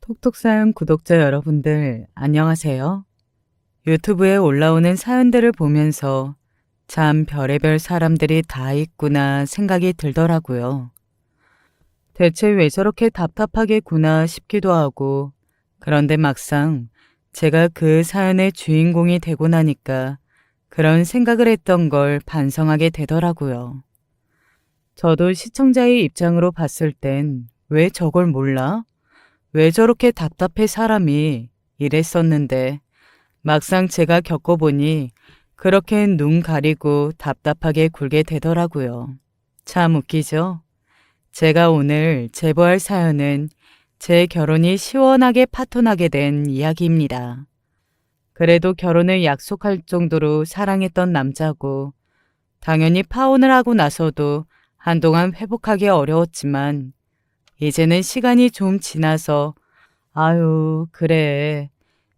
톡톡 사연 구독자 여러분들, 안녕하세요. 유튜브에 올라오는 사연들을 보면서 참 별의별 사람들이 다 있구나 생각이 들더라고요. 대체 왜 저렇게 답답하게 구나 싶기도 하고, 그런데 막상 제가 그 사연의 주인공이 되고 나니까 그런 생각을 했던 걸 반성하게 되더라고요. 저도 시청자의 입장으로 봤을 땐 왜 저걸 몰라? 왜 저렇게 답답해 사람이 이랬었는데 막상 제가 겪어보니 그렇게 눈 가리고 답답하게 굴게 되더라고요. 참 웃기죠? 제가 오늘 제보할 사연은 제 결혼이 시원하게 파토나게 된 이야기입니다. 그래도 결혼을 약속할 정도로 사랑했던 남자고 당연히 파혼을 하고 나서도 한동안 회복하기 어려웠지만 이제는 시간이 좀 지나서 아유, 그래.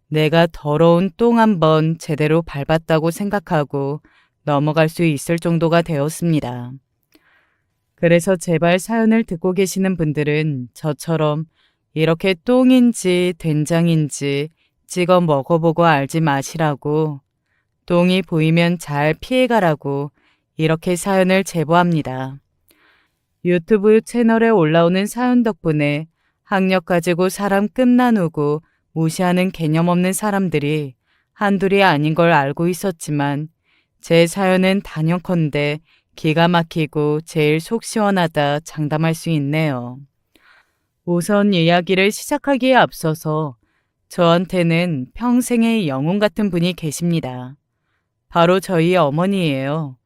내가 더러운 똥 한 번 제대로 밟았다고 생각하고 넘어갈 수 있을 정도가 되었습니다. 그래서 제발 사연을 듣고 계시는 분들은 저처럼 이렇게 똥인지 된장인지 찍어 먹어보고 알지 마시라고, 똥이 보이면 잘 피해가라고 이렇게 사연을 제보합니다. 유튜브 채널에 올라오는 사연 덕분에 학력 가지고 사람 끝나누고 무시하는 개념 없는 사람들이 한둘이 아닌 걸 알고 있었지만 제 사연은 단연컨대 기가 막히고 제일 속 시원하다 장담할 수 있네요. 우선 이야기를 시작하기에 앞서서 저한테는 평생의 영웅 같은 분이 계십니다. 바로 저희 어머니예요.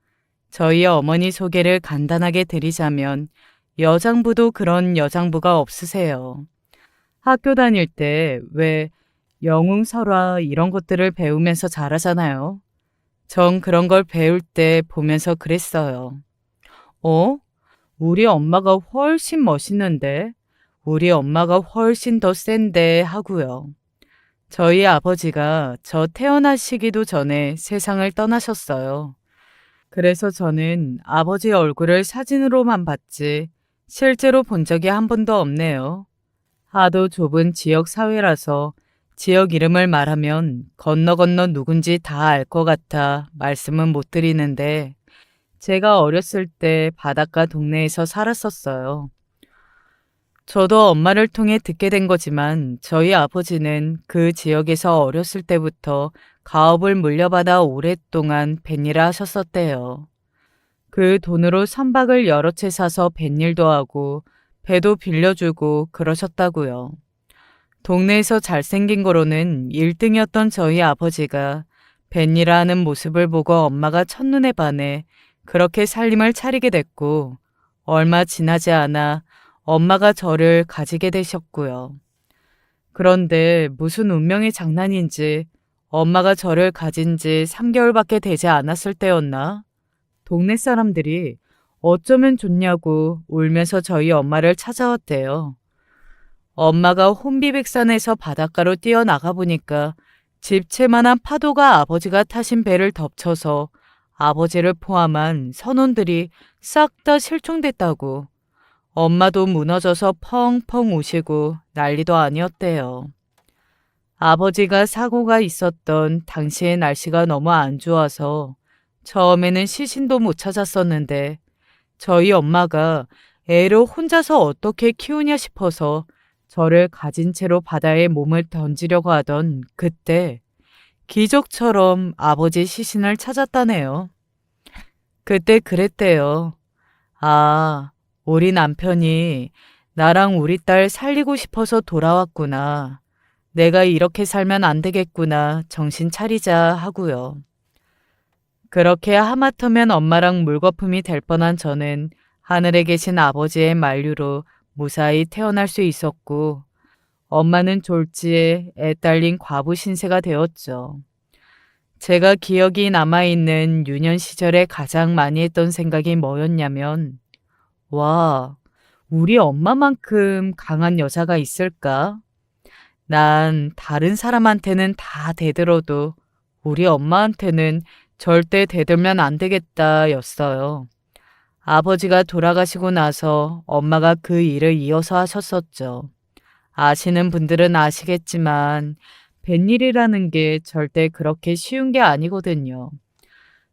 저희 어머니 소개를 간단하게 드리자면 여장부도 그런 여장부가 없으세요. 학교 다닐 때 왜 영웅설화 이런 것들을 배우면서 자라잖아요. 전 그런 걸 배울 때 보면서 그랬어요. 어? 우리 엄마가 훨씬 멋있는데? 우리 엄마가 훨씬 더 센데 하고요. 저희 아버지가 저 태어나시기도 전에 세상을 떠나셨어요. 그래서 저는 아버지 얼굴을 사진으로만 봤지 실제로 본 적이 한 번도 없네요. 하도 좁은 지역 사회라서 지역 이름을 말하면 건너 건너 누군지 다 알 것 같아 말씀은 못 드리는데 제가 어렸을 때 바닷가 동네에서 살았었어요. 저도 엄마를 통해 듣게 된 거지만 저희 아버지는 그 지역에서 어렸을 때부터 가업을 물려받아 오랫동안 뱃일을 하셨었대요. 그 돈으로 선박을 여러 채 사서 뱃일도 하고 배도 빌려주고 그러셨다고요. 동네에서 잘생긴 거로는 1등이었던 저희 아버지가 뱃일을 하는 모습을 보고 엄마가 첫눈에 반해 그렇게 살림을 차리게 됐고 얼마 지나지 않아 엄마가 저를 가지게 되셨고요. 그런데 무슨 운명의 장난인지 엄마가 저를 가진 지 3개월밖에 되지 않았을 때였나? 동네 사람들이 어쩌면 좋냐고 울면서 저희 엄마를 찾아왔대요. 엄마가 혼비백산에서 바닷가로 뛰어나가 보니까 집채만한 파도가 아버지가 타신 배를 덮쳐서 아버지를 포함한 선원들이 싹 다 실종됐다고. 엄마도 무너져서 펑펑 우시고 난리도 아니었대요. 아버지가 사고가 있었던 당시의 날씨가 너무 안 좋아서 처음에는 시신도 못 찾았었는데 저희 엄마가 애를 혼자서 어떻게 키우냐 싶어서 저를 가진 채로 바다에 몸을 던지려고 하던 그때 기적처럼 아버지 시신을 찾았다네요. 그때 그랬대요. 아, 우리 남편이 나랑 우리 딸 살리고 싶어서 돌아왔구나. 내가 이렇게 살면 안 되겠구나. 정신 차리자 하고요. 그렇게 하마터면 엄마랑 물거품이 될 뻔한 저는 하늘에 계신 아버지의 만류로 무사히 태어날 수 있었고 엄마는 졸지에 애 딸린 과부 신세가 되었죠. 제가 기억이 남아있는 유년 시절에 가장 많이 했던 생각이 뭐였냐면 와, 우리 엄마만큼 강한 여자가 있을까? 난 다른 사람한테는 다 대들어도 우리 엄마한테는 절대 대들면 안 되겠다 였어요. 아버지가 돌아가시고 나서 엄마가 그 일을 이어서 하셨었죠. 아시는 분들은 아시겠지만 뱃일이라는 게 절대 그렇게 쉬운 게 아니거든요.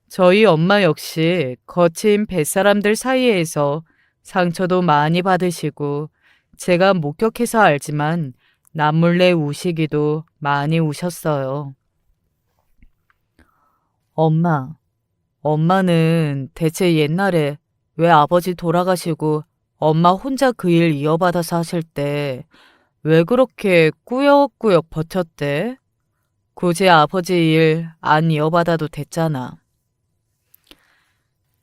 저희 엄마 역시 거친 뱃사람들 사이에서 상처도 많이 받으시고 제가 목격해서 알지만 남몰래 우시기도 많이 우셨어요. 엄마, 엄마는 대체 옛날에 왜 아버지 돌아가시고 엄마 혼자 그 일 이어받아서 하실 때 왜 그렇게 꾸역꾸역 버텼대? 굳이 아버지 일 안 이어받아도 됐잖아.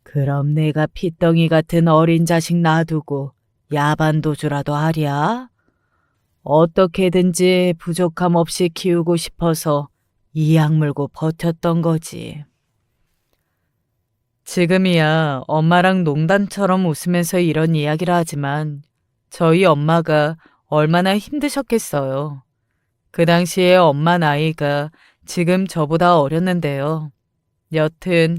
그럼 내가 핏덩이 같은 어린 자식 놔두고 야반도주라도 하랴? 어떻게든지 부족함 없이 키우고 싶어서 이 약물고 버텼던 거지. 지금이야 엄마랑 농담처럼 웃으면서 이런 이야기를 하지만 저희 엄마가 얼마나 힘드셨겠어요. 그 당시에 엄마 나이가 지금 저보다 어렸는데요. 여튼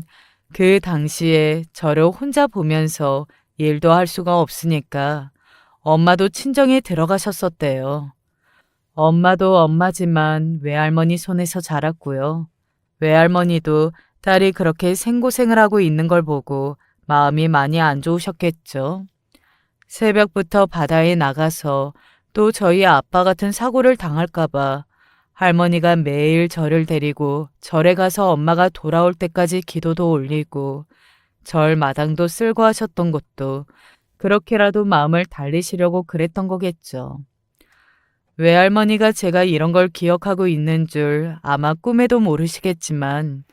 그 당시에 저를 혼자 보면서 일도 할 수가 없으니까 엄마도 친정에 들어가셨었대요. 엄마도 엄마지만 외할머니 손에서 자랐고요. 외할머니도 딸이 그렇게 생고생을 하고 있는 걸 보고 마음이 많이 안 좋으셨겠죠. 새벽부터 바다에 나가서 또 저희 아빠 같은 사고를 당할까봐 할머니가 매일 저를 데리고 절에 가서 엄마가 돌아올 때까지 기도도 올리고 절 마당도 쓸고 하셨던 것도 그렇게라도 마음을 달래시려고 그랬던 거겠죠. 외할머니가 제가 이런 걸 기억하고 있는 줄 아마 꿈에도 모르시겠지만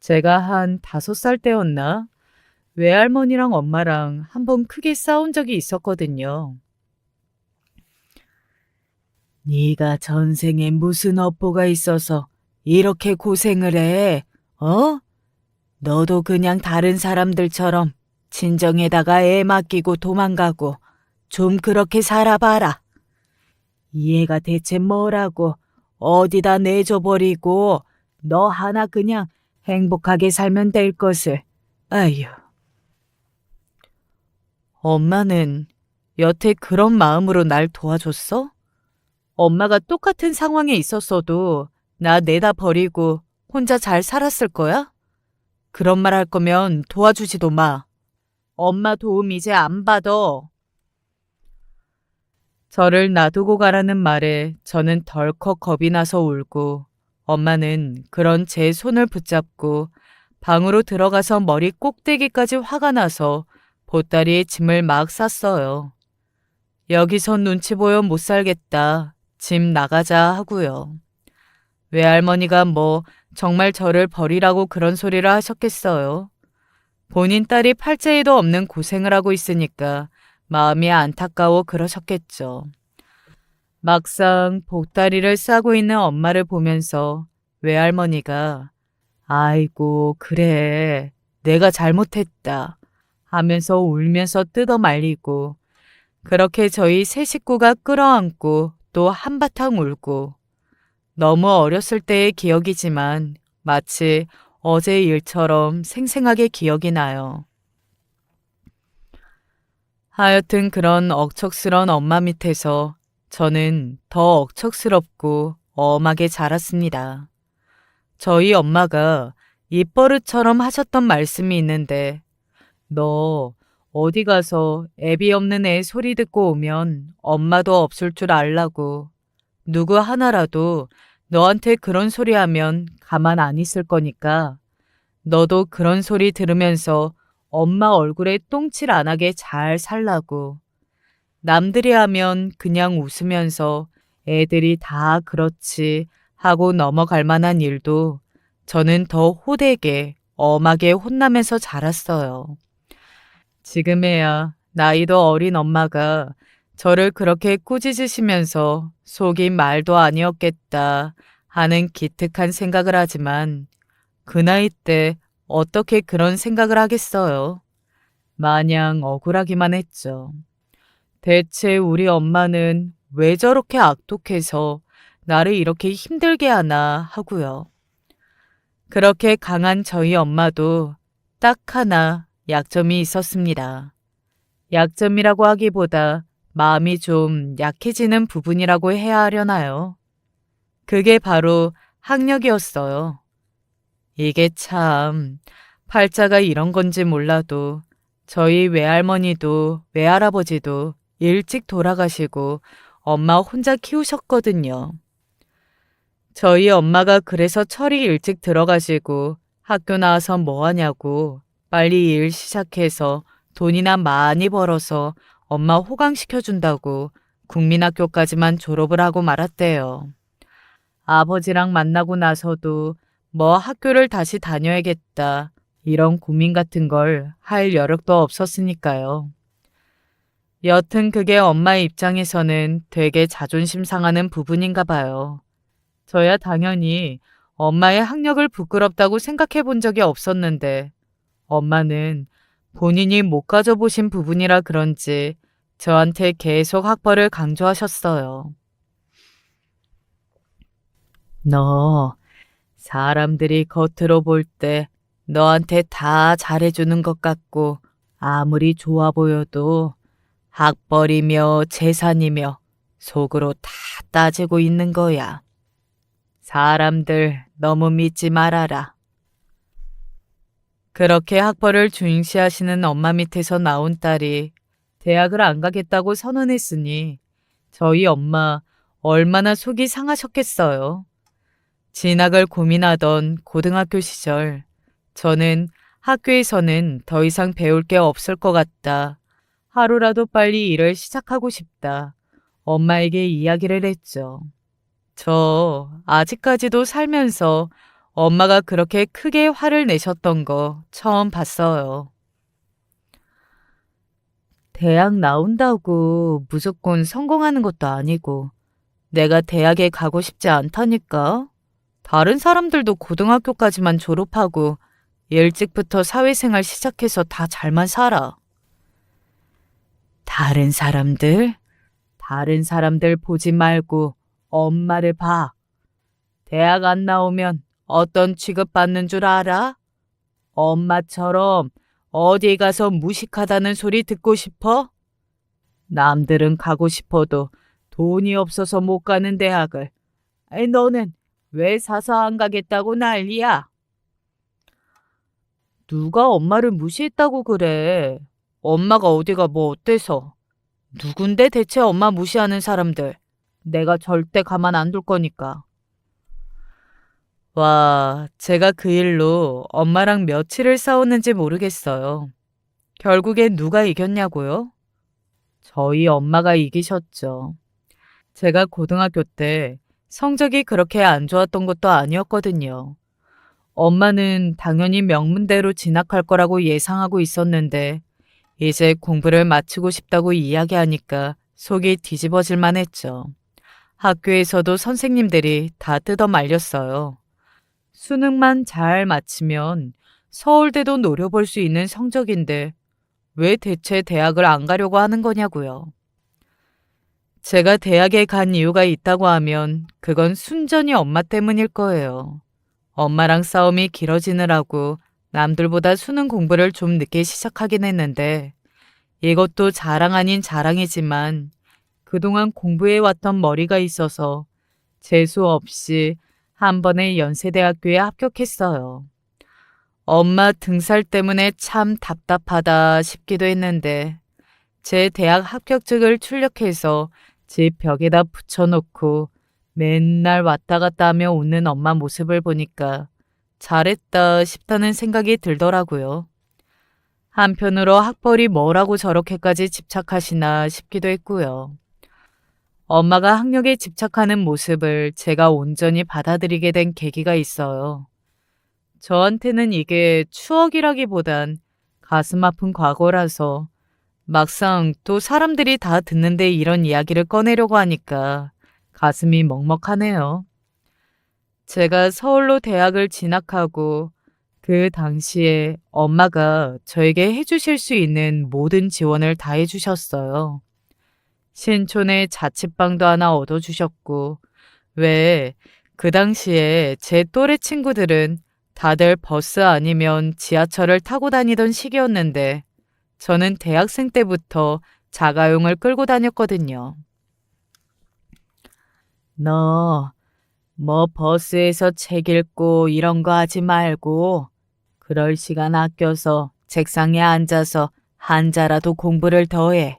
제가 한 5살 때였나? 외할머니랑 엄마랑 한번 크게 싸운 적이 있었거든요. 네가 전생에 무슨 업보가 있어서 이렇게 고생을 해? 어? 너도 그냥 다른 사람들처럼 친정에다가 애 맡기고 도망가고 좀 그렇게 살아봐라. 이 애가 대체 뭐라고 어디다 내줘버리고 너 하나 그냥 행복하게 살면 될 것을. 아휴. 엄마는 여태 그런 마음으로 날 도와줬어? 엄마가 똑같은 상황에 있었어도 나 내다 버리고 혼자 잘 살았을 거야? 그런 말 할 거면 도와주지도 마. 엄마 도움 이제 안 받아. 저를 놔두고 가라는 말에 저는 덜컥 겁이 나서 울고 엄마는 그런 제 손을 붙잡고 방으로 들어가서 머리 꼭대기까지 화가 나서 보따리에 짐을 막 쌌어요. 여기서 눈치 보여 못 살겠다. 집 나가자 하고요. 외할머니가 뭐 정말 저를 버리라고 그런 소리를 하셨겠어요. 본인 딸이 팔자에도 없는 고생을 하고 있으니까 마음이 안타까워 그러셨겠죠. 막상 보따리를 싸고 있는 엄마를 보면서 외할머니가 아이고 그래 내가 잘못했다 하면서 울면서 뜯어 말리고 그렇게 저희 세 식구가 끌어안고 또 한바탕 울고 너무 어렸을 때의 기억이지만 마치 어제 일처럼 생생하게 기억이 나요. 하여튼 그런 억척스런 엄마 밑에서 저는 더 억척스럽고 엄하게 자랐습니다. 저희 엄마가 입버릇처럼 하셨던 말씀이 있는데 너 어디 가서 애비 없는 애 소리 듣고 오면 엄마도 없을 줄 알라고. 누구 하나라도 너한테 그런 소리 하면 가만 안 있을 거니까 너도 그런 소리 들으면서 엄마 얼굴에 똥칠 안 하게 잘 살라고. 남들이 하면 그냥 웃으면서 애들이 다 그렇지 하고 넘어갈 만한 일도 저는 더 호되게 엄하게 혼나면서 자랐어요. 지금에야 나이도 어린 엄마가 저를 그렇게 꾸짖으시면서 속이 말도 아니었겠다 하는 기특한 생각을 하지만 그 나이 때 어떻게 그런 생각을 하겠어요. 마냥 억울하기만 했죠. 대체 우리 엄마는 왜 저렇게 악독해서 나를 이렇게 힘들게 하나 하고요. 그렇게 강한 저희 엄마도 딱 하나 약점이 있었습니다. 약점이라고 하기보다 마음이 좀 약해지는 부분이라고 해야 하려나요? 그게 바로 학력이었어요. 이게 참, 팔자가 이런 건지 몰라도 저희 외할머니도 외할아버지도 일찍 돌아가시고 엄마 혼자 키우셨거든요. 저희 엄마가 그래서 철이 일찍 들어가시고 학교 나와서 뭐 하냐고 빨리 일 시작해서 돈이나 많이 벌어서 엄마 호강시켜준다고 국민학교까지만 졸업을 하고 말았대요. 아버지랑 만나고 나서도 뭐 학교를 다시 다녀야겠다 이런 고민 같은 걸 할 여력도 없었으니까요. 여튼 그게 엄마 입장에서는 되게 자존심 상하는 부분인가 봐요. 저야 당연히 엄마의 학력을 부끄럽다고 생각해 본 적이 없었는데 엄마는 본인이 못 가져보신 부분이라 그런지 저한테 계속 학벌을 강조하셨어요. 너 사람들이 겉으로 볼 때 너한테 다 잘해주는 것 같고 아무리 좋아 보여도 학벌이며 재산이며 속으로 다 따지고 있는 거야. 사람들 너무 믿지 말아라. 그렇게 학벌을 중시하시는 엄마 밑에서 나온 딸이 대학을 안 가겠다고 선언했으니 저희 엄마 얼마나 속이 상하셨겠어요. 진학을 고민하던 고등학교 시절 저는 학교에서는 더 이상 배울 게 없을 것 같다. 하루라도 빨리 일을 시작하고 싶다. 엄마에게 이야기를 했죠. 저 아직까지도 살면서 엄마가 그렇게 크게 화를 내셨던 거 처음 봤어요. 대학 나온다고 무조건 성공하는 것도 아니고 내가 대학에 가고 싶지 않다니까. 다른 사람들도 고등학교까지만 졸업하고 일찍부터 사회생활 시작해서 다 잘만 살아. 다른 사람들? 다른 사람들 보지 말고 엄마를 봐. 대학 안 나오면 어떤 취급받는 줄 알아? 엄마처럼 어디 가서 무식하다는 소리 듣고 싶어? 남들은 가고 싶어도 돈이 없어서 못 가는 대학을. 너는 왜 사서 안 가겠다고 난리야? 누가 엄마를 무시했다고 그래? 엄마가 어디가 뭐 어때서? 누군데 대체 엄마 무시하는 사람들? 내가 절대 가만 안 둘 거니까. 와, 제가 그 일로 엄마랑 며칠을 싸웠는지 모르겠어요. 결국엔 누가 이겼냐고요? 저희 엄마가 이기셨죠. 제가 고등학교 때 성적이 그렇게 안 좋았던 것도 아니었거든요. 엄마는 당연히 명문대로 진학할 거라고 예상하고 있었는데 이제 공부를 마치고 싶다고 이야기하니까 속이 뒤집어질 만했죠. 학교에서도 선생님들이 다 뜯어 말렸어요. 수능만 잘 마치면 서울대도 노려볼 수 있는 성적인데 왜 대체 대학을 안 가려고 하는 거냐고요. 제가 대학에 간 이유가 있다고 하면 그건 순전히 엄마 때문일 거예요. 엄마랑 싸움이 길어지느라고 남들보다 수능 공부를 좀 늦게 시작하긴 했는데 이것도 자랑 아닌 자랑이지만 그동안 공부해왔던 머리가 있어서 재수 없이 한 번에 연세대학교에 합격했어요. 엄마 등살 때문에 참 답답하다 싶기도 했는데 제 대학 합격증을 출력해서 집 벽에다 붙여놓고 맨날 왔다 갔다 하며 웃는 엄마 모습을 보니까 잘했다 싶다는 생각이 들더라고요. 한편으로 학벌이 뭐라고 저렇게까지 집착하시나 싶기도 했고요. 엄마가 학력에 집착하는 모습을 제가 온전히 받아들이게 된 계기가 있어요. 저한테는 이게 추억이라기보단 가슴 아픈 과거라서 막상 또 사람들이 다 듣는데 이런 이야기를 꺼내려고 하니까 가슴이 먹먹하네요. 제가 서울로 대학을 진학하고 그 당시에 엄마가 저에게 해주실 수 있는 모든 지원을 다 해주셨어요. 신촌에 자취방도 하나 얻어주셨고, 왜 그 당시에 제 또래 친구들은 다들 버스 아니면 지하철을 타고 다니던 시기였는데, 저는 대학생 때부터 자가용을 끌고 다녔거든요. 너, 뭐 버스에서 책 읽고 이런 거 하지 말고 그럴 시간 아껴서 책상에 앉아서 한자라도 공부를 더 해.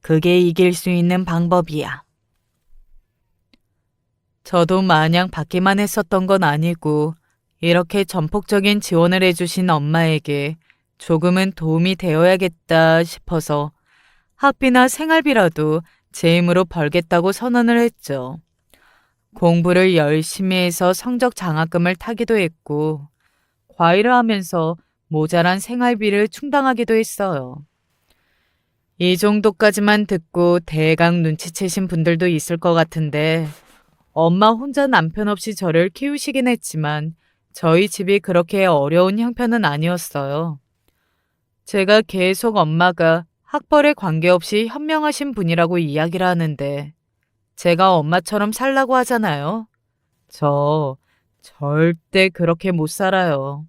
그게 이길 수 있는 방법이야. 저도 마냥 받기만 했었던 건 아니고 이렇게 전폭적인 지원을 해주신 엄마에게 조금은 도움이 되어야겠다 싶어서 학비나 생활비라도 제 힘으로 벌겠다고 선언을 했죠. 공부를 열심히 해서 성적 장학금을 타기도 했고 과외를 하면서 모자란 생활비를 충당하기도 했어요. 이 정도까지만 듣고 대강 눈치채신 분들도 있을 것 같은데 엄마 혼자 남편 없이 저를 키우시긴 했지만 저희 집이 그렇게 어려운 형편은 아니었어요. 제가 계속 엄마가 학벌에 관계없이 현명하신 분이라고 이야기를 하는데 제가 엄마처럼 살라고 하잖아요. 저 절대 그렇게 못 살아요.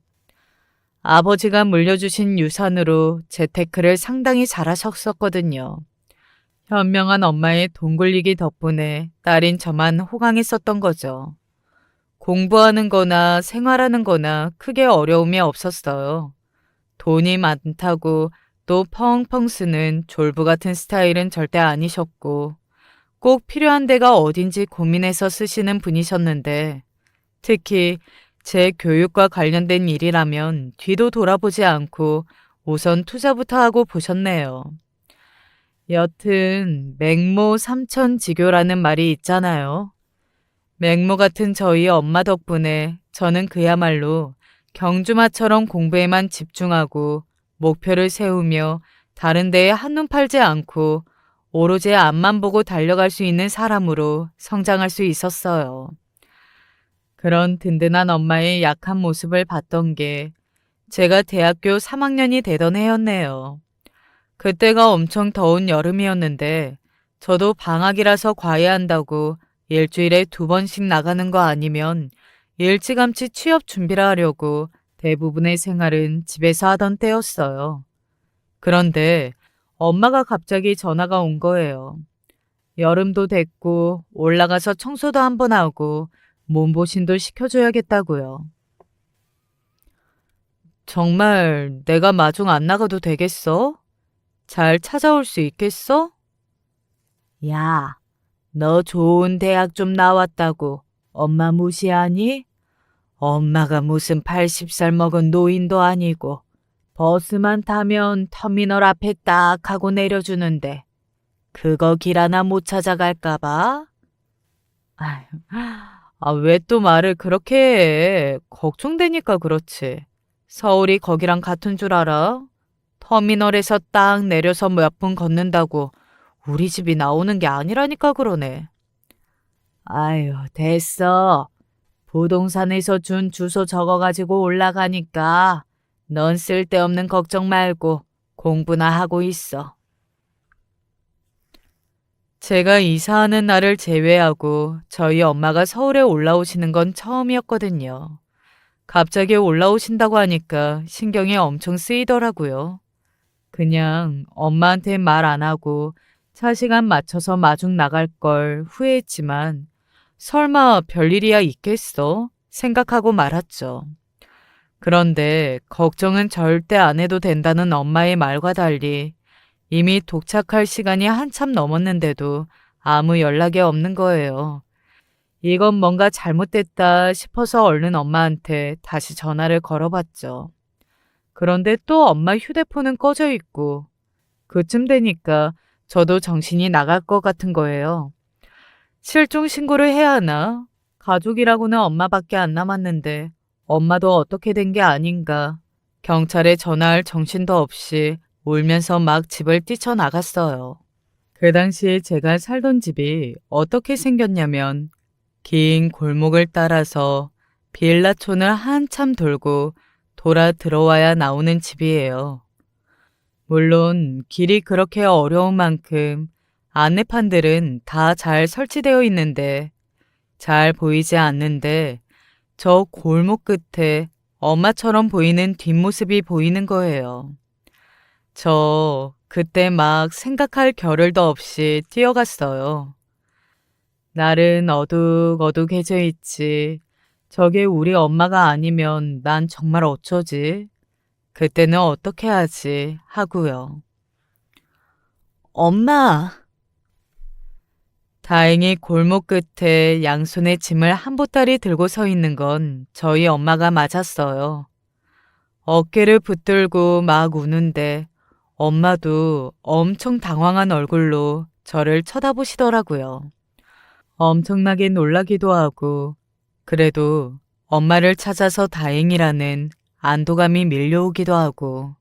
아버지가 물려주신 유산으로 재테크를 상당히 잘하셨었거든요. 현명한 엄마의 돈 굴리기 덕분에 딸인 저만 호강했었던 거죠. 공부하는 거나 생활하는 거나 크게 어려움이 없었어요. 돈이 많다고 또 펑펑 쓰는 졸부 같은 스타일은 절대 아니셨고 꼭 필요한 데가 어딘지 고민해서 쓰시는 분이셨는데 특히 제 교육과 관련된 일이라면 뒤도 돌아보지 않고 우선 투자부터 하고 보셨네요. 여튼 맹모 삼천지교라는 말이 있잖아요. 맹모 같은 저희 엄마 덕분에 저는 그야말로 경주마처럼 공부에만 집중하고 목표를 세우며 다른 데에 한눈 팔지 않고 오로지 앞만 보고 달려갈 수 있는 사람으로 성장할 수 있었어요. 그런 든든한 엄마의 약한 모습을 봤던 게 제가 대학교 3학년이 되던 해였네요. 그때가 엄청 더운 여름이었는데 저도 방학이라서 과외한다고 일주일에 2번씩 나가는 거 아니면 일찌감치 취업 준비를 하려고 대부분의 생활은 집에서 하던 때였어요. 그런데 엄마가 갑자기 전화가 온 거예요. 여름도 됐고 올라가서 청소도 한번 하고 몸보신도 시켜줘야겠다고요. 정말 내가 마중 안 나가도 되겠어? 잘 찾아올 수 있겠어? 야, 너 좋은 대학 좀 나왔다고 엄마 무시하니? 엄마가 무슨 80살 먹은 노인도 아니고 버스만 타면 터미널 앞에 딱 하고 내려주는데 그거 길 하나 못 찾아갈까 봐? 왜 또 말을 그렇게 해? 걱정되니까 그렇지. 서울이 거기랑 같은 줄 알아? 터미널에서 딱 내려서 몇 분 걷는다고 우리 집이 나오는 게 아니라니까 그러네. 아유, 됐어. 부동산에서 준 주소 적어가지고 올라가니까 넌 쓸데없는 걱정 말고 공부나 하고 있어. 제가 이사하는 날을 제외하고 저희 엄마가 서울에 올라오시는 건 처음이었거든요. 갑자기 올라오신다고 하니까 신경이 엄청 쓰이더라고요. 그냥 엄마한테 말 안 하고 차 시간 맞춰서 마중 나갈 걸 후회했지만 설마 별일이야 있겠어? 생각하고 말았죠. 그런데 걱정은 절대 안 해도 된다는 엄마의 말과 달리 이미 도착할 시간이 한참 넘었는데도 아무 연락이 없는 거예요. 이건 뭔가 잘못됐다 싶어서 얼른 엄마한테 다시 전화를 걸어봤죠. 그런데 또 엄마 휴대폰은 꺼져 있고 그쯤 되니까 저도 정신이 나갈 것 같은 거예요. 실종 신고를 해야 하나? 가족이라고는 엄마밖에 안 남았는데 엄마도 어떻게 된 게 아닌가. 경찰에 전화할 정신도 없이 울면서 막 집을 뛰쳐나갔어요. 그 당시에 제가 살던 집이 어떻게 생겼냐면 긴 골목을 따라서 빌라촌을 한참 돌고 돌아 들어와야 나오는 집이에요. 물론 길이 그렇게 어려운 만큼 안내판들은 다 잘 설치되어 있는데 잘 보이지 않는데 저 골목 끝에 엄마처럼 보이는 뒷모습이 보이는 거예요. 저 그때 막 생각할 겨를도 없이 뛰어갔어요. 날은 어둑어둑해져 있지. 저게 우리 엄마가 아니면 난 정말 어쩌지? 그때는 어떻게 하지? 하고요. 엄마! 다행히 골목 끝에 양손에 짐을 한 보따리 들고 서 있는 건 저희 엄마가 맞았어요. 어깨를 붙들고 막 우는데 엄마도 엄청 당황한 얼굴로 저를 쳐다보시더라고요. 엄청나게 놀라기도 하고 그래도 엄마를 찾아서 다행이라는 안도감이 밀려오기도 하고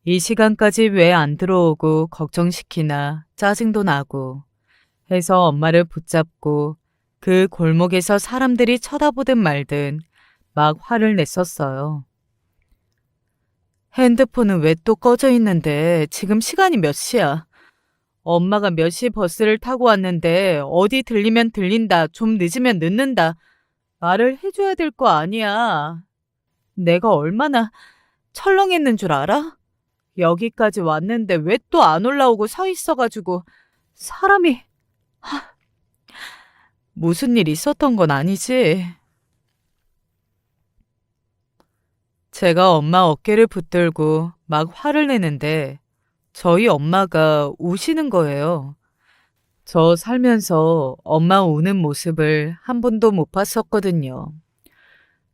이 시간까지 왜 안 들어오고 걱정시키나 짜증도 나고 해서 엄마를 붙잡고 그 골목에서 사람들이 쳐다보든 말든 막 화를 냈었어요. 핸드폰은 왜 또 꺼져 있는데 지금 시간이 몇 시야? 엄마가 몇 시 버스를 타고 왔는데 어디 들리면 들린다, 좀 늦으면 늦는다. 말을 해줘야 될 거 아니야. 내가 얼마나 철렁했는 줄 알아? 여기까지 왔는데 왜 또 안 올라오고 서 있어가지고 사람이 무슨 일 있었던 건 아니지? 제가 엄마 어깨를 붙들고 막 화를 내는데 저희 엄마가 우시는 거예요. 저 살면서 엄마 우는 모습을 한 번도 못 봤었거든요.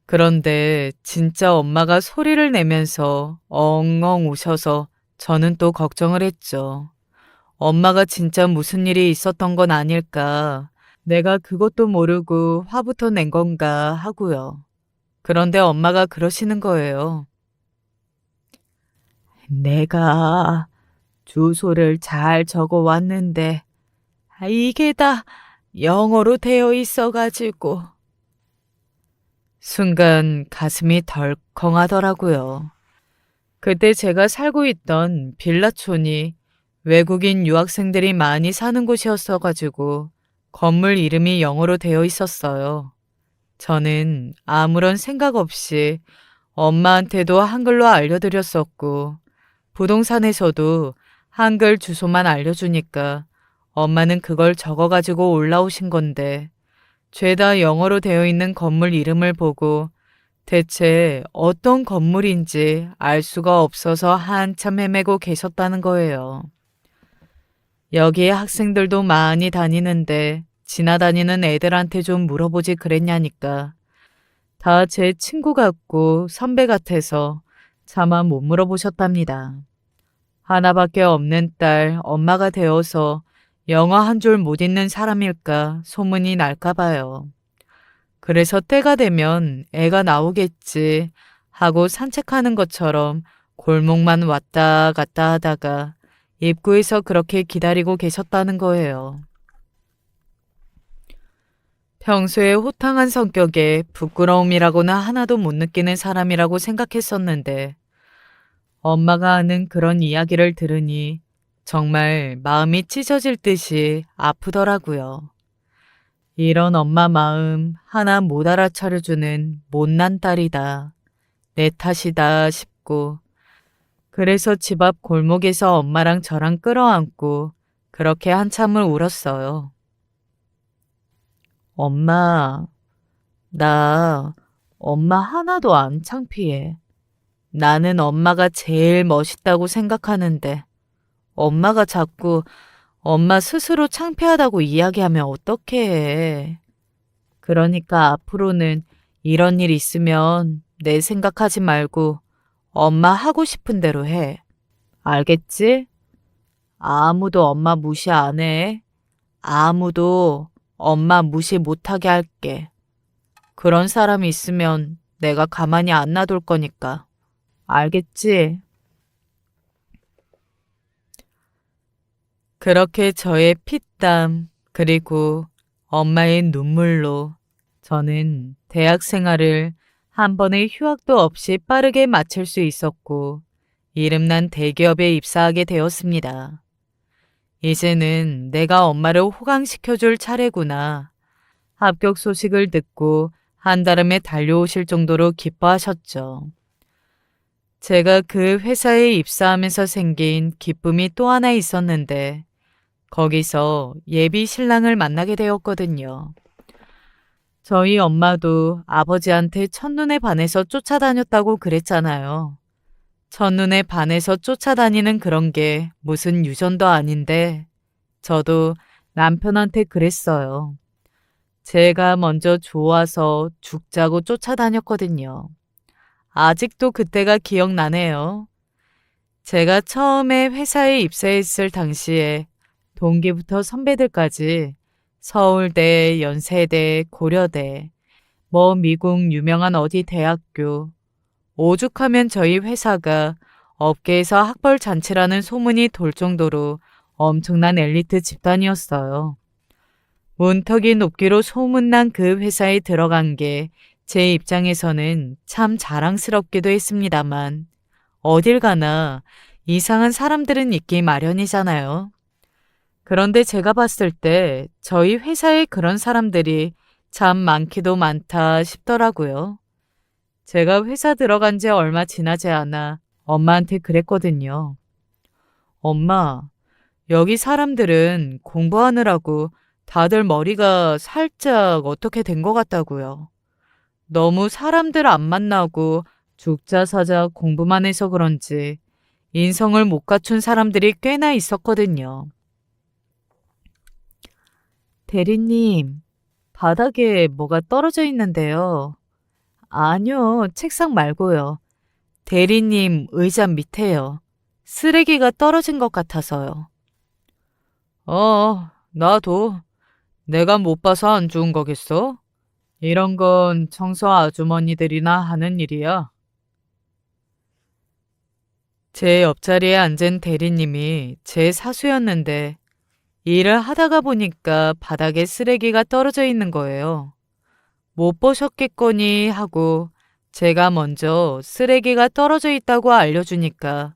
그런데 진짜 엄마가 소리를 내면서 엉엉 우셔서 저는 또 걱정을 했죠. 엄마가 진짜 무슨 일이 있었던 건 아닐까. 내가 그것도 모르고 화부터 낸 건가 하고요. 그런데 엄마가 그러시는 거예요. 내가 주소를 잘 적어 왔는데 이게 다 영어로 되어 있어가지고. 순간 가슴이 덜컹하더라고요. 그때 제가 살고 있던 빌라촌이 외국인 유학생들이 많이 사는 곳이었어가지고 건물 이름이 영어로 되어 있었어요. 저는 아무런 생각 없이 엄마한테도 한글로 알려드렸었고 부동산에서도 한글 주소만 알려주니까 엄마는 그걸 적어가지고 올라오신 건데 죄다 영어로 되어 있는 건물 이름을 보고 대체 어떤 건물인지 알 수가 없어서 한참 헤매고 계셨다는 거예요. 여기에 학생들도 많이 다니는데 지나다니는 애들한테 좀 물어보지 그랬냐니까. 다 제 친구 같고 선배 같아서 차마 못 물어보셨답니다. 하나밖에 없는 딸 엄마가 되어서 영어 한 줄 못 읽는 사람일까 소문이 날까 봐요. 그래서 때가 되면 애가 나오겠지 하고 산책하는 것처럼 골목만 왔다 갔다 하다가 입구에서 그렇게 기다리고 계셨다는 거예요. 평소에 호탕한 성격에 부끄러움이라고는 하나도 못 느끼는 사람이라고 생각했었는데 엄마가 하는 그런 이야기를 들으니 정말 마음이 찢어질 듯이 아프더라고요. 이런 엄마 마음 하나 못 알아차려주는 못난 딸이다. 내 탓이다 싶고 그래서 집 앞 골목에서 엄마랑 저랑 끌어안고 그렇게 한참을 울었어요. 엄마, 나 엄마 하나도 안 창피해. 나는 엄마가 제일 멋있다고 생각하는데 엄마가 자꾸 엄마 스스로 창피하다고 이야기하면 어떡해 해. 그러니까 앞으로는 이런 일 있으면 내 생각하지 말고 엄마 하고 싶은 대로 해. 알겠지? 아무도 엄마 무시 안 해. 아무도 엄마 무시 못하게 할게. 그런 사람이 있으면 내가 가만히 안 놔둘 거니까. 알겠지? 그렇게 저의 피땀 그리고 엄마의 눈물로 저는 대학 생활을 한 번의 휴학도 없이 빠르게 마칠 수 있었고 이름난 대기업에 입사하게 되었습니다. 이제는 내가 엄마를 호강시켜줄 차례구나. 합격 소식을 듣고 한달음에 달려오실 정도로 기뻐하셨죠. 제가 그 회사에 입사하면서 생긴 기쁨이 또 하나 있었는데 거기서 예비 신랑을 만나게 되었거든요. 저희 엄마도 아버지한테 첫눈에 반해서 쫓아다녔다고 그랬잖아요. 첫눈에 반해서 쫓아다니는 그런 게 무슨 유전도 아닌데 저도 남편한테 그랬어요. 제가 먼저 좋아서 죽자고 쫓아다녔거든요. 아직도 그때가 기억나네요. 제가 처음에 회사에 입사했을 당시에 동기부터 선배들까지 서울대, 연세대, 고려대, 뭐 미국 유명한 어디 대학교, 오죽하면 저희 회사가 업계에서 학벌 잔치라는 소문이 돌 정도로 엄청난 엘리트 집단이었어요. 문턱이 높기로 소문난 그 회사에 들어간 게 제 입장에서는 참 자랑스럽기도 했습니다만 어딜 가나 이상한 사람들은 있기 마련이잖아요. 그런데 제가 봤을 때 저희 회사에 그런 사람들이 참 많기도 많다 싶더라고요. 제가 회사 들어간 지 얼마 지나지 않아 엄마한테 그랬거든요. 엄마, 여기 사람들은 공부하느라고 다들 머리가 살짝 어떻게 된 것 같다고요. 너무 사람들 안 만나고 죽자 사자 공부만 해서 그런지 인성을 못 갖춘 사람들이 꽤나 있었거든요. 대리님, 바닥에 뭐가 떨어져 있는데요. 아니요, 책상 말고요. 대리님 의자 밑에요. 쓰레기가 떨어진 것 같아서요. 나도. 내가 못 봐서 안 좋은 거겠어? 이런 건 청소 아주머니들이나 하는 일이야. 제 옆자리에 앉은 대리님이 제 사수였는데 일을 하다가 보니까 바닥에 쓰레기가 떨어져 있는 거예요. 못 보셨겠거니 하고 제가 먼저 쓰레기가 떨어져 있다고 알려주니까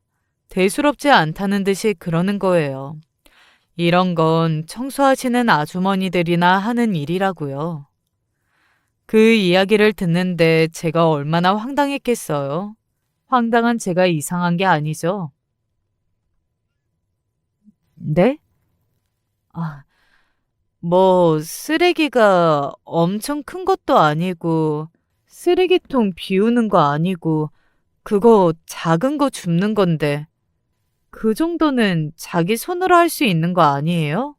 대수롭지 않다는 듯이 그러는 거예요. 이런 건 청소하시는 아주머니들이나 하는 일이라고요. 그 이야기를 듣는데 제가 얼마나 황당했겠어요. 황당한 제가 이상한 게 아니죠. 네? 아, 뭐 쓰레기가 엄청 큰 것도 아니고 쓰레기통 비우는 거 아니고 그거 작은 거 줍는 건데 그 정도는 자기 손으로 할 수 있는 거 아니에요?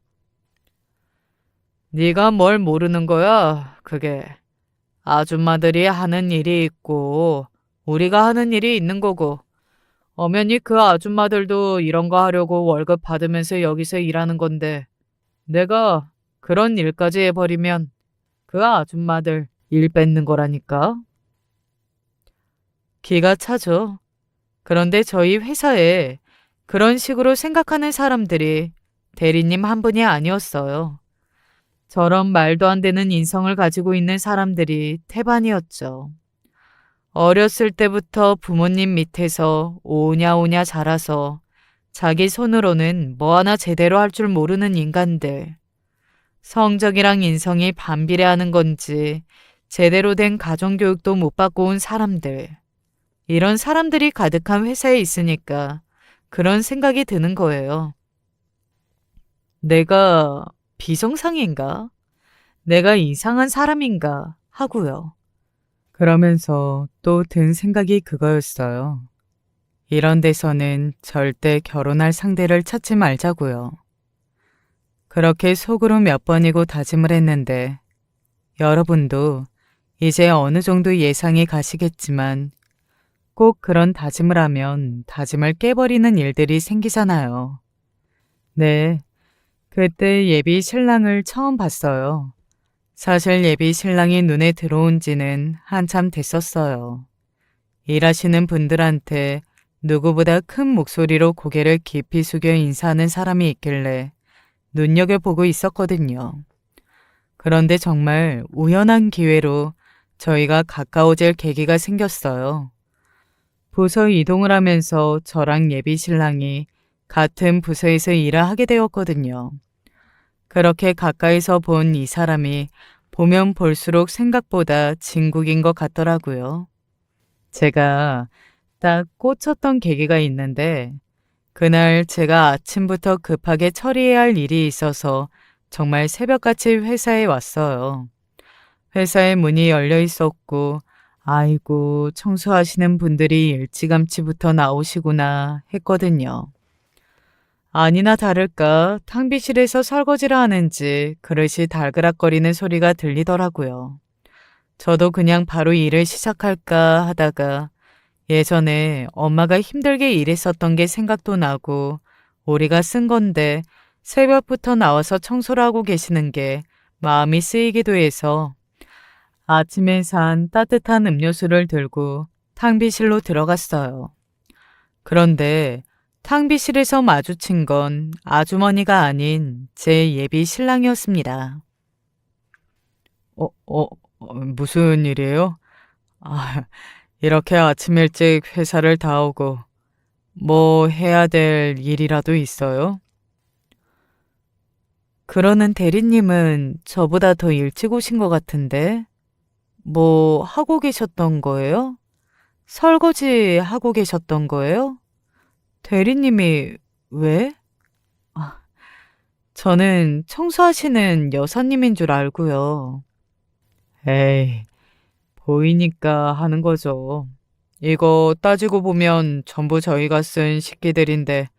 네가 뭘 모르는 거야, 그게. 아줌마들이 하는 일이 있고 우리가 하는 일이 있는 거고 엄연히 그 아줌마들도 이런 거 하려고 월급 받으면서 여기서 일하는 건데 내가 그런 일까지 해버리면 그 아줌마들 일 뺏는 거라니까. 기가 차죠. 그런데 저희 회사에 그런 식으로 생각하는 사람들이 대리님 한 분이 아니었어요. 저런 말도 안 되는 인성을 가지고 있는 사람들이 태반이었죠. 어렸을 때부터 부모님 밑에서 오냐오냐 자라서 자기 손으로는 뭐 하나 제대로 할 줄 모르는 인간들. 성적이랑 인성이 반비례하는 건지 제대로 된 가정교육도 못 받고 온 사람들. 이런 사람들이 가득한 회사에 있으니까 그런 생각이 드는 거예요. 내가 비정상인가? 내가 이상한 사람인가? 하고요. 그러면서 또 든 생각이 그거였어요. 이런 데서는 절대 결혼할 상대를 찾지 말자고요. 그렇게 속으로 몇 번이고 다짐을 했는데 여러분도 이제 어느 정도 예상이 가시겠지만 꼭 그런 다짐을 하면 다짐을 깨버리는 일들이 생기잖아요. 네, 그때 예비 신랑을 처음 봤어요. 사실 예비 신랑이 눈에 들어온 지는 한참 됐었어요. 일하시는 분들한테 누구보다 큰 목소리로 고개를 깊이 숙여 인사하는 사람이 있길래 눈여겨보고 있었거든요. 그런데 정말 우연한 기회로 저희가 가까워질 계기가 생겼어요. 부서 이동을 하면서 저랑 예비 신랑이 같은 부서에서 일을 하게 되었거든요. 그렇게 가까이서 본 이 사람이 보면 볼수록 생각보다 진국인 것 같더라고요. 제가 딱 꽂혔던 계기가 있는데 그날 제가 아침부터 급하게 처리해야 할 일이 있어서 정말 새벽같이 회사에 왔어요. 회사의 문이 열려 있었고, 아이고, 청소하시는 분들이 일찌감치부터 나오시구나 했거든요. 아니나 다를까 탕비실에서 설거지를 하는지 그릇이 달그락거리는 소리가 들리더라고요. 저도 그냥 바로 일을 시작할까 하다가 예전에 엄마가 힘들게 일했었던 게 생각도 나고 우리가 쓴 건데 새벽부터 나와서 청소를 하고 계시는 게 마음이 쓰이기도 해서 아침에 산 따뜻한 음료수를 들고 탕비실로 들어갔어요. 그런데 탕비실에서 마주친 건 아주머니가 아닌 제 예비 신랑이었습니다. 무슨 일이에요? 아, 이렇게 아침 일찍 회사를 다 오고 뭐 해야 될 일이라도 있어요? 그러는 대리님은 저보다 더 일찍 오신 것 같은데 뭐 하고 계셨던 거예요? 설거지 하고 계셨던 거예요? 대리님이 왜? 아, 저는 청소하시는 여사님인 줄 알고요. 에이, 보이니까 하는 거죠. 이거 따지고 보면 전부 저희가 쓴 식기들인데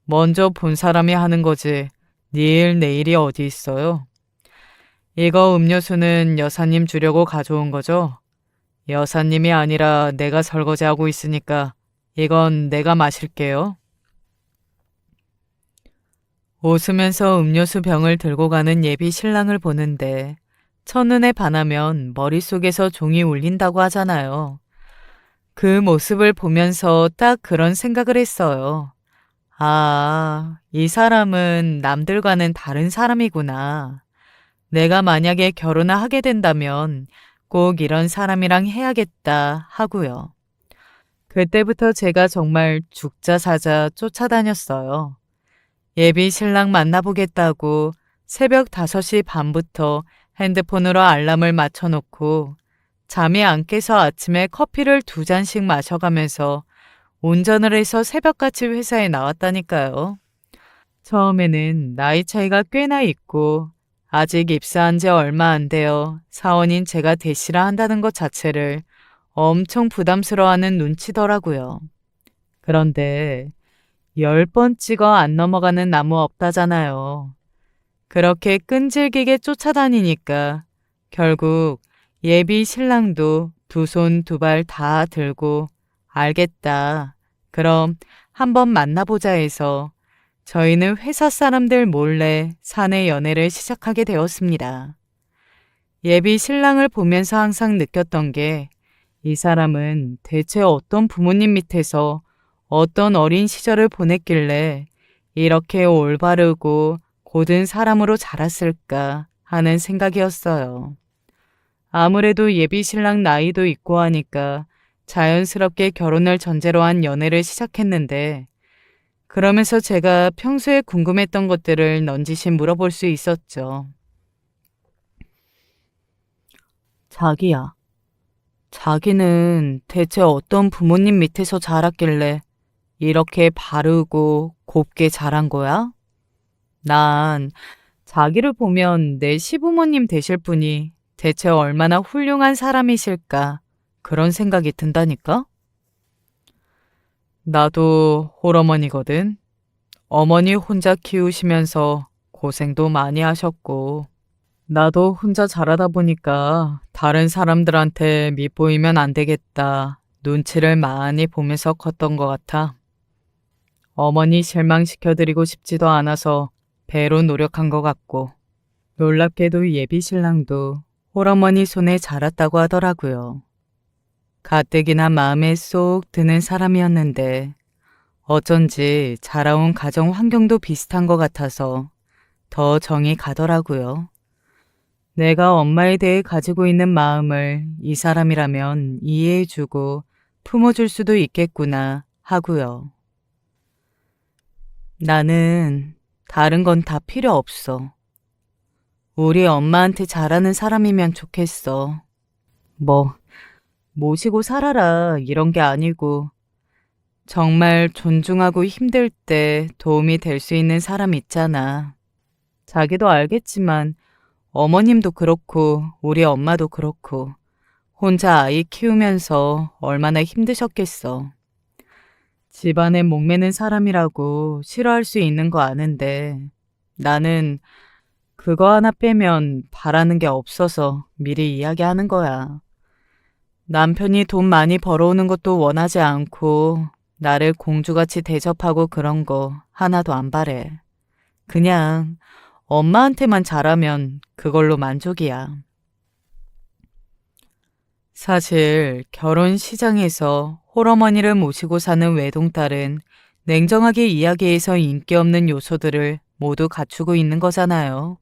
먼저 본 사람이 하는 거지. 내일 내일이 어디 있어요? 이거 음료수는 여사님 주려고 가져온 거죠? 여사님이 아니라 내가 설거지하고 있으니까 이건 내가 마실게요. 웃으면서 음료수 병을 들고 가는 예비 신랑을 보는데 첫눈에 반하면 머릿속에서 종이 울린다고 하잖아요. 그 모습을 보면서 딱 그런 생각을 했어요. 아, 이 사람은 남들과는 다른 사람이구나. 내가 만약에 결혼을 하게 된다면 꼭 이런 사람이랑 해야겠다 하고요. 그때부터 제가 정말 죽자 사자 쫓아다녔어요. 예비 신랑 만나보겠다고 새벽 5시 반부터 핸드폰으로 알람을 맞춰놓고 잠이 안 깨서 아침에 커피를 2잔씩 마셔가면서 운전을 해서 새벽같이 회사에 나왔다니까요. 처음에는 나이 차이가 꽤나 있고 아직 입사한 지 얼마 안 되어 사원인 제가 대시를 한다는 것 자체를 엄청 부담스러워하는 눈치더라고요. 그런데 10번 찍어 안 넘어가는 나무 없다잖아요. 그렇게 끈질기게 쫓아다니니까 결국 예비 신랑도 2손 2발 다 들고 알겠다. 그럼 한번 만나보자 해서 저희는 회사 사람들 몰래 사내 연애를 시작하게 되었습니다. 예비 신랑을 보면서 항상 느꼈던 게 이 사람은 대체 어떤 부모님 밑에서 어떤 어린 시절을 보냈길래 이렇게 올바르고 고든 사람으로 자랐을까 하는 생각이었어요. 아무래도 예비 신랑 나이도 있고 하니까 자연스럽게 결혼을 전제로 한 연애를 시작했는데 그러면서 제가 평소에 궁금했던 것들을 넌지시 물어볼 수 있었죠. 자기야, 자기는 대체 어떤 부모님 밑에서 자랐길래 이렇게 바르고 곱게 자란 거야? 난 자기를 보면 내 시부모님 되실 분이 대체 얼마나 훌륭한 사람이실까 그런 생각이 든다니까? 나도 홀어머니거든. 어머니 혼자 키우시면서 고생도 많이 하셨고, 나도 혼자 자라다 보니까 다른 사람들한테 밉보이면 안 되겠다. 눈치를 많이 보면서 컸던 것 같아. 어머니 실망시켜드리고 싶지도 않아서 배로 노력한 것 같고, 놀랍게도 예비 신랑도 홀어머니 손에 자랐다고 하더라고요. 가뜩이나 마음에 쏙 드는 사람이었는데 어쩐지 자라온 가정 환경도 비슷한 것 같아서 더 정이 가더라고요. 내가 엄마에 대해 가지고 있는 마음을 이 사람이라면 이해해주고 품어줄 수도 있겠구나 하고요. 나는 다른 건 다 필요 없어. 우리 엄마한테 잘하는 사람이면 좋겠어. 뭐, 모시고 살아라 이런 게 아니고 정말 존중하고 힘들 때 도움이 될 수 있는 사람 있잖아. 자기도 알겠지만 어머님도 그렇고 우리 엄마도 그렇고 혼자 아이 키우면서 얼마나 힘드셨겠어. 집안에 목매는 사람이라고 싫어할 수 있는 거 아는데 나는 그거 하나 빼면 바라는 게 없어서 미리 이야기하는 거야. 남편이 돈 많이 벌어오는 것도 원하지 않고 나를 공주같이 대접하고 그런 거 하나도 안 바래. 그냥 엄마한테만 잘하면 그걸로 만족이야. 사실 결혼 시장에서 홀어머니를 모시고 사는 외동딸은 냉정하게 이야기해서 인기 없는 요소들을 모두 갖추고 있는 거잖아요.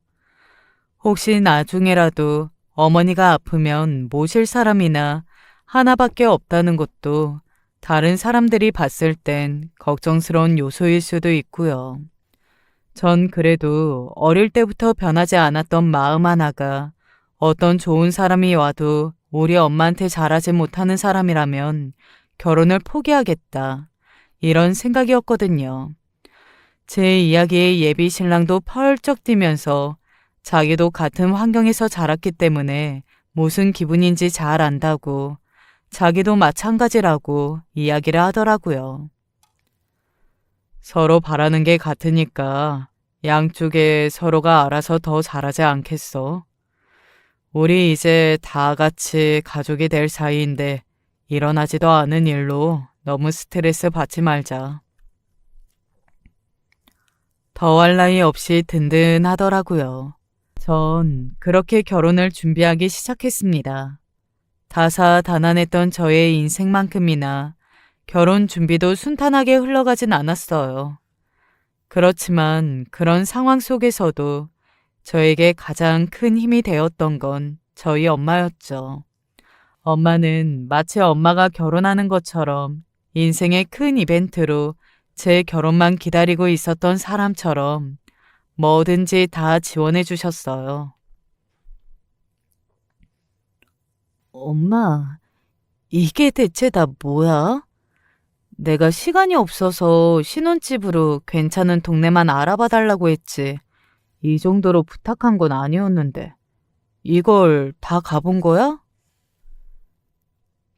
혹시 나중에라도 어머니가 아프면 모실 사람이나 하나밖에 없다는 것도 다른 사람들이 봤을 땐 걱정스러운 요소일 수도 있고요. 전 그래도 어릴 때부터 변하지 않았던 마음 하나가 어떤 좋은 사람이 와도 우리 엄마한테 잘하지 못하는 사람이라면 결혼을 포기하겠다. 이런 생각이었거든요. 제 이야기에 예비 신랑도 펄쩍 뛰면서 자기도 같은 환경에서 자랐기 때문에 무슨 기분인지 잘 안다고 자기도 마찬가지라고 이야기를 하더라고요. 서로 바라는 게 같으니까 양쪽에 서로가 알아서 더 잘하지 않겠어? 우리 이제 다 같이 가족이 될 사이인데 일어나지도 않은 일로 너무 스트레스 받지 말자. 더할 나위 없이 든든하더라고요. 전 그렇게 결혼을 준비하기 시작했습니다. 다사다난했던 저의 인생만큼이나 결혼 준비도 순탄하게 흘러가진 않았어요. 그렇지만 그런 상황 속에서도 저에게 가장 큰 힘이 되었던 건 저희 엄마였죠. 엄마는 마치 엄마가 결혼하는 것처럼 인생의 큰 이벤트로 제 결혼만 기다리고 있었던 사람처럼 뭐든지 다 지원해 주셨어요. 엄마, 이게 대체 다 뭐야? 내가 시간이 없어서 신혼집으로 괜찮은 동네만 알아봐 달라고 했지. 이 정도로 부탁한 건 아니었는데. 이걸 다 가본 거야?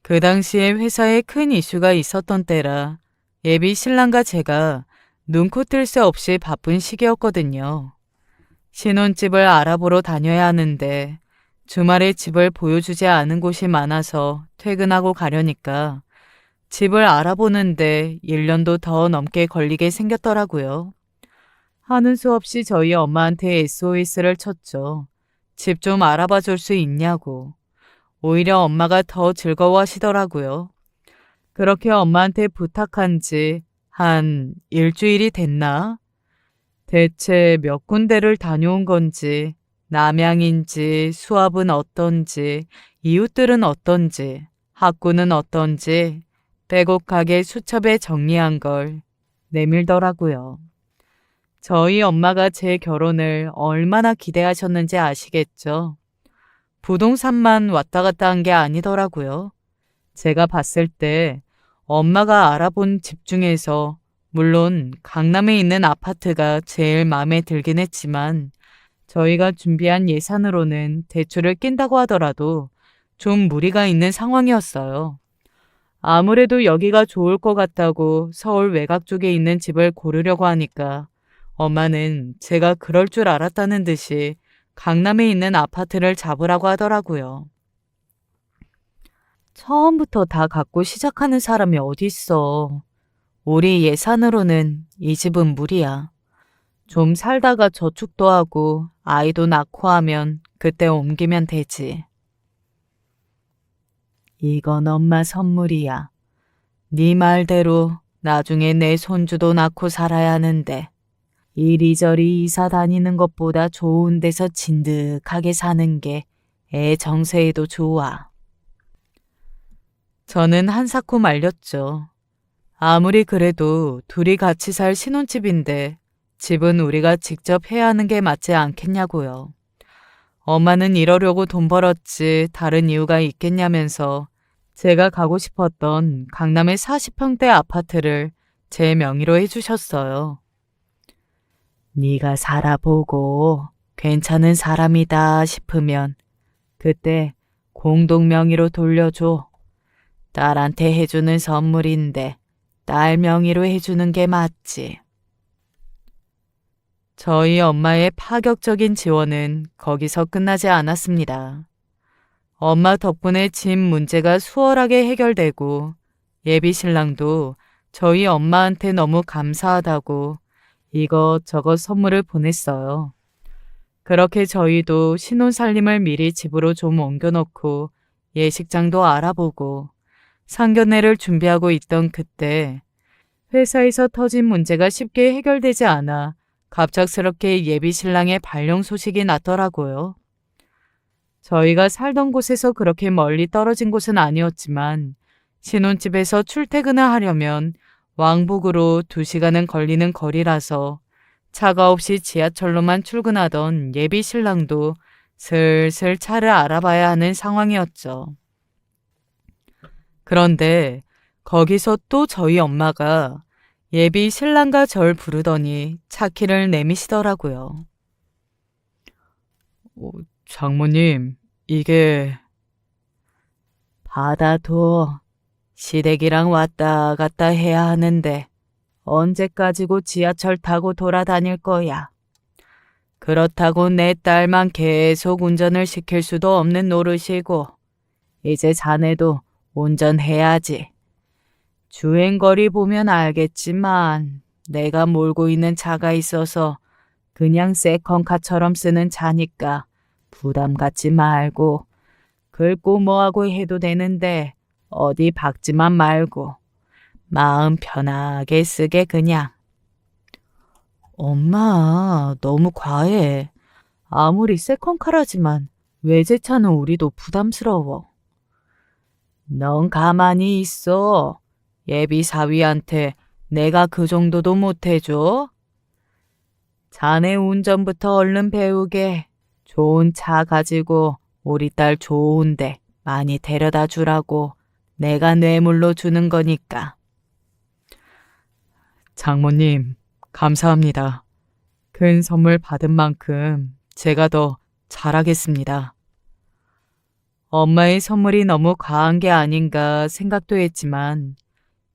그 당시에 회사에 큰 이슈가 있었던 때라 예비 신랑과 제가 눈코 뜰 새 없이 바쁜 시기였거든요. 신혼집을 알아보러 다녀야 하는데 주말에 집을 보여주지 않은 곳이 많아서 퇴근하고 가려니까 집을 알아보는데 1년도 더 넘게 걸리게 생겼더라고요. 하는 수 없이 저희 엄마한테 SOS를 쳤죠. 집 좀 알아봐 줄 수 있냐고. 오히려 엄마가 더 즐거워하시더라고요. 그렇게 엄마한테 부탁한 지 한 일주일이 됐나? 대체 몇 군데를 다녀온 건지, 남양인지, 수압은 어떤지, 이웃들은 어떤지, 학구는 어떤지 빼곡하게 수첩에 정리한 걸 내밀더라고요. 저희 엄마가 제 결혼을 얼마나 기대하셨는지 아시겠죠? 부동산만 왔다 갔다 한 게 아니더라고요. 제가 봤을 때 엄마가 알아본 집 중에서 물론 강남에 있는 아파트가 제일 마음에 들긴 했지만 저희가 준비한 예산으로는 대출을 낀다고 하더라도 좀 무리가 있는 상황이었어요. 아무래도 여기가 좋을 것 같다고 서울 외곽 쪽에 있는 집을 고르려고 하니까 엄마는 제가 그럴 줄 알았다는 듯이 강남에 있는 아파트를 잡으라고 하더라고요. 처음부터 다 갖고 시작하는 사람이 어딨어. 우리 예산으로는 이 집은 무리야. 좀 살다가 저축도 하고 아이도 낳고 하면 그때 옮기면 되지. 이건 엄마 선물이야. 네 말대로 나중에 내 손주도 낳고 살아야 하는데 이리저리 이사 다니는 것보다 좋은 데서 진득하게 사는 게 애 정세에도 좋아. 저는 한사코 말렸죠. 아무리 그래도 둘이 같이 살 신혼집인데 집은 우리가 직접 해야 하는 게 맞지 않겠냐고요. 엄마는 이러려고 돈 벌었지 다른 이유가 있겠냐면서 제가 가고 싶었던 강남의 40평대 아파트를 제 명의로 해주셨어요. 네가 살아보고 괜찮은 사람이다 싶으면 그때 공동 명의로 돌려줘. 딸한테 해주는 선물인데 딸 명의로 해주는 게 맞지. 저희 엄마의 파격적인 지원은 거기서 끝나지 않았습니다. 엄마 덕분에 집 문제가 수월하게 해결되고 예비 신랑도 저희 엄마한테 너무 감사하다고 이것저것 선물을 보냈어요. 그렇게 저희도 신혼살림을 미리 집으로 좀 옮겨놓고 예식장도 알아보고 상견례를 준비하고 있던 그때 회사에서 터진 문제가 쉽게 해결되지 않아 갑작스럽게 예비 신랑의 발령 소식이 났더라고요. 저희가 살던 곳에서 그렇게 멀리 떨어진 곳은 아니었지만 신혼집에서 출퇴근을 하려면 왕복으로 2시간은 걸리는 거리라서 차가 없이 지하철로만 출근하던 예비 신랑도 슬슬 차를 알아봐야 하는 상황이었죠. 그런데 거기서 또 저희 엄마가 예비 신랑과 절 부르더니 차키를 내미시더라고요. 장모님, 이게 받아도 시댁이랑 왔다 갔다 해야 하는데 언제까지고 지하철 타고 돌아다닐 거야. 그렇다고 내 딸만 계속 운전을 시킬 수도 없는 노릇이고 이제 자네도 운전해야지. 주행거리 보면 알겠지만 내가 몰고 있는 차가 있어서 그냥 세컨카처럼 쓰는 차니까 부담 갖지 말고 긁고 뭐하고 해도 되는데 어디 박지만 말고 마음 편하게 쓰게 그냥. 엄마, 너무 과해. 아무리 세컨카라지만 외제차는 우리도 부담스러워. 넌 가만히 있어. 예비 사위한테 내가 그 정도도 못해줘? 자네 운전부터 얼른 배우게. 좋은 차 가지고 우리 딸 좋은데 많이 데려다 주라고 내가 뇌물로 주는 거니까. 장모님, 감사합니다. 큰 선물 받은 만큼 제가 더 잘하겠습니다. 엄마의 선물이 너무 과한 게 아닌가 생각도 했지만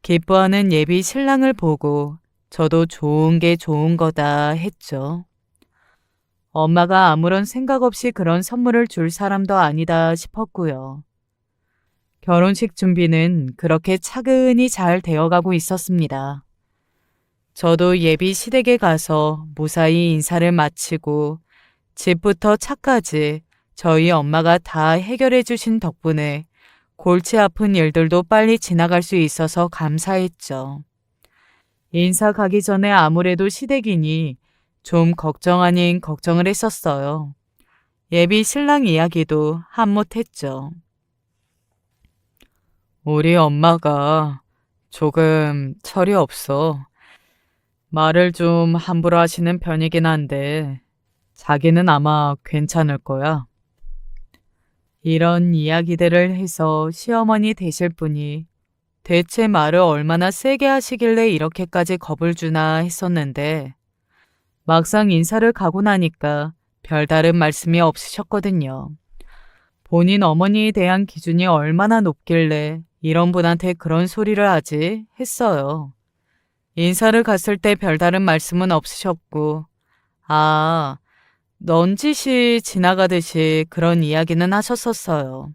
기뻐하는 예비 신랑을 보고 저도 좋은 게 좋은 거다 했죠. 엄마가 아무런 생각 없이 그런 선물을 줄 사람도 아니다 싶었고요. 결혼식 준비는 그렇게 차근히 잘 되어가고 있었습니다. 저도 예비 시댁에 가서 무사히 인사를 마치고 집부터 차까지 저희 엄마가 다 해결해 주신 덕분에 골치 아픈 일들도 빨리 지나갈 수 있어서 감사했죠. 인사 가기 전에 아무래도 시댁이니 좀 걱정 아닌 걱정을 했었어요. 예비 신랑 이야기도 한몫했죠. 우리 엄마가 조금 철이 없어. 말을 좀 함부로 하시는 편이긴 한데 자기는 아마 괜찮을 거야. 이런 이야기들을 해서 시어머니 되실 분이 대체 말을 얼마나 세게 하시길래 이렇게까지 겁을 주나 했었는데 막상 인사를 가고 나니까 별다른 말씀이 없으셨거든요. 본인 어머니에 대한 기준이 얼마나 높길래 이런 분한테 그런 소리를 하지 했어요. 인사를 갔을 때 별다른 말씀은 없으셨고 넌지시 지나가듯이 그런 이야기는 하셨었어요.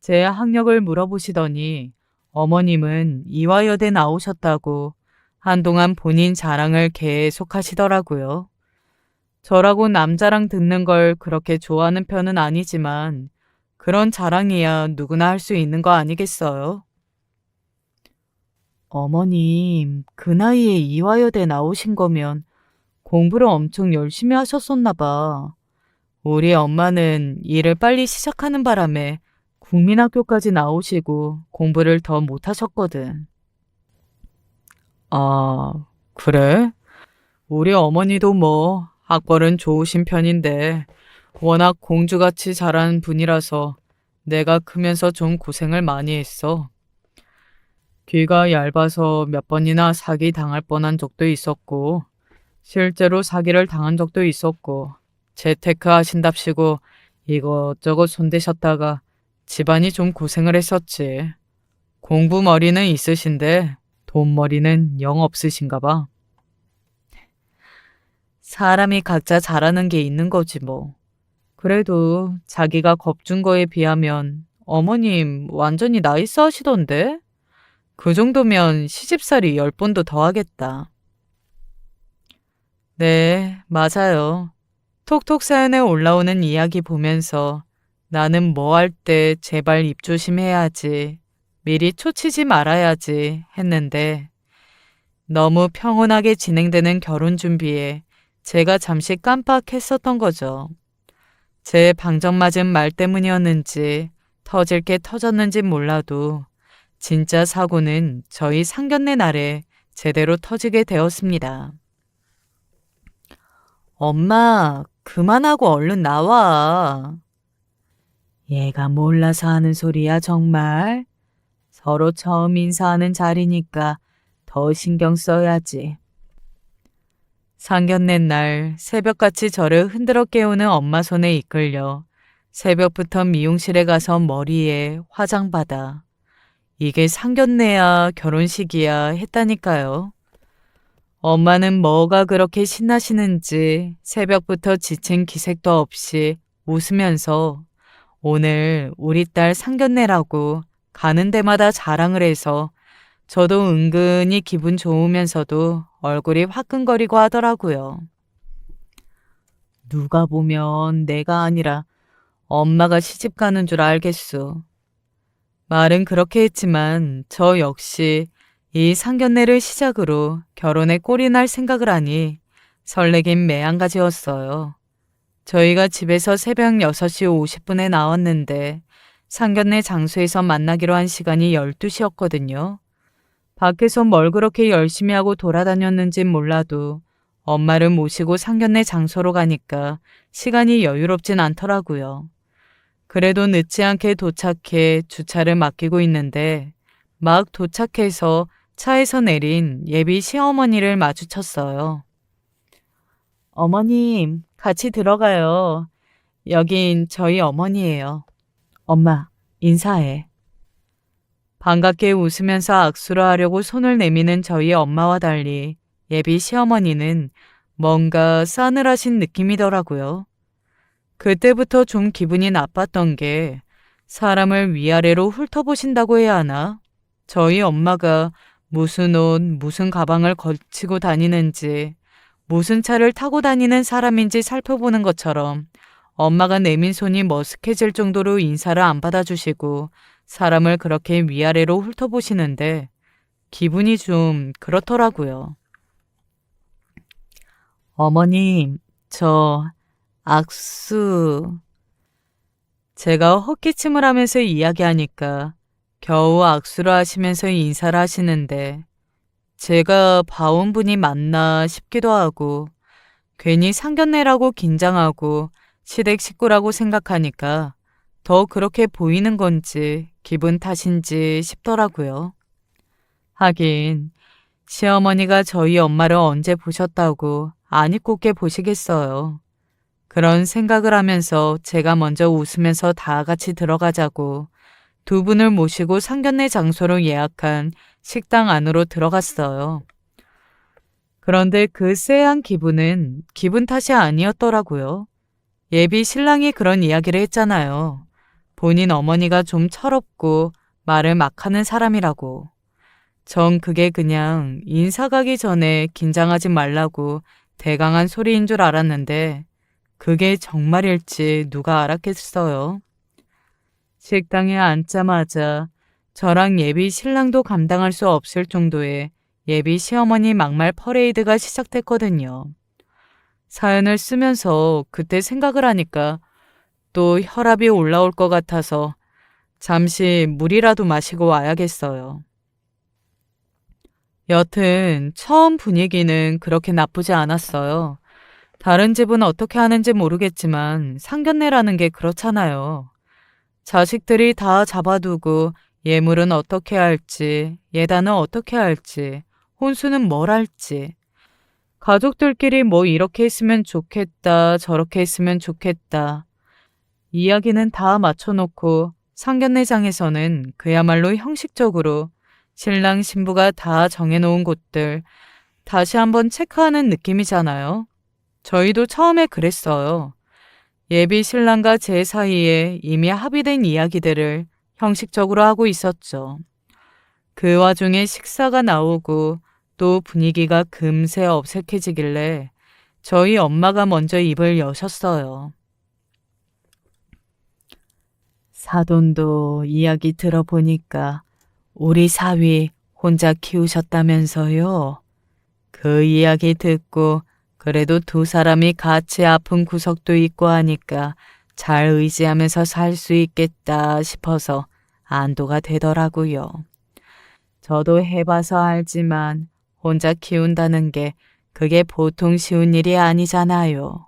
제 학력을 물어보시더니 어머님은 이화여대 나오셨다고 한동안 본인 자랑을 계속 하시더라고요. 저라고 남자랑 듣는 걸 그렇게 좋아하는 편은 아니지만 그런 자랑이야 누구나 할 수 있는 거 아니겠어요? 어머님, 그 나이에 이화여대 나오신 거면 공부를 엄청 열심히 하셨었나 봐. 우리 엄마는 일을 빨리 시작하는 바람에 국민학교까지 나오시고 공부를 더 못하셨거든. 아, 그래? 우리 어머니도 뭐 학벌은 좋으신 편인데 워낙 공주같이 자란 분이라서 내가 크면서 좀 고생을 많이 했어. 귀가 얇아서 몇 번이나 사기 당할 뻔한 적도 있었고, 실제로 사기를 당한 적도 있었고, 재테크 하신답시고 이것저것 손대셨다가 집안이 좀 고생을 했었지. 공부 머리는 있으신데 돈 머리는 영 없으신가 봐. 사람이 각자 잘하는 게 있는 거지 뭐. 그래도 자기가 겁준 거에 비하면 어머님 완전히 나이스 하시던데? 그 정도면 시집살이 10번도 더 하겠다. 네, 맞아요. 톡톡 사연에 올라오는 이야기 보면서 나는 뭐 할 때 제발 입 조심해야지, 미리 초치지 말아야지 했는데 너무 평온하게 진행되는 결혼 준비에 제가 잠시 깜빡했었던 거죠. 제 방정맞은 말 때문이었는지 터질 게 터졌는지 몰라도 진짜 사고는 저희 상견례 날에 제대로 터지게 되었습니다. 엄마, 그만하고 얼른 나와. 얘가 몰라서 하는 소리야, 정말. 서로 처음 인사하는 자리니까 더 신경 써야지. 상견례 날 새벽같이 저를 흔들어 깨우는 엄마 손에 이끌려 새벽부터 미용실에 가서 머리에 화장받아. 이게 상견례야 결혼식이야 했다니까요. 엄마는 뭐가 그렇게 신나시는지 새벽부터 지친 기색도 없이 웃으면서 오늘 우리 딸 상견례라고 가는 데마다 자랑을 해서 저도 은근히 기분 좋으면서도 얼굴이 화끈거리고 하더라고요. 누가 보면 내가 아니라 엄마가 시집 가는 줄 알겠소. 말은 그렇게 했지만 저 역시 이 상견례를 시작으로 결혼에 꼴이 날 생각을 하니 설레긴 매한가지였어요. 저희가 집에서 새벽 6시 50분에 나왔는데 상견례 장소에서 만나기로 한 시간이 12시였거든요. 밖에서 뭘 그렇게 열심히 하고 돌아다녔는진 몰라도 엄마를 모시고 상견례 장소로 가니까 시간이 여유롭진 않더라고요. 그래도 늦지 않게 도착해 주차를 맡기고 있는데 막 도착해서 차에서 내린 예비 시어머니를 마주쳤어요. 어머님, 같이 들어가요. 여긴 저희 어머니예요. 엄마, 인사해. 반갑게 웃으면서 악수를 하려고 손을 내미는 저희 엄마와 달리 예비 시어머니는 뭔가 싸늘하신 느낌이더라고요. 그때부터 좀 기분이 나빴던 게 사람을 위아래로 훑어보신다고 해야 하나? 저희 엄마가 무슨 옷, 무슨 가방을 걸치고 다니는지, 무슨 차를 타고 다니는 사람인지 살펴보는 것처럼 엄마가 내민 손이 머쓱해질 정도로 인사를 안 받아주시고 사람을 그렇게 위아래로 훑어보시는데 기분이 좀 그렇더라고요. 어머님, 저 악수. 제가 헛기침을 하면서 이야기하니까 겨우 악수를 하시면서 인사를 하시는데 제가 봐온 분이 맞나 싶기도 하고 괜히 상견례라고 긴장하고 시댁 식구라고 생각하니까 더 그렇게 보이는 건지 기분 탓인지 싶더라고요. 하긴 시어머니가 저희 엄마를 언제 보셨다고 안 이꼽게 보시겠어요. 그런 생각을 하면서 제가 먼저 웃으면서 다 같이 들어가자고 두 분을 모시고 상견례 장소로 예약한 식당 안으로 들어갔어요. 그런데 그 쎄한 기분은 기분 탓이 아니었더라고요. 예비 신랑이 그런 이야기를 했잖아요. 본인 어머니가 좀 철없고 말을 막 하는 사람이라고. 전 그게 그냥 인사 가기 전에 긴장하지 말라고 대강한 소리인 줄 알았는데 그게 정말일지 누가 알았겠어요. 식당에 앉자마자 저랑 예비 신랑도 감당할 수 없을 정도의 예비 시어머니 막말 퍼레이드가 시작됐거든요. 사연을 쓰면서 그때 생각을 하니까 또 혈압이 올라올 것 같아서 잠시 물이라도 마시고 와야겠어요. 여튼 처음 분위기는 그렇게 나쁘지 않았어요. 다른 집은 어떻게 하는지 모르겠지만 상견례라는 게 그렇잖아요. 자식들이 다 잡아두고 예물은 어떻게 할지, 예단은 어떻게 할지, 혼수는 뭘 할지, 가족들끼리 뭐 이렇게 했으면 좋겠다, 저렇게 했으면 좋겠다. 이야기는 다 맞춰놓고 상견례장에서는 그야말로 형식적으로 신랑 신부가 다 정해놓은 곳들 다시 한번 체크하는 느낌이잖아요. 저희도 처음에 그랬어요. 예비 신랑과 제 사이에 이미 합의된 이야기들을 형식적으로 하고 있었죠. 그 와중에 식사가 나오고 또 분위기가 금세 어색해지길래 저희 엄마가 먼저 입을 여셨어요. 사돈도 이야기 들어보니까 우리 사위 혼자 키우셨다면서요. 그 이야기 듣고 그래도 두 사람이 같이 아픈 구석도 있고 하니까 잘 의지하면서 살 수 있겠다 싶어서 안도가 되더라고요. 저도 해봐서 알지만 혼자 키운다는 게 그게 보통 쉬운 일이 아니잖아요.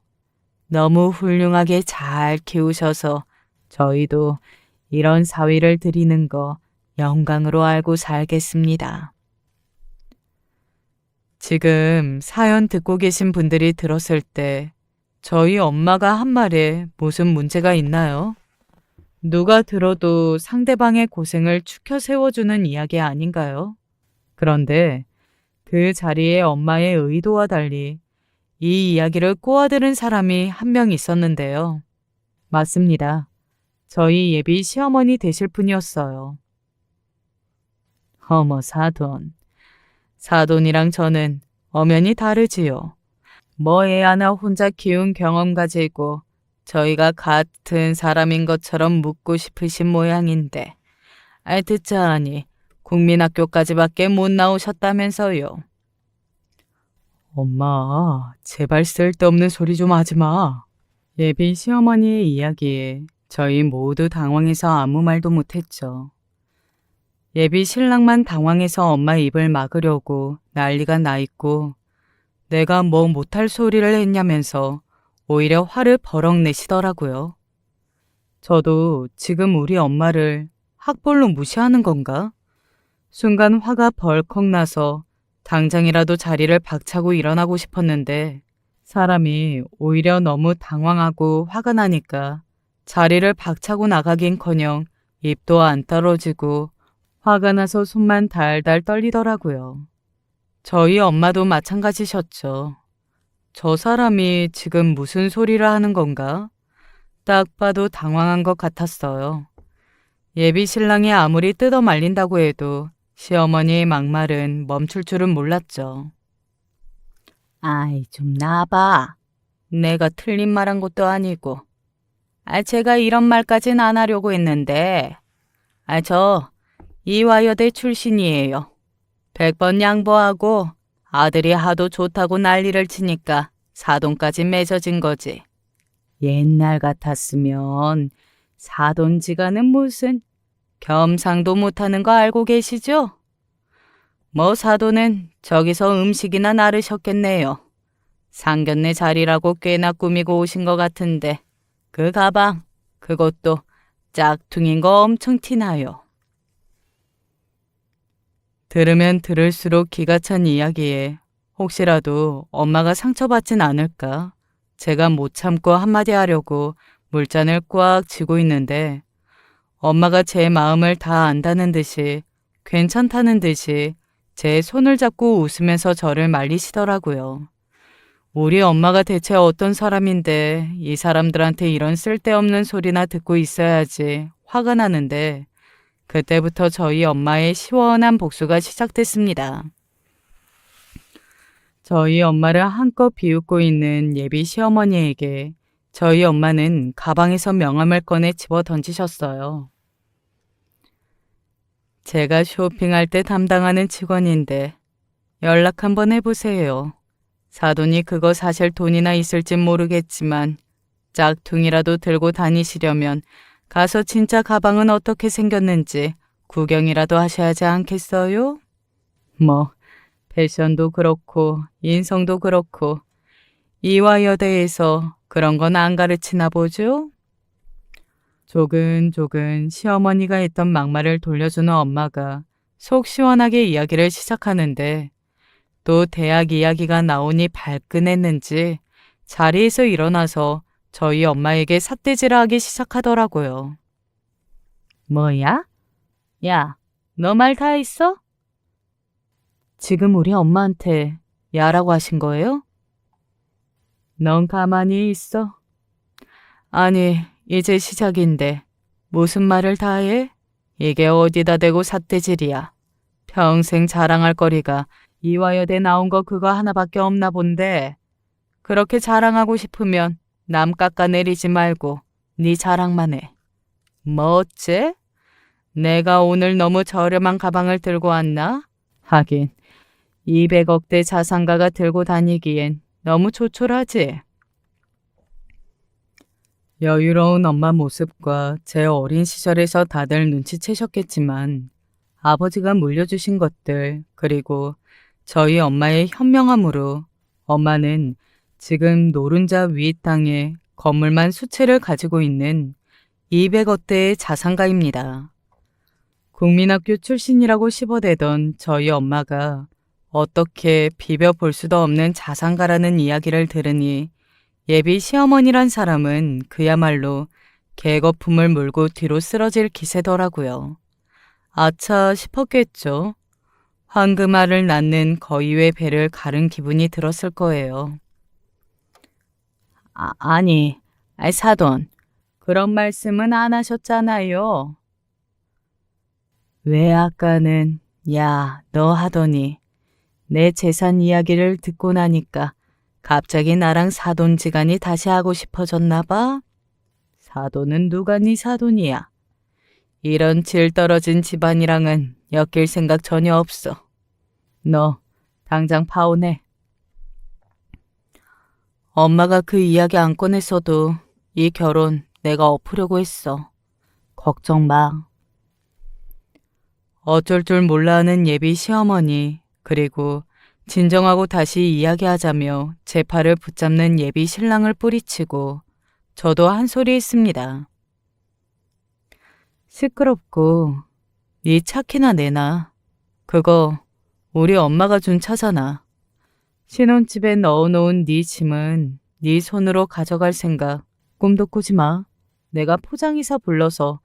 너무 훌륭하게 잘 키우셔서 저희도 이런 사위를 드리는 거 영광으로 알고 살겠습니다. 지금 사연 듣고 계신 분들이 들었을 때 저희 엄마가 한 말에 무슨 문제가 있나요? 누가 들어도 상대방의 고생을 추켜 세워주는 이야기 아닌가요? 그런데 그 자리에 엄마의 의도와 달리 이 이야기를 꼬아들은 사람이 한 명 있었는데요. 맞습니다. 저희 예비 시어머니 되실 분이었어요. 어머 사돈. 사돈이랑 저는 엄연히 다르지요. 뭐 애 하나 혼자 키운 경험 가지고 저희가 같은 사람인 것처럼 묻고 싶으신 모양인데 듣자 하니 국민학교까지밖에 못 나오셨다면서요. 엄마, 제발 쓸데없는 소리 좀 하지 마. 예비 시어머니의 이야기에 저희 모두 당황해서 아무 말도 못했죠. 예비 신랑만 당황해서 엄마 입을 막으려고 난리가 나 있고 내가 뭐 못할 소리를 했냐면서 오히려 화를 버럭 내시더라고요. 저도 지금 우리 엄마를 학벌로 무시하는 건가? 순간 화가 벌컥 나서 당장이라도 자리를 박차고 일어나고 싶었는데 사람이 오히려 너무 당황하고 화가 나니까 자리를 박차고 나가긴커녕 입도 안 떨어지고 화가 나서 손만 달달 떨리더라고요. 저희 엄마도 마찬가지셨죠. 저 사람이 지금 무슨 소리를 하는 건가? 딱 봐도 당황한 것 같았어요. 예비 신랑이 아무리 뜯어 말린다고 해도 시어머니의 막말은 멈출 줄은 몰랐죠. 아이 좀 나봐. 내가 틀린 말한 것도 아니고. 제가 이런 말까진 안 하려고 했는데 저 이화여대 출신이에요. 100번 양보하고 아들이 하도 좋다고 난리를 치니까 사돈까지 맺어진 거지. 옛날 같았으면 사돈지간은 무슨 겸상도 못하는 거 알고 계시죠? 뭐 사돈은 저기서 음식이나 나르셨겠네요. 상견례 자리라고 꽤나 꾸미고 오신 것 같은데 그 가방 그것도 짝퉁인 거 엄청 티나요. 들으면 들을수록 기가 찬 이야기에 혹시라도 엄마가 상처받진 않을까 제가 못 참고 한마디 하려고 물잔을 꽉 쥐고 있는데 엄마가 제 마음을 다 안다는 듯이 괜찮다는 듯이 제 손을 잡고 웃으면서 저를 말리시더라고요. 우리 엄마가 대체 어떤 사람인데 이 사람들한테 이런 쓸데없는 소리나 듣고 있어야지 화가 나는데 그때부터 저희 엄마의 시원한 복수가 시작됐습니다. 저희 엄마를 한껏 비웃고 있는 예비 시어머니에게 저희 엄마는 가방에서 명함을 꺼내 집어 던지셨어요. 제가 쇼핑할 때 담당하는 직원인데 연락 한번 해보세요. 사돈이 그거 사실 돈이나 있을진 모르겠지만 짝퉁이라도 들고 다니시려면 가서 진짜 가방은 어떻게 생겼는지 구경이라도 하셔야지 않겠어요? 뭐 패션도 그렇고 인성도 그렇고 이화여대에서 그런 건 안 가르치나 보죠? 조근조근 시어머니가 했던 막말을 돌려주는 엄마가 속 시원하게 이야기를 시작하는데 또 대학 이야기가 나오니 발끈했는지 자리에서 일어나서 저희 엄마에게 삿대질을 하기 시작하더라고요. 뭐야? 야, 너 말 다 했어? 지금 우리 엄마한테 야라고 하신 거예요? 넌 가만히 있어. 아니, 이제 시작인데 무슨 말을 다 해? 이게 어디다 대고 삿대질이야. 평생 자랑할 거리가 이화여대 나온 거 그거 하나밖에 없나 본데 그렇게 자랑하고 싶으면 남 깎아내리지 말고 네 자랑만 해. 뭐 어째? 내가 오늘 너무 저렴한 가방을 들고 왔나? 하긴 200억대 자산가가 들고 다니기엔 너무 조촐하지. 여유로운 엄마 모습과 제 어린 시절에서 다들 눈치채셨겠지만 아버지가 물려주신 것들 그리고 저희 엄마의 현명함으로 엄마는 지금 노른자 위 땅에 건물만 수채를 가지고 있는 200억대의 자산가입니다. 국민학교 출신이라고 씹어대던 저희 엄마가 어떻게 비벼볼 수도 없는 자산가라는 이야기를 들으니 예비 시어머니란 사람은 그야말로 개거품을 물고 뒤로 쓰러질 기세더라고요. 아차 싶었겠죠. 황금알을 낳는 거위의 배를 가른 기분이 들었을 거예요. 아니, 사돈, 그런 말씀은 안 하셨잖아요. 왜 아까는 야, 너 하더니 내 재산 이야기를 듣고 나니까 갑자기 나랑 사돈지간이 다시 하고 싶어졌나 봐? 사돈은 누가 네 사돈이야? 이런 질 떨어진 집안이랑은 엮일 생각 전혀 없어. 너 당장 파혼해. 엄마가 그 이야기 안 꺼냈어도 이 결혼 내가 엎으려고 했어. 걱정 마. 어쩔 줄 몰라 하는 예비 시어머니 그리고 진정하고 다시 이야기하자며 제 팔을 붙잡는 예비 신랑을 뿌리치고 저도 한 소리 했습니다. 시끄럽고 네 차키나 내놔. 그거 우리 엄마가 준 차잖아. 신혼집에 넣어놓은 네 짐은 네 손으로 가져갈 생각 꿈도 꾸지 마. 내가 포장이사 불러서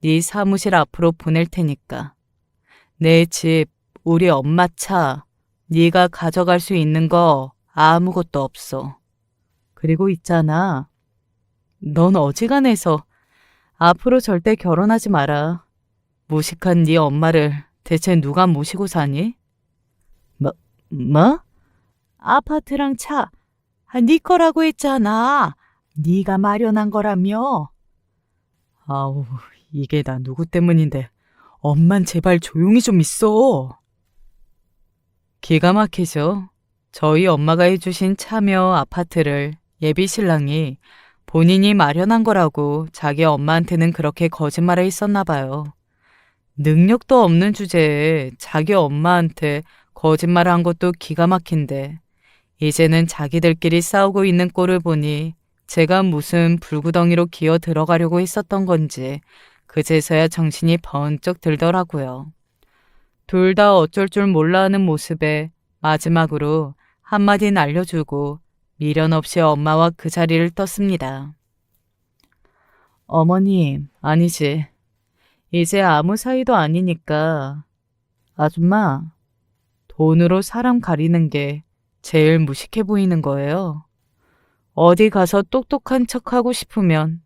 네 사무실 앞으로 보낼 테니까. 내 집, 우리 엄마 차, 네가 가져갈 수 있는 거 아무것도 없어. 그리고 있잖아. 넌 어지간해서 앞으로 절대 결혼하지 마라. 무식한 네 엄마를 대체 누가 모시고 사니? 뭐? 아파트랑 차, 네 거라고 했잖아. 네가 마련한 거라며. 아우, 이게 다 누구 때문인데. 엄만 제발 조용히 좀 있어. 기가 막히죠. 저희 엄마가 해주신 차며 아파트를 예비 신랑이 본인이 마련한 거라고 자기 엄마한테는 그렇게 거짓말을 했었나 봐요. 능력도 없는 주제에 자기 엄마한테 거짓말을 한 것도 기가 막힌데 이제는 자기들끼리 싸우고 있는 꼴을 보니 제가 무슨 불구덩이로 기어 들어가려고 했었던 건지 그제서야 정신이 번쩍 들더라고요. 둘 다 어쩔 줄 몰라 하는 모습에 마지막으로 한마디 날려주고 미련 없이 엄마와 그 자리를 떴습니다. 어머님, 아니지. 이제 아무 사이도 아니니까. 아줌마, 돈으로 사람 가리는 게 제일 무식해 보이는 거예요. 어디 가서 똑똑한 척하고 싶으면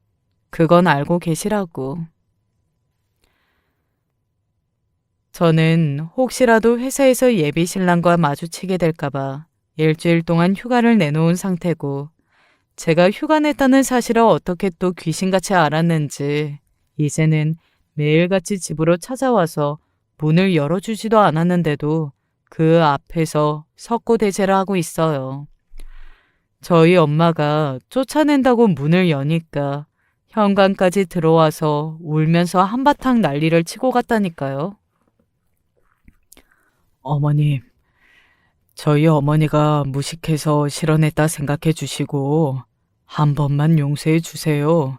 그건 알고 계시라고. 저는 혹시라도 회사에서 예비 신랑과 마주치게 될까봐 일주일 동안 휴가를 내놓은 상태고 제가 휴가 냈다는 사실을 어떻게 또 귀신같이 알았는지 이제는 매일같이 집으로 찾아와서 문을 열어주지도 않았는데도 그 앞에서 석고대죄를 하고 있어요. 저희 엄마가 쫓아낸다고 문을 여니까 현관까지 들어와서 울면서 한바탕 난리를 치고 갔다니까요. 어머님, 저희 어머니가 무식해서 실언했다 생각해 주시고 한 번만 용서해 주세요.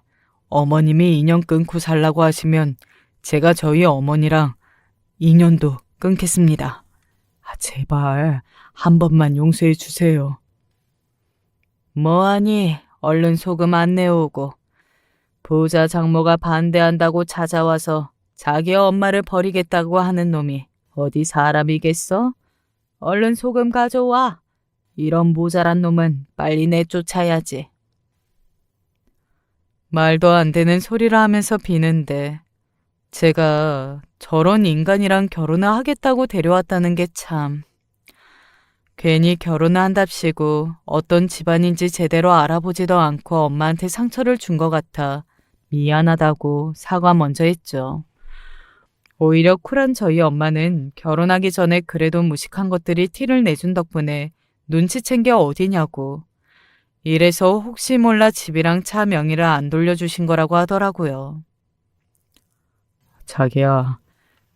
어머님이 인연 끊고 살라고 하시면 제가 저희 어머니랑 인연도 끊겠습니다. 제발 한 번만 용서해 주세요. 뭐하니 얼른 소금 안 내오고 부자 장모가 반대한다고 찾아와서 자기 엄마를 버리겠다고 하는 놈이 어디 사람이겠어? 얼른 소금 가져와. 이런 모자란 놈은 빨리 내쫓아야지. 말도 안 되는 소리를 하면서 비는데 제가 저런 인간이랑 결혼을 하겠다고 데려왔다는 게 참... 괜히 결혼을 한답시고 어떤 집안인지 제대로 알아보지도 않고 엄마한테 상처를 준 것 같아 미안하다고 사과 먼저 했죠. 오히려 쿨한 저희 엄마는 결혼하기 전에 그래도 무식한 것들이 티를 내준 덕분에 눈치챈 게 어디냐고. 이래서 혹시 몰라 집이랑 차 명의를 안 돌려주신 거라고 하더라고요. 자기야,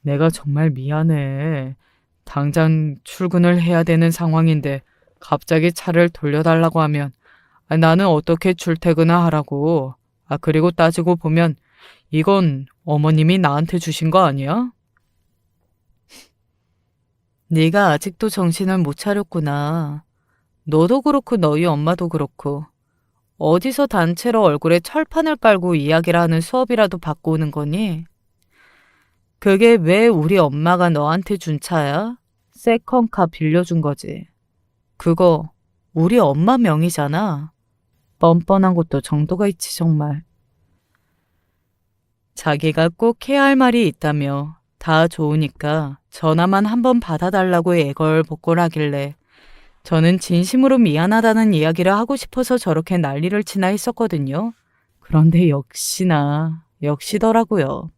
내가 정말 미안해. 당장 출근을 해야 되는 상황인데 갑자기 차를 돌려달라고 하면 나는 어떻게 출퇴근을 하라고. 그리고 따지고 보면 이건 어머님이 나한테 주신 거 아니야? 네가 아직도 정신을 못 차렸구나. 너도 그렇고 너희 엄마도 그렇고 어디서 단체로 얼굴에 철판을 깔고 이야기를 하는 수업이라도 받고 오는 거니? 그게 왜 우리 엄마가 너한테 준 차야? 세컨카 빌려준 거지. 그거 우리 엄마 명의잖아. 뻔뻔한 것도 정도가 있지 정말. 자기가 꼭 해야 할 말이 있다며 다 좋으니까 전화만 한번 받아달라고 애걸복걸하길래 저는 진심으로 미안하다는 이야기를 하고 싶어서 저렇게 난리를 치나 했었거든요. 그런데 역시더라고요.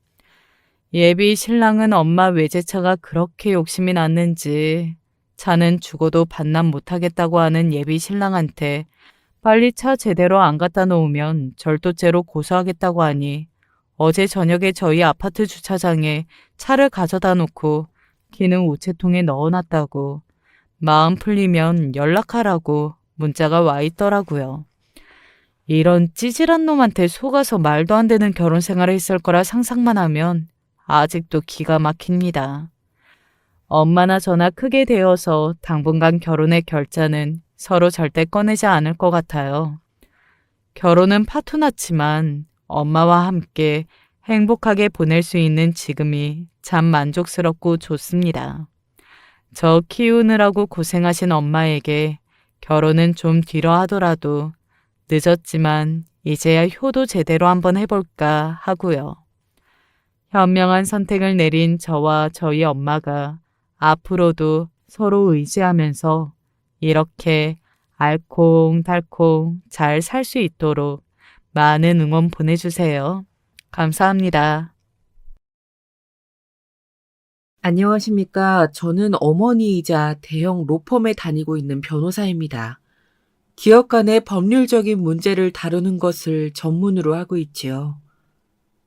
예비 신랑은 엄마 외제차가 그렇게 욕심이 났는지 차는 죽어도 반납 못하겠다고 하는 예비 신랑한테 빨리 차 제대로 안 갖다 놓으면 절도죄로 고소하겠다고 하니 어제 저녁에 저희 아파트 주차장에 차를 가져다 놓고 기능 우체통에 넣어놨다고 마음 풀리면 연락하라고 문자가 와 있더라고요. 이런 찌질한 놈한테 속아서 말도 안 되는 결혼 생활을 했을 거라 상상만 하면 아직도 기가 막힙니다. 엄마나 저나 크게 되어서 당분간 결혼의 결자는 서로 절대 꺼내지 않을 것 같아요. 결혼은 파토났지만 엄마와 함께 행복하게 보낼 수 있는 지금이 참 만족스럽고 좋습니다. 저 키우느라고 고생하신 엄마에게 결혼은 좀 뒤로 하더라도 늦었지만 이제야 효도 제대로 한번 해볼까 하고요. 현명한 선택을 내린 저와 저희 엄마가 앞으로도 서로 의지하면서 이렇게 알콩달콩 잘 살 수 있도록 많은 응원 보내주세요. 감사합니다. 안녕하십니까. 저는 어머니이자 대형 로펌에 다니고 있는 변호사입니다. 기업 간의 법률적인 문제를 다루는 것을 전문으로 하고 있지요.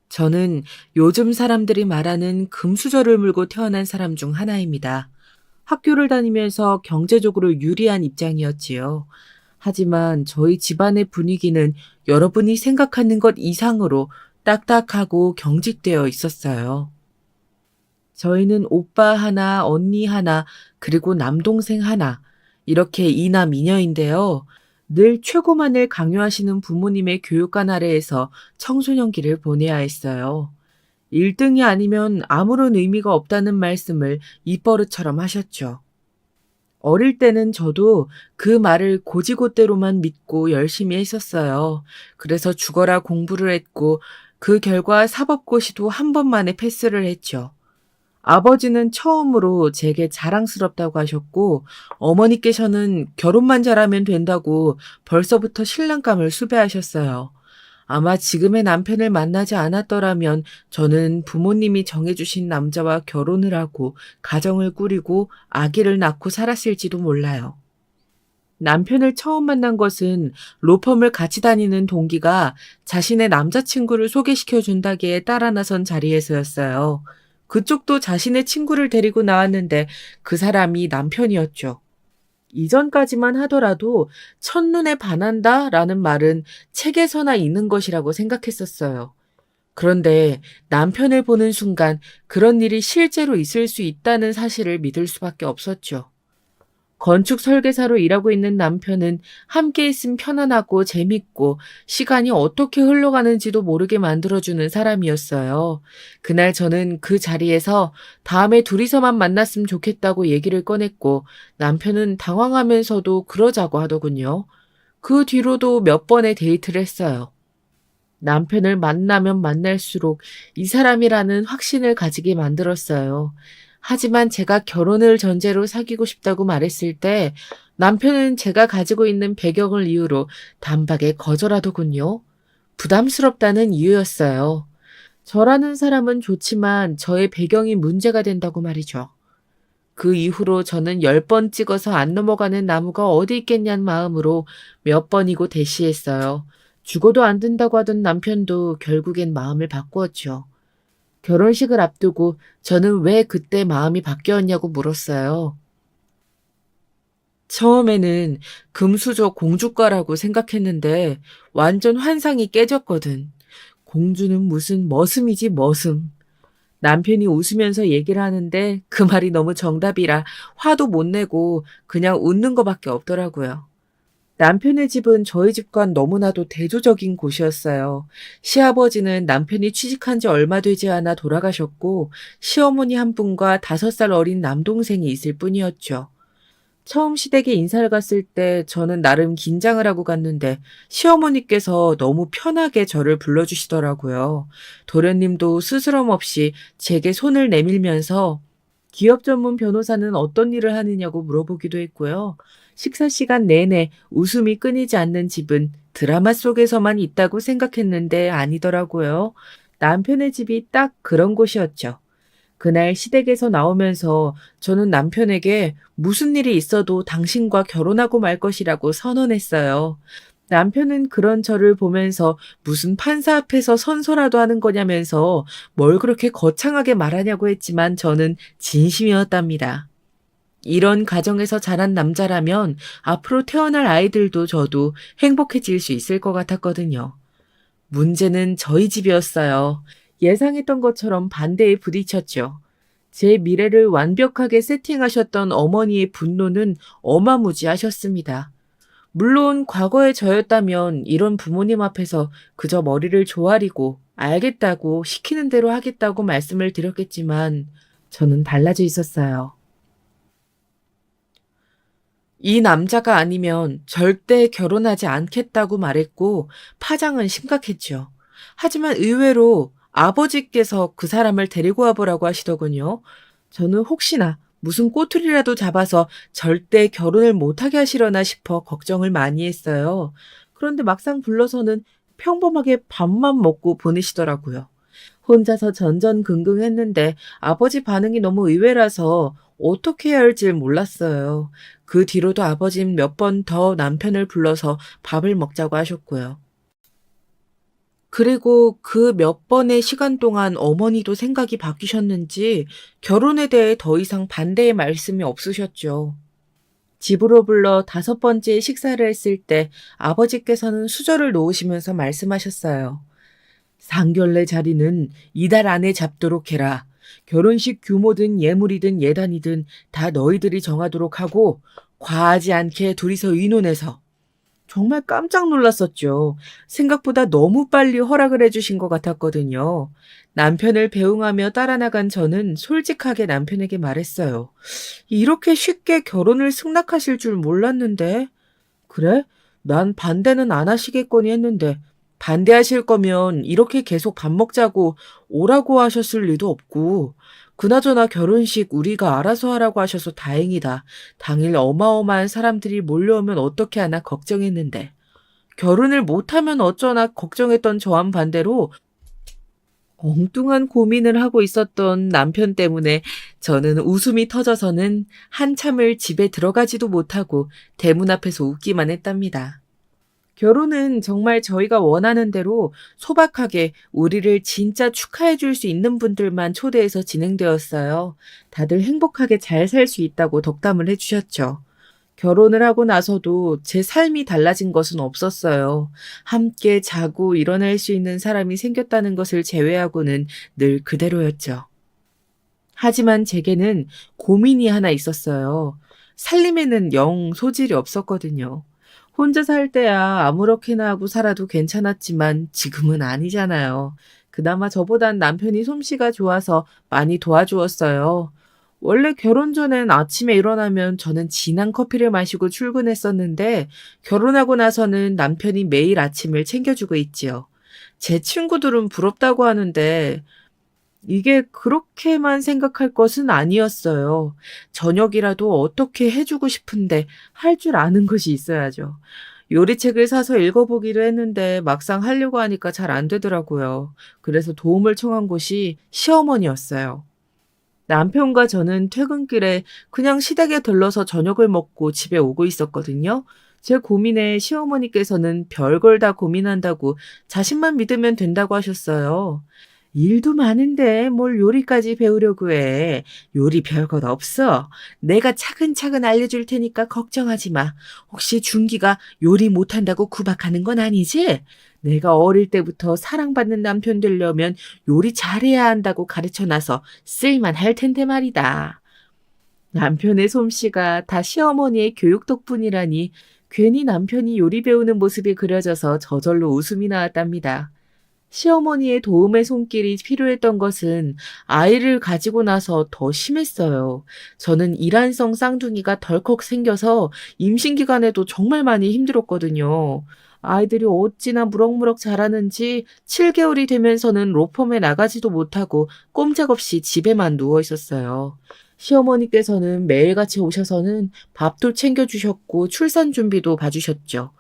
저는 요즘 사람들이 말하는 금수저를 물고 태어난 사람 중 하나입니다. 학교를 다니면서 경제적으로 유리한 입장이었지요. 하지만 저희 집안의 분위기는 여러분이 생각하는 것 이상으로 딱딱하고 경직되어 있었어요. 저희는 오빠 하나, 언니 하나, 그리고 남동생 하나, 이렇게 이남 이녀인데요. 늘 최고만을 강요하시는 부모님의 교육관 아래에서 청소년기를 보내야 했어요. 1등이 아니면 아무런 의미가 없다는 말씀을 입버릇처럼 하셨죠. 어릴 때는 저도 그 말을 고지고대로만 믿고 열심히 했었어요. 그래서 죽어라 공부를 했고 그 결과 사법고시도 한 번만에 패스를 했죠. 아버지는 처음으로 제게 자랑스럽다고 하셨고 어머니께서는 결혼만 잘하면 된다고 벌써부터 신랑감을 수배하셨어요. 아마 지금의 남편을 만나지 않았더라면 저는 부모님이 정해주신 남자와 결혼을 하고 가정을 꾸리고 아기를 낳고 살았을지도 몰라요. 남편을 처음 만난 것은 로펌을 같이 다니는 동기가 자신의 남자친구를 소개시켜 준다기에 따라 나선 자리에서였어요. 그쪽도 자신의 친구를 데리고 나왔는데 그 사람이 남편이었죠. 이전까지만 하더라도 첫눈에 반한다 라는 말은 책에서나 있는 것이라고 생각했었어요. 그런데 남편을 보는 순간 그런 일이 실제로 있을 수 있다는 사실을 믿을 수밖에 없었죠. 건축 설계사로 일하고 있는 남편은 함께 있으면 편안하고 재밌고 시간이 어떻게 흘러가는지도 모르게 만들어주는 사람이었어요. 그날 저는 그 자리에서 다음에 둘이서만 만났으면 좋겠다고 얘기를 꺼냈고 남편은 당황하면서도 그러자고 하더군요. 그 뒤로도 몇 번의 데이트를 했어요. 남편을 만나면 만날수록 이 사람이라는 확신을 가지게 만들었어요. 하지만 제가 결혼을 전제로 사귀고 싶다고 말했을 때 남편은 제가 가지고 있는 배경을 이유로 단박에 거절하더군요. 부담스럽다는 이유였어요. 저라는 사람은 좋지만 저의 배경이 문제가 된다고 말이죠. 그 이후로 저는 10번 찍어서 안 넘어가는 나무가 어디 있겠냐는 마음으로 몇 번이고 대시했어요. 죽어도 안 된다고 하던 남편도 결국엔 마음을 바꾸었죠. 결혼식을 앞두고 저는 왜 그때 마음이 바뀌었냐고 물었어요. 처음에는 금수저 공주과라고 생각했는데 완전 환상이 깨졌거든. 공주는 무슨 머슴이지 머슴. 남편이 웃으면서 얘기를 하는데 그 말이 너무 정답이라 화도 못 내고 그냥 웃는 거밖에 없더라고요. 남편의 집은 저희 집과 너무나도 대조적인 곳이었어요. 시아버지는 남편이 취직한 지 얼마 되지 않아 돌아가셨고 시어머니 한 분과 5살 어린 남동생이 있을 뿐이었죠. 처음 시댁에 인사를 갔을 때 저는 나름 긴장을 하고 갔는데 시어머니께서 너무 편하게 저를 불러주시더라고요. 도련님도 스스럼 없이 제게 손을 내밀면서 기업 전문 변호사는 어떤 일을 하느냐고 물어보기도 했고요. 식사 시간 내내 웃음이 끊이지 않는 집은 드라마 속에서만 있다고 생각했는데 아니더라고요. 남편의 집이 딱 그런 곳이었죠. 그날 시댁에서 나오면서 저는 남편에게 무슨 일이 있어도 당신과 결혼하고 말 것이라고 선언했어요. 남편은 그런 저를 보면서 무슨 판사 앞에서 선서라도 하는 거냐면서 뭘 그렇게 거창하게 말하냐고 했지만 저는 진심이었답니다. 이런 가정에서 자란 남자라면 앞으로 태어날 아이들도 저도 행복해질 수 있을 것 같았거든요. 문제는 저희 집이었어요. 예상했던 것처럼 반대에 부딪혔죠. 제 미래를 완벽하게 세팅하셨던 어머니의 분노는 어마무지하셨습니다. 물론 과거의 저였다면 이런 부모님 앞에서 그저 머리를 조아리고 알겠다고 시키는 대로 하겠다고 말씀을 드렸겠지만 저는 달라져 있었어요. 이 남자가 아니면 절대 결혼하지 않겠다고 말했고 파장은 심각했죠. 하지만 의외로 아버지께서 그 사람을 데리고 와보라고 하시더군요. 저는 혹시나 무슨 꼬투리라도 잡아서 절대 결혼을 못하게 하시려나 싶어 걱정을 많이 했어요. 그런데 막상 불러서는 평범하게 밥만 먹고 보내시더라고요. 혼자서 전전긍긍했는데 아버지 반응이 너무 의외라서 어떻게 해야 할지 몰랐어요. 그 뒤로도 아버진 몇 번 더 남편을 불러서 밥을 먹자고 하셨고요. 그리고 그 몇 번의 시간 동안 어머니도 생각이 바뀌셨는지 결혼에 대해 더 이상 반대의 말씀이 없으셨죠. 집으로 불러 5번째 식사를 했을 때 아버지께서는 수저를 놓으시면서 말씀하셨어요. 상견례 자리는 이달 안에 잡도록 해라. 결혼식 규모든 예물이든 예단이든 다 너희들이 정하도록 하고 과하지 않게 둘이서 의논해서. 정말 깜짝 놀랐었죠. 생각보다 너무 빨리 허락을 해주신 것 같았거든요. 남편을 배웅하며 따라 나간 저는 솔직하게 남편에게 말했어요. 이렇게 쉽게 결혼을 승낙하실 줄 몰랐는데. 그래? 난 반대는 안 하시겠거니 했는데 반대하실 거면 이렇게 계속 밥 먹자고 오라고 하셨을 리도 없고 그나저나 결혼식 우리가 알아서 하라고 하셔서 다행이다. 당일 어마어마한 사람들이 몰려오면 어떻게 하나 걱정했는데 결혼을 못하면 어쩌나 걱정했던 저한 반대로 엉뚱한 고민을 하고 있었던 남편 때문에 저는 웃음이 터져서는 한참을 집에 들어가지도 못하고 대문 앞에서 웃기만 했답니다. 결혼은 정말 저희가 원하는 대로 소박하게 우리를 진짜 축하해 줄 수 있는 분들만 초대해서 진행되었어요. 다들 행복하게 잘 살 수 있다고 덕담을 해주셨죠. 결혼을 하고 나서도 제 삶이 달라진 것은 없었어요. 함께 자고 일어날 수 있는 사람이 생겼다는 것을 제외하고는 늘 그대로였죠. 하지만 제게는 고민이 하나 있었어요. 살림에는 영 소질이 없었거든요. 혼자 살 때야 아무렇게나 하고 살아도 괜찮았지만 지금은 아니잖아요. 그나마 저보단 남편이 솜씨가 좋아서 많이 도와주었어요. 원래 결혼 전엔 아침에 일어나면 저는 진한 커피를 마시고 출근했었는데 결혼하고 나서는 남편이 매일 아침을 챙겨주고 있지요. 제 친구들은 부럽다고 하는데 이게 그렇게만 생각할 것은 아니었어요. 저녁이라도 어떻게 해주고 싶은데 할 줄 아는 것이 있어야죠. 요리책을 사서 읽어보기도 했는데 막상 하려고 하니까 잘 안 되더라고요. 그래서 도움을 청한 곳이 시어머니였어요. 남편과 저는 퇴근길에 그냥 시댁에 들러서 저녁을 먹고 집에 오고 있었거든요. 제 고민에 시어머니께서는 별걸 다 고민한다고 자신만 믿으면 된다고 하셨어요. 일도 많은데 뭘 요리까지 배우려고 해. 요리 별것 없어. 내가 차근차근 알려줄 테니까 걱정하지 마. 혹시 준기가 요리 못한다고 구박하는 건 아니지? 내가 어릴 때부터 사랑받는 남편 되려면 요리 잘해야 한다고 가르쳐놔서 쓸만할 텐데 말이다. 남편의 솜씨가 다 시어머니의 교육 덕분이라니 괜히 남편이 요리 배우는 모습이 그려져서 저절로 웃음이 나왔답니다. 시어머니의 도움의 손길이 필요했던 것은 아이를 가지고 나서 더 심했어요. 저는 이란성 쌍둥이가 덜컥 생겨서 임신 기간에도 정말 많이 힘들었거든요. 아이들이 어찌나 무럭무럭 자라는지 7개월이 되면서는 로펌에 나가지도 못하고 꼼짝없이 집에만 누워 있었어요. 시어머니께서는 매일같이 오셔서는 밥도 챙겨주셨고 출산 준비도 봐주셨죠.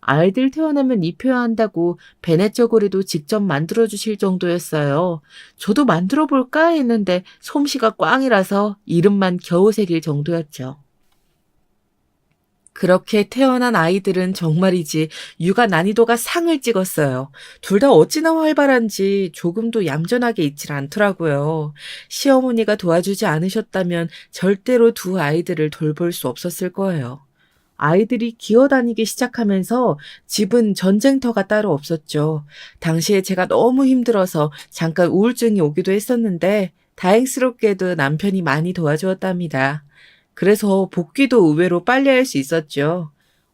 아이들 태어나면 입혀야 한다고 배냇저고리도 직접 만들어주실 정도였어요. 저도 만들어 볼까 했는데 솜씨가 꽝이라서 이름만 겨우 새길 정도였죠. 그렇게 태어난 아이들은 정말이지 육아 난이도가 상을 찍었어요. 둘 다 어찌나 활발한지 조금도 얌전하게 있질 않더라고요. 시어머니가 도와주지 않으셨다면 절대로 두 아이들을 돌볼 수 없었을 거예요. 아이들이 기어다니기 시작하면서 집은 전쟁터가 따로 없었죠. 당시에 제가 너무 힘들어서 잠깐 우울증이 오기도 했었는데 다행스럽게도 남편이 많이 도와주었답니다. 그래서 복귀도 의외로 빨리 할 수 있었죠.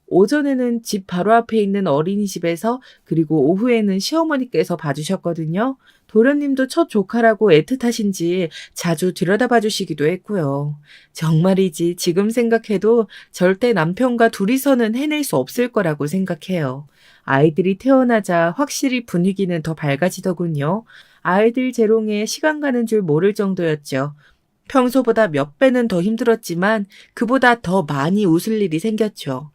오전에는 집 바로 앞에 있는 어린이집에서 그리고 오후에는 시어머니께서 봐주셨거든요. 도련님도 첫 조카라고 애틋하신지 자주 들여다봐 주시기도 했고요. 정말이지 지금 생각해도 절대 남편과 둘이서는 해낼 수 없을 거라고 생각해요. 아이들이 태어나자 확실히 분위기는 더 밝아지더군요. 아이들 재롱에 시간 가는 줄 모를 정도였죠. 평소보다 몇 배는 더 힘들었지만 그보다 더 많이 웃을 일이 생겼죠.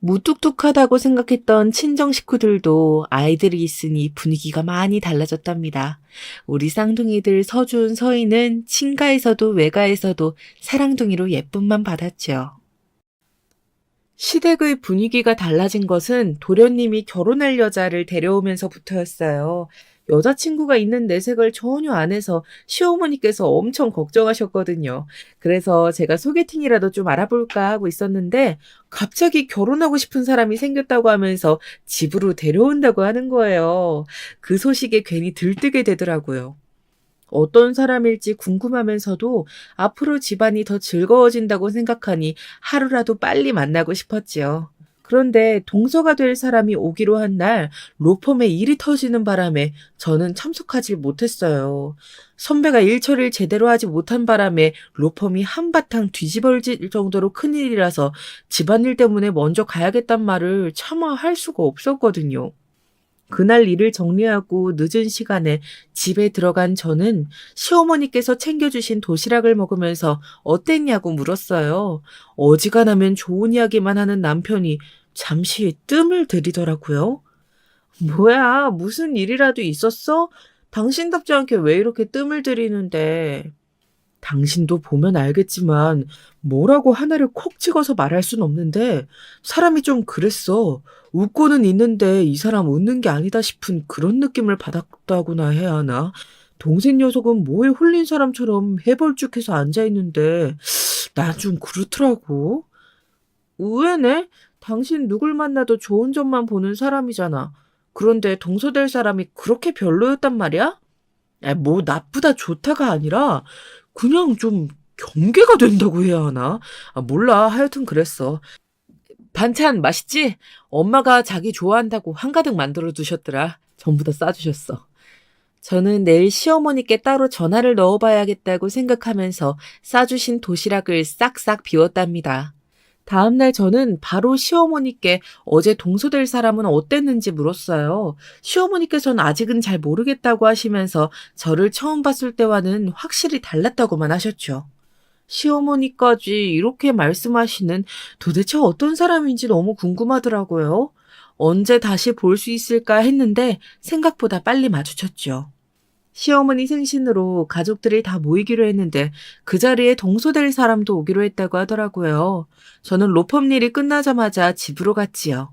무뚝뚝하다고 생각했던 친정 식구들도 아이들이 있으니 분위기가 많이 달라졌답니다. 우리 쌍둥이들 서준, 서희는 친가에서도 외가에서도 사랑둥이로 예쁨만 받았죠. 시댁의 분위기가 달라진 것은 도련님이 결혼할 여자를 데려오면서부터였어요. 여자친구가 있는 내색을 전혀 안 해서 시어머니께서 엄청 걱정하셨거든요. 그래서 제가 소개팅이라도 좀 알아볼까 하고 있었는데 갑자기 결혼하고 싶은 사람이 생겼다고 하면서 집으로 데려온다고 하는 거예요. 그 소식에 괜히 들뜨게 되더라고요. 어떤 사람일지 궁금하면서도 앞으로 집안이 더 즐거워진다고 생각하니 하루라도 빨리 만나고 싶었지요. 그런데 동서가 될 사람이 오기로 한 날 로펌에 일이 터지는 바람에 저는 참석하지 못했어요. 선배가 일 처리를 제대로 하지 못한 바람에 로펌이 한바탕 뒤집어질 정도로 큰일이라서 집안일 때문에 먼저 가야겠단 말을 차마 할 수가 없었거든요. 그날 일을 정리하고 늦은 시간에 집에 들어간 저는 시어머니께서 챙겨주신 도시락을 먹으면서 어땠냐고 물었어요. 어지간하면 좋은 이야기만 하는 남편이 잠시 뜸을 들이더라고요. 뭐야, 무슨 일이라도 있었어? 당신답지 않게 왜 이렇게 뜸을 들이는데? 당신도 보면 알겠지만 뭐라고 하나를 콕 찍어서 말할 순 없는데 사람이 좀 그랬어. 웃고는 있는데 이 사람 웃는 게 아니다 싶은 그런 느낌을 받았다고나 해야 하나? 동생 녀석은 뭐에 홀린 사람처럼 해벌쭉해서 앉아있는데 난 좀 그렇더라고. 의외네? 당신 누굴 만나도 좋은 점만 보는 사람이잖아. 그런데 동서될 사람이 그렇게 별로였단 말이야? 뭐 나쁘다 좋다가 아니라 그냥 좀 경계가 된다고 해야 하나? 몰라. 하여튼 그랬어. 반찬 맛있지? 엄마가 자기 좋아한다고 한가득 만들어 두셨더라. 전부 다 싸주셨어. 저는 내일 시어머니께 따로 전화를 넣어봐야겠다고 생각하면서 싸주신 도시락을 싹싹 비웠답니다. 다음날 저는 바로 시어머니께 어제 동서될 사람은 어땠는지 물었어요. 시어머니께서는 아직은 잘 모르겠다고 하시면서 저를 처음 봤을 때와는 확실히 달랐다고만 하셨죠. 시어머니까지 이렇게 말씀하시는 도대체 어떤 사람인지 너무 궁금하더라고요. 언제 다시 볼 수 있을까 했는데 생각보다 빨리 마주쳤죠. 시어머니 생신으로 가족들이 다 모이기로 했는데 그 자리에 동서될 사람도 오기로 했다고 하더라고요. 저는 로펌 일이 끝나자마자 집으로 갔지요.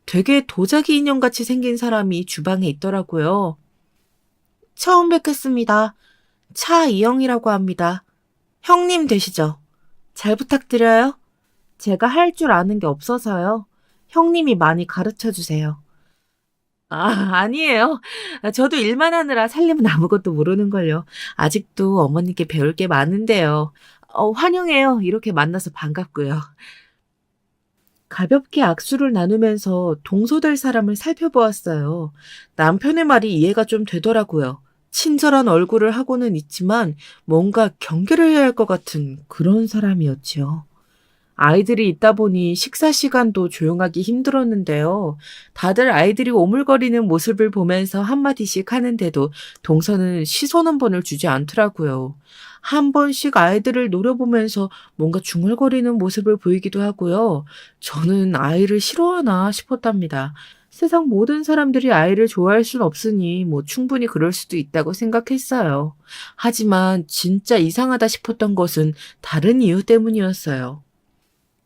되게 도자기 인형같이 생긴 사람이 주방에 있더라고요. 처음 뵙겠습니다. 차이영이라고 합니다. 형님 되시죠? 잘 부탁드려요. 제가 할 줄 아는 게 없어서요. 형님이 많이 가르쳐 주세요. 아니에요. 저도 일만 하느라 살림은 아무것도 모르는걸요. 아직도 어머니께 배울 게 많은데요. 환영해요. 이렇게 만나서 반갑고요. 가볍게 악수를 나누면서 동서될 사람을 살펴보았어요. 남편의 말이 이해가 좀 되더라고요. 친절한 얼굴을 하고는 있지만 뭔가 경계를 해야 할 것 같은 그런 사람이었지요. 아이들이 있다 보니 식사 시간도 조용하기 힘들었는데요. 다들 아이들이 오물거리는 모습을 보면서 한마디씩 하는데도 동서는 시선 한 번을 주지 않더라고요. 한 번씩 아이들을 노려보면서 뭔가 중얼거리는 모습을 보이기도 하고요. 저는 아이를 싫어하나 싶었답니다. 세상 모든 사람들이 아이를 좋아할 순 없으니 충분히 그럴 수도 있다고 생각했어요. 하지만 진짜 이상하다 싶었던 것은 다른 이유 때문이었어요.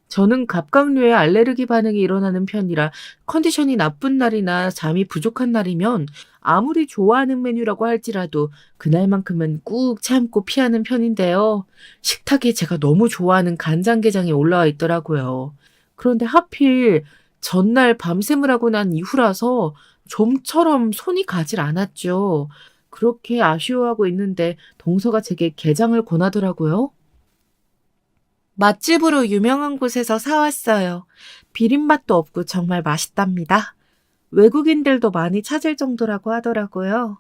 저는 갑각류에 알레르기 반응이 일어나는 편이라 컨디션이 나쁜 날이나 잠이 부족한 날이면 아무리 좋아하는 메뉴라고 할지라도 그날만큼은 꾹 참고 피하는 편인데요. 식탁에 제가 너무 좋아하는 간장게장이 올라와 있더라고요. 그런데 하필 전날 밤샘을 하고 난 이후라서 좀처럼 손이 가질 않았죠. 그렇게 아쉬워하고 있는데 동서가 제게 게장을 권하더라고요. 맛집으로 유명한 곳에서 사왔어요. 비린맛도 없고 정말 맛있답니다. 외국인들도 많이 찾을 정도라고 하더라고요.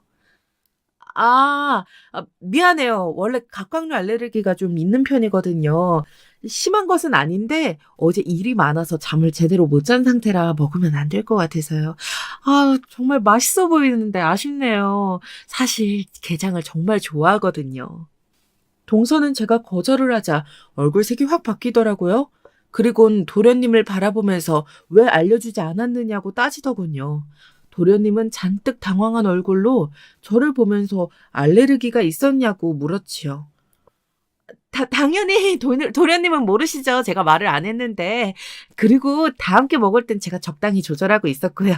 미안해요. 원래 갑각류 알레르기가 좀 있는 편이거든요. 심한 것은 아닌데 어제 일이 많아서 잠을 제대로 못 잔 상태라 먹으면 안 될 것 같아서요. 정말 맛있어 보이는데 아쉽네요. 사실 게장을 정말 좋아하거든요. 동서는 제가 거절을 하자 얼굴색이 확 바뀌더라고요. 그리곤 도련님을 바라보면서 왜 알려주지 않았느냐고 따지더군요. 도련님은 잔뜩 당황한 얼굴로 저를 보면서 알레르기가 있었냐고 물었지요. 당연히 도련님은 모르시죠. 제가 말을 안 했는데. 그리고 다 함께 먹을 땐 제가 적당히 조절하고 있었고요.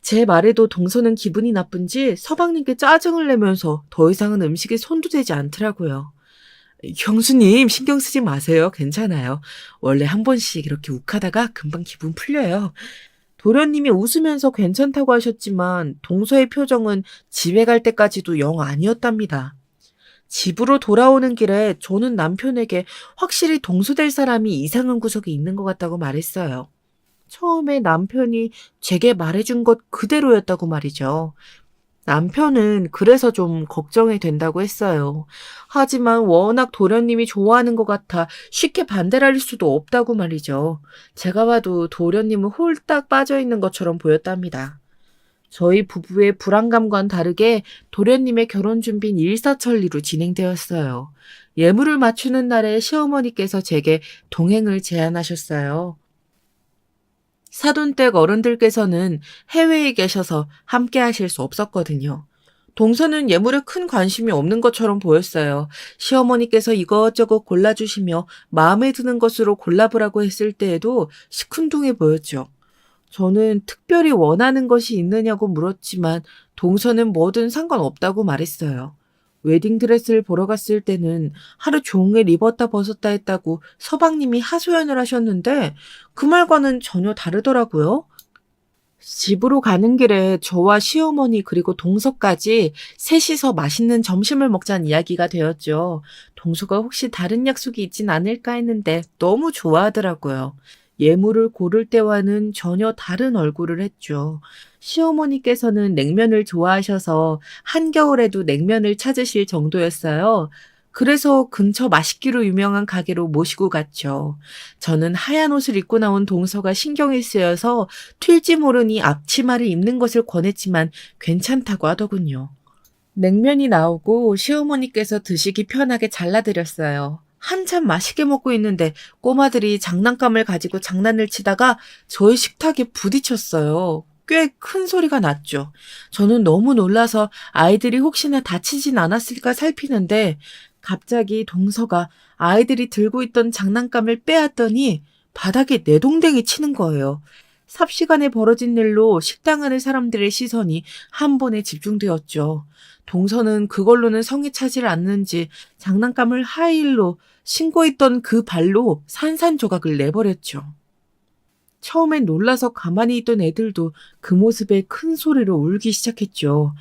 제 말에도 동서는 기분이 나쁜지 서방님께 짜증을 내면서 더 이상은 음식에 손도 대지 않더라고요. 형수님 신경 쓰지 마세요. 괜찮아요. 원래 한 번씩 이렇게 욱하다가 금방 기분 풀려요. 도련님이 웃으면서 괜찮다고 하셨지만 동서의 표정은 집에 갈 때까지도 영 아니었답니다. 집으로 돌아오는 길에 저는 남편에게 확실히 동서될 사람이 이상한 구석이 있는 것 같다고 말했어요. 처음에 남편이 제게 말해준 것 그대로였다고 말이죠. 남편은 그래서 좀 걱정이 된다고 했어요. 하지만 워낙 도련님이 좋아하는 것 같아 쉽게 반대를 할 수도 없다고 말이죠. 제가 봐도 도련님은 홀딱 빠져있는 것처럼 보였답니다. 저희 부부의 불안감과는 다르게 도련님의 결혼 준비는 일사천리로 진행되었어요. 예물을 맞추는 날에 시어머니께서 제게 동행을 제안하셨어요. 사돈댁 어른들께서는 해외에 계셔서 함께 하실 수 없었거든요. 동서는 예물에 큰 관심이 없는 것처럼 보였어요. 시어머니께서 이것저것 골라주시며 마음에 드는 것으로 골라보라고 했을 때에도 시큰둥해 보였죠. 저는 특별히 원하는 것이 있느냐고 물었지만 동서는 뭐든 상관없다고 말했어요. 웨딩드레스를 보러 갔을 때는 하루 종일 입었다 벗었다 했다고 서방님이 하소연을 하셨는데 그 말과는 전혀 다르더라고요. 집으로 가는 길에 저와 시어머니 그리고 동서까지 셋이서 맛있는 점심을 먹자는 이야기가 되었죠. 동서가 혹시 다른 약속이 있진 않을까 했는데 너무 좋아하더라고요. 예물을 고를 때와는 전혀 다른 얼굴을 했죠. 시어머니께서는 냉면을 좋아하셔서 한겨울에도 냉면을 찾으실 정도였어요. 그래서 근처 맛있기로 유명한 가게로 모시고 갔죠. 저는 하얀 옷을 입고 나온 동서가 신경이 쓰여서 튈지 모르니 앞치마를 입는 것을 권했지만 괜찮다고 하더군요. 냉면이 나오고 시어머니께서 드시기 편하게 잘라드렸어요. 한참 맛있게 먹고 있는데 꼬마들이 장난감을 가지고 장난을 치다가 저의 식탁에 부딪혔어요. 꽤 큰 소리가 났죠. 저는 너무 놀라서 아이들이 혹시나 다치진 않았을까 살피는데 갑자기 동서가 아이들이 들고 있던 장난감을 빼앗더니 바닥에 내동댕이 치는 거예요. 삽시간에 벌어진 일로 식당 안의 사람들의 시선이 한 번에 집중되었죠. 동서는 그걸로는 성에 차질 않는지 장난감을 하이힐로 신고 있던 그 발로 산산조각을 내버렸죠. 처음엔 놀라서 가만히 있던 애들도 그 모습에 큰 소리로 울기 시작했죠.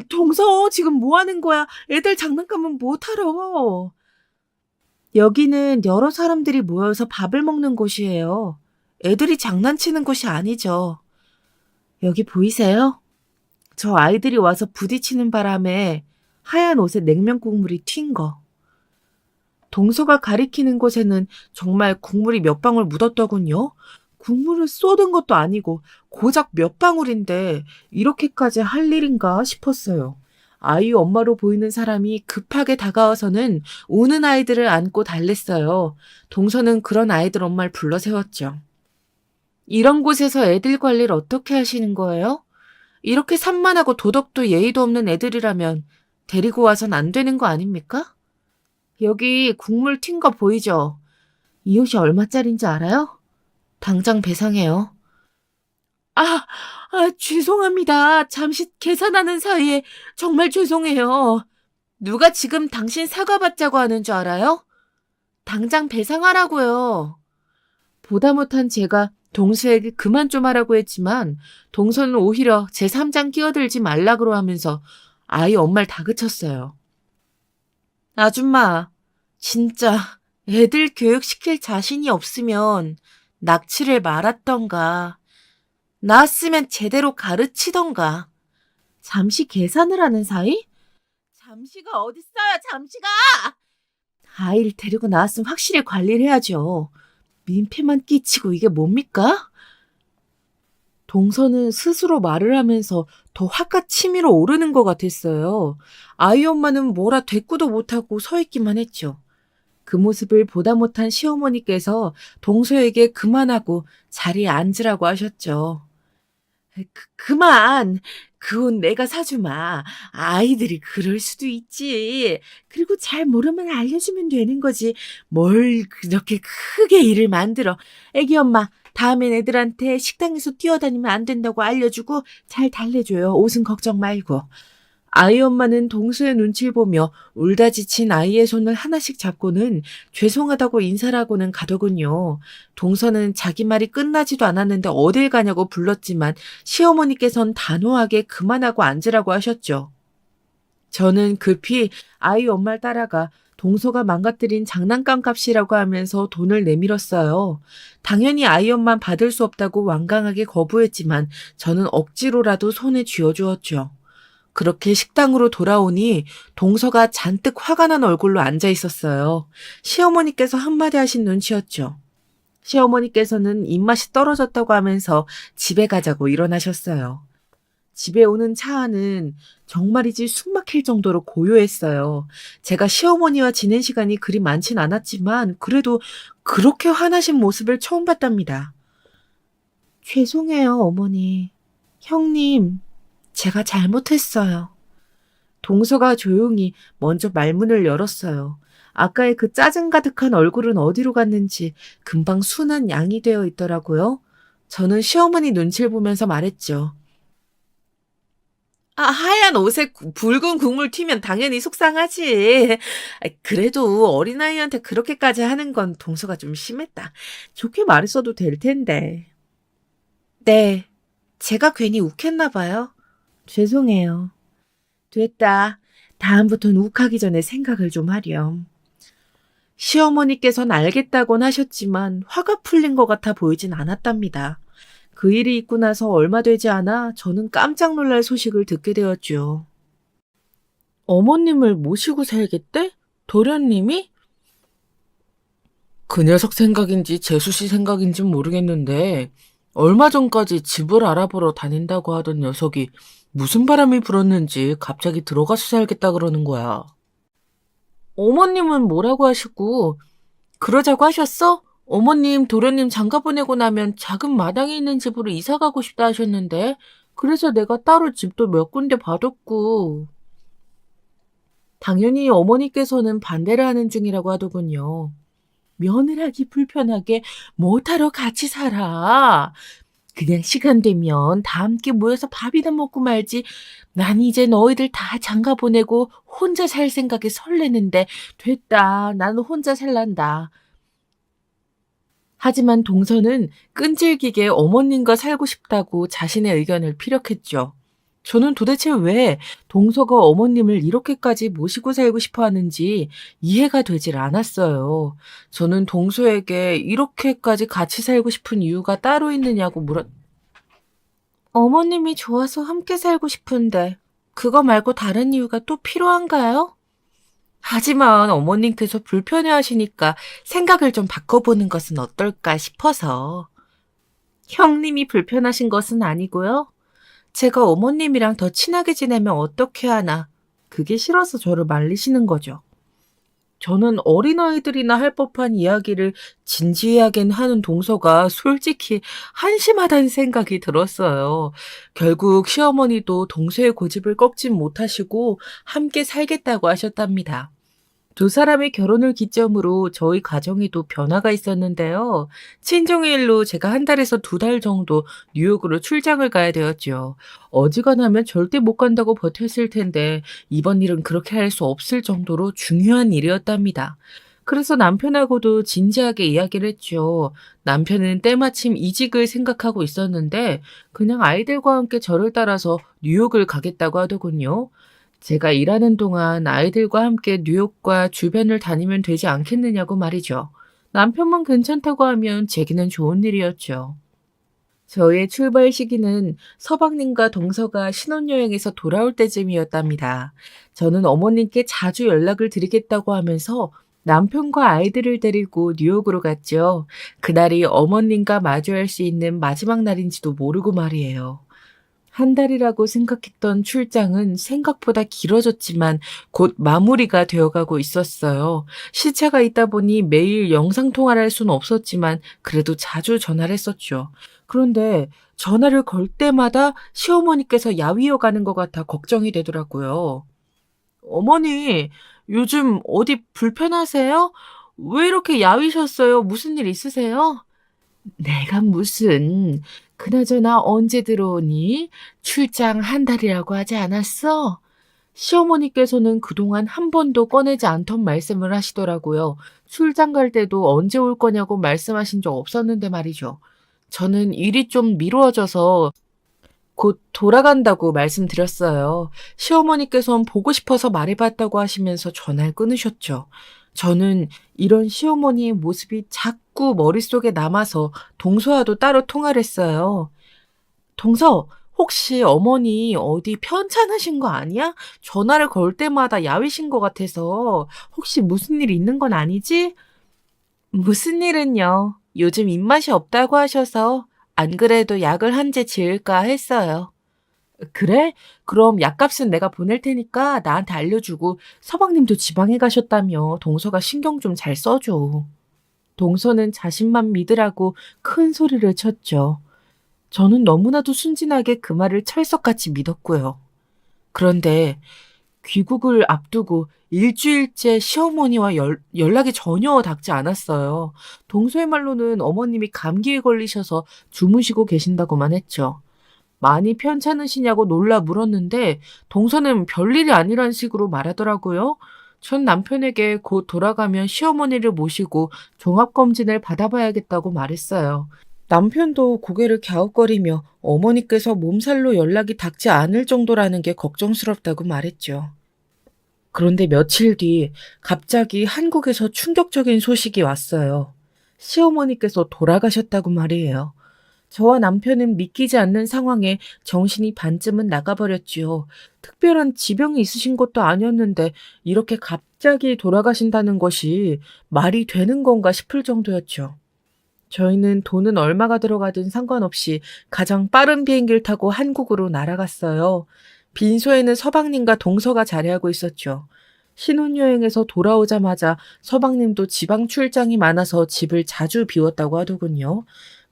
동서, 지금 뭐 하는 거야? 애들 장난감은 못 하러. 여기는 여러 사람들이 모여서 밥을 먹는 곳이에요. 애들이 장난치는 곳이 아니죠. 여기 보이세요? 저 아이들이 와서 부딪히는 바람에 하얀 옷에 냉면 국물이 튄 거. 동서가 가리키는 곳에는 정말 국물이 몇 방울 묻었더군요. 국물을 쏟은 것도 아니고 고작 몇 방울인데 이렇게까지 할 일인가 싶었어요. 아이 엄마로 보이는 사람이 급하게 다가와서는 우는 아이들을 안고 달랬어요. 동서는 그런 아이들 엄마를 불러 세웠죠. 이런 곳에서 애들 관리를 어떻게 하시는 거예요? 이렇게 산만하고 도덕도 예의도 없는 애들이라면 데리고 와선 안 되는 거 아닙니까? 여기 국물 튄 거 보이죠? 이 옷이 얼마짜린지 알아요? 당장 배상해요. 아, 죄송합니다. 잠시 계산하는 사이에 정말 죄송해요. 누가 지금 당신 사과 받자고 하는 줄 알아요? 당장 배상하라고요. 보다 못한 제가 동서에게 그만 좀 하라고 했지만 동서는 오히려 제 3장 끼어들지 말라고 하면서 아이 엄마를 다그쳤어요. 아줌마, 진짜 애들 교육시킬 자신이 없으면 납치를 말았던가, 나았으면 제대로 가르치던가. 잠시 계산을 하는 사이? 잠시가 어딨어요, 잠시가! 아이를 데리고 나왔으면 확실히 관리를 해야죠. 민폐만 끼치고 이게 뭡니까? 동서는 스스로 말을 하면서 더 화가 치밀어 오르는 것 같았어요. 아이 엄마는 뭐라 대꾸도 못하고 서 있기만 했죠. 그 모습을 보다 못한 시어머니께서 동서에게 그만하고 자리에 앉으라고 하셨죠. 그만! 그 옷 내가 사주마. 아이들이 그럴 수도 있지. 그리고 잘 모르면 알려주면 되는 거지. 뭘 그렇게 크게 일을 만들어. 애기 엄마, 다음엔 애들한테 식당에서 뛰어다니면 안 된다고 알려주고 잘 달래줘요. 옷은 걱정 말고. 아이 엄마는 동서의 눈치를 보며 울다 지친 아이의 손을 하나씩 잡고는 죄송하다고 인사를 하고는 가더군요. 동서는 자기 말이 끝나지도 않았는데 어딜 가냐고 불렀지만 시어머니께선 단호하게 그만하고 앉으라고 하셨죠. 저는 급히 아이 엄마를 따라가 동서가 망가뜨린 장난감 값이라고 하면서 돈을 내밀었어요. 당연히 아이 엄마는 받을 수 없다고 완강하게 거부했지만 저는 억지로라도 손에 쥐어주었죠. 그렇게 식당으로 돌아오니 동서가 잔뜩 화가 난 얼굴로 앉아 있었어요. 시어머니께서 한마디 하신 눈치였죠. 시어머니께서는 입맛이 떨어졌다고 하면서 집에 가자고 일어나셨어요. 집에 오는 차 안은 정말이지 숨 막힐 정도로 고요했어요. 제가 시어머니와 지낸 시간이 그리 많진 않았지만 그래도 그렇게 화나신 모습을 처음 봤답니다. 죄송해요, 어머니. 형님, 제가 잘못했어요. 동서가 조용히 먼저 말문을 열었어요. 아까의 그 짜증 가득한 얼굴은 어디로 갔는지 금방 순한 양이 되어 있더라고요. 저는 시어머니 눈치를 보면서 말했죠. 하얀 옷에 붉은 국물 튀면 당연히 속상하지. 그래도 어린아이한테 그렇게까지 하는 건 동서가 좀 심했다. 좋게 말했어도 될 텐데. 네, 제가 괜히 욱했나 봐요. 죄송해요. 됐다. 다음부턴 욱하기 전에 생각을 좀 하렴. 시어머니께서는 알겠다곤 하셨지만 화가 풀린 것 같아 보이진 않았답니다. 그 일이 있고 나서 얼마 되지 않아 저는 깜짝 놀랄 소식을 듣게 되었죠. 어머님을 모시고 살겠대? 도련님이? 그 녀석 생각인지 재수 씨 생각인진 모르겠는데 얼마 전까지 집을 알아보러 다닌다고 하던 녀석이 무슨 바람이 불었는지 갑자기 들어가서 살겠다 그러는 거야. 어머님은 뭐라고 하시고 그러자고 하셨어? 어머님 도련님 장가 보내고 나면 작은 마당에 있는 집으로 이사 가고 싶다 하셨는데 그래서 내가 따로 집도 몇 군데 봐뒀고. 당연히 어머니께서는 반대를 하는 중이라고 하더군요. 며느라기 불편하게 못하러 같이 살아. 그냥 시간 되면 다 함께 모여서 밥이나 먹고 말지. 난 이제 너희들 다 장가 보내고 혼자 살 생각에 설레는데 됐다. 나는 혼자 살란다. 하지만 동서는 끈질기게 어머님과 살고 싶다고 자신의 의견을 피력했죠. 저는 도대체 왜 동서가 어머님을 이렇게까지 모시고 살고 싶어 하는지 이해가 되질 않았어요. 저는 동서에게 이렇게까지 같이 살고 싶은 이유가 따로 있느냐고 어머님이 좋아서 함께 살고 싶은데 그거 말고 다른 이유가 또 필요한가요? 하지만 어머님께서 불편해하시니까 생각을 좀 바꿔보는 것은 어떨까 싶어서. 형님이 불편하신 것은 아니고요. 제가 어머님이랑 더 친하게 지내면 어떻게 하나. 그게 싫어서 저를 말리시는 거죠. 저는 어린아이들이나 할 법한 이야기를 진지하게 하는 동서가 솔직히 한심하다는 생각이 들었어요. 결국 시어머니도 동서의 고집을 꺾진 못하시고 함께 살겠다고 하셨답니다. 두 사람의 결혼을 기점으로 저희 가정에도 변화가 있었는데요. 친정일로 제가 한 달에서 두 달 정도 뉴욕으로 출장을 가야 되었죠. 어지간하면 절대 못 간다고 버텼을 텐데 이번 일은 그렇게 할 수 없을 정도로 중요한 일이었답니다. 그래서 남편하고도 진지하게 이야기를 했죠. 남편은 때마침 이직을 생각하고 있었는데 그냥 아이들과 함께 저를 따라서 뉴욕을 가겠다고 하더군요. 제가 일하는 동안 아이들과 함께 뉴욕과 주변을 다니면 되지 않겠느냐고 말이죠. 남편만 괜찮다고 하면 제게는 좋은 일이었죠. 저의 출발 시기는 서방님과 동서가 신혼여행에서 돌아올 때쯤이었답니다. 저는 어머님께 자주 연락을 드리겠다고 하면서 남편과 아이들을 데리고 뉴욕으로 갔죠. 그날이 어머님과 마주할 수 있는 마지막 날인지도 모르고 말이에요. 한 달이라고 생각했던 출장은 생각보다 길어졌지만 곧 마무리가 되어가고 있었어요. 시차가 있다 보니 매일 영상통화를 할 수는 없었지만 그래도 자주 전화를 했었죠. 그런데 전화를 걸 때마다 시어머니께서 야위어 가는 것 같아 걱정이 되더라고요. 어머니, 요즘 어디 불편하세요? 왜 이렇게 야위셨어요? 무슨 일 있으세요? 내가 무슨, 그나저나 언제 들어오니? 출장 한 달이라고 하지 않았어? 시어머니께서는 그동안 한 번도 꺼내지 않던 말씀을 하시더라고요. 출장 갈 때도 언제 올 거냐고 말씀하신 적 없었는데 말이죠. 저는 일이 좀 미루어져서 곧 돌아간다고 말씀드렸어요. 시어머니께서는 보고 싶어서 말해봤다고 하시면서 전화를 끊으셨죠. 저는 이런 시어머니의 모습이 자꾸 머릿속에 남아서 동서와도 따로 통화를 했어요. 동서, 혹시 어머니 어디 편찮으신 거 아니야? 전화를 걸 때마다 야위신 것 같아서 혹시 무슨 일 있는 건 아니지? 무슨 일은요? 요즘 입맛이 없다고 하셔서 안 그래도 약을 한 재 지을까 했어요. 그래? 그럼 약값은 내가 보낼 테니까 나한테 알려주고 서방님도 지방에 가셨다며 동서가 신경 좀 잘 써줘. 동서는 자신만 믿으라고 큰 소리를 쳤죠. 저는 너무나도 순진하게 그 말을 철석같이 믿었고요. 그런데 귀국을 앞두고 일주일째 시어머니와 연락이 전혀 닿지 않았어요. 동서의 말로는 어머님이 감기에 걸리셔서 주무시고 계신다고만 했죠. 많이 편찮으시냐고 놀라 물었는데 동서는 별일이 아니란 식으로 말하더라고요. 전 남편에게 곧 돌아가면 시어머니를 모시고 종합검진을 받아봐야겠다고 말했어요. 남편도 고개를 갸웃거리며 어머니께서 몸살로 연락이 닿지 않을 정도라는 게 걱정스럽다고 말했죠. 그런데 며칠 뒤 갑자기 한국에서 충격적인 소식이 왔어요. 시어머니께서 돌아가셨다고 말이에요. 저와 남편은 믿기지 않는 상황에 정신이 반쯤은 나가버렸지요. 특별한 지병이 있으신 것도 아니었는데 이렇게 갑자기 돌아가신다는 것이 말이 되는 건가 싶을 정도였죠. 저희는 돈은 얼마가 들어가든 상관없이 가장 빠른 비행기를 타고 한국으로 날아갔어요. 빈소에는 서방님과 동서가 자리하고 있었죠. 신혼여행에서 돌아오자마자 서방님도 지방 출장이 많아서 집을 자주 비웠다고 하더군요.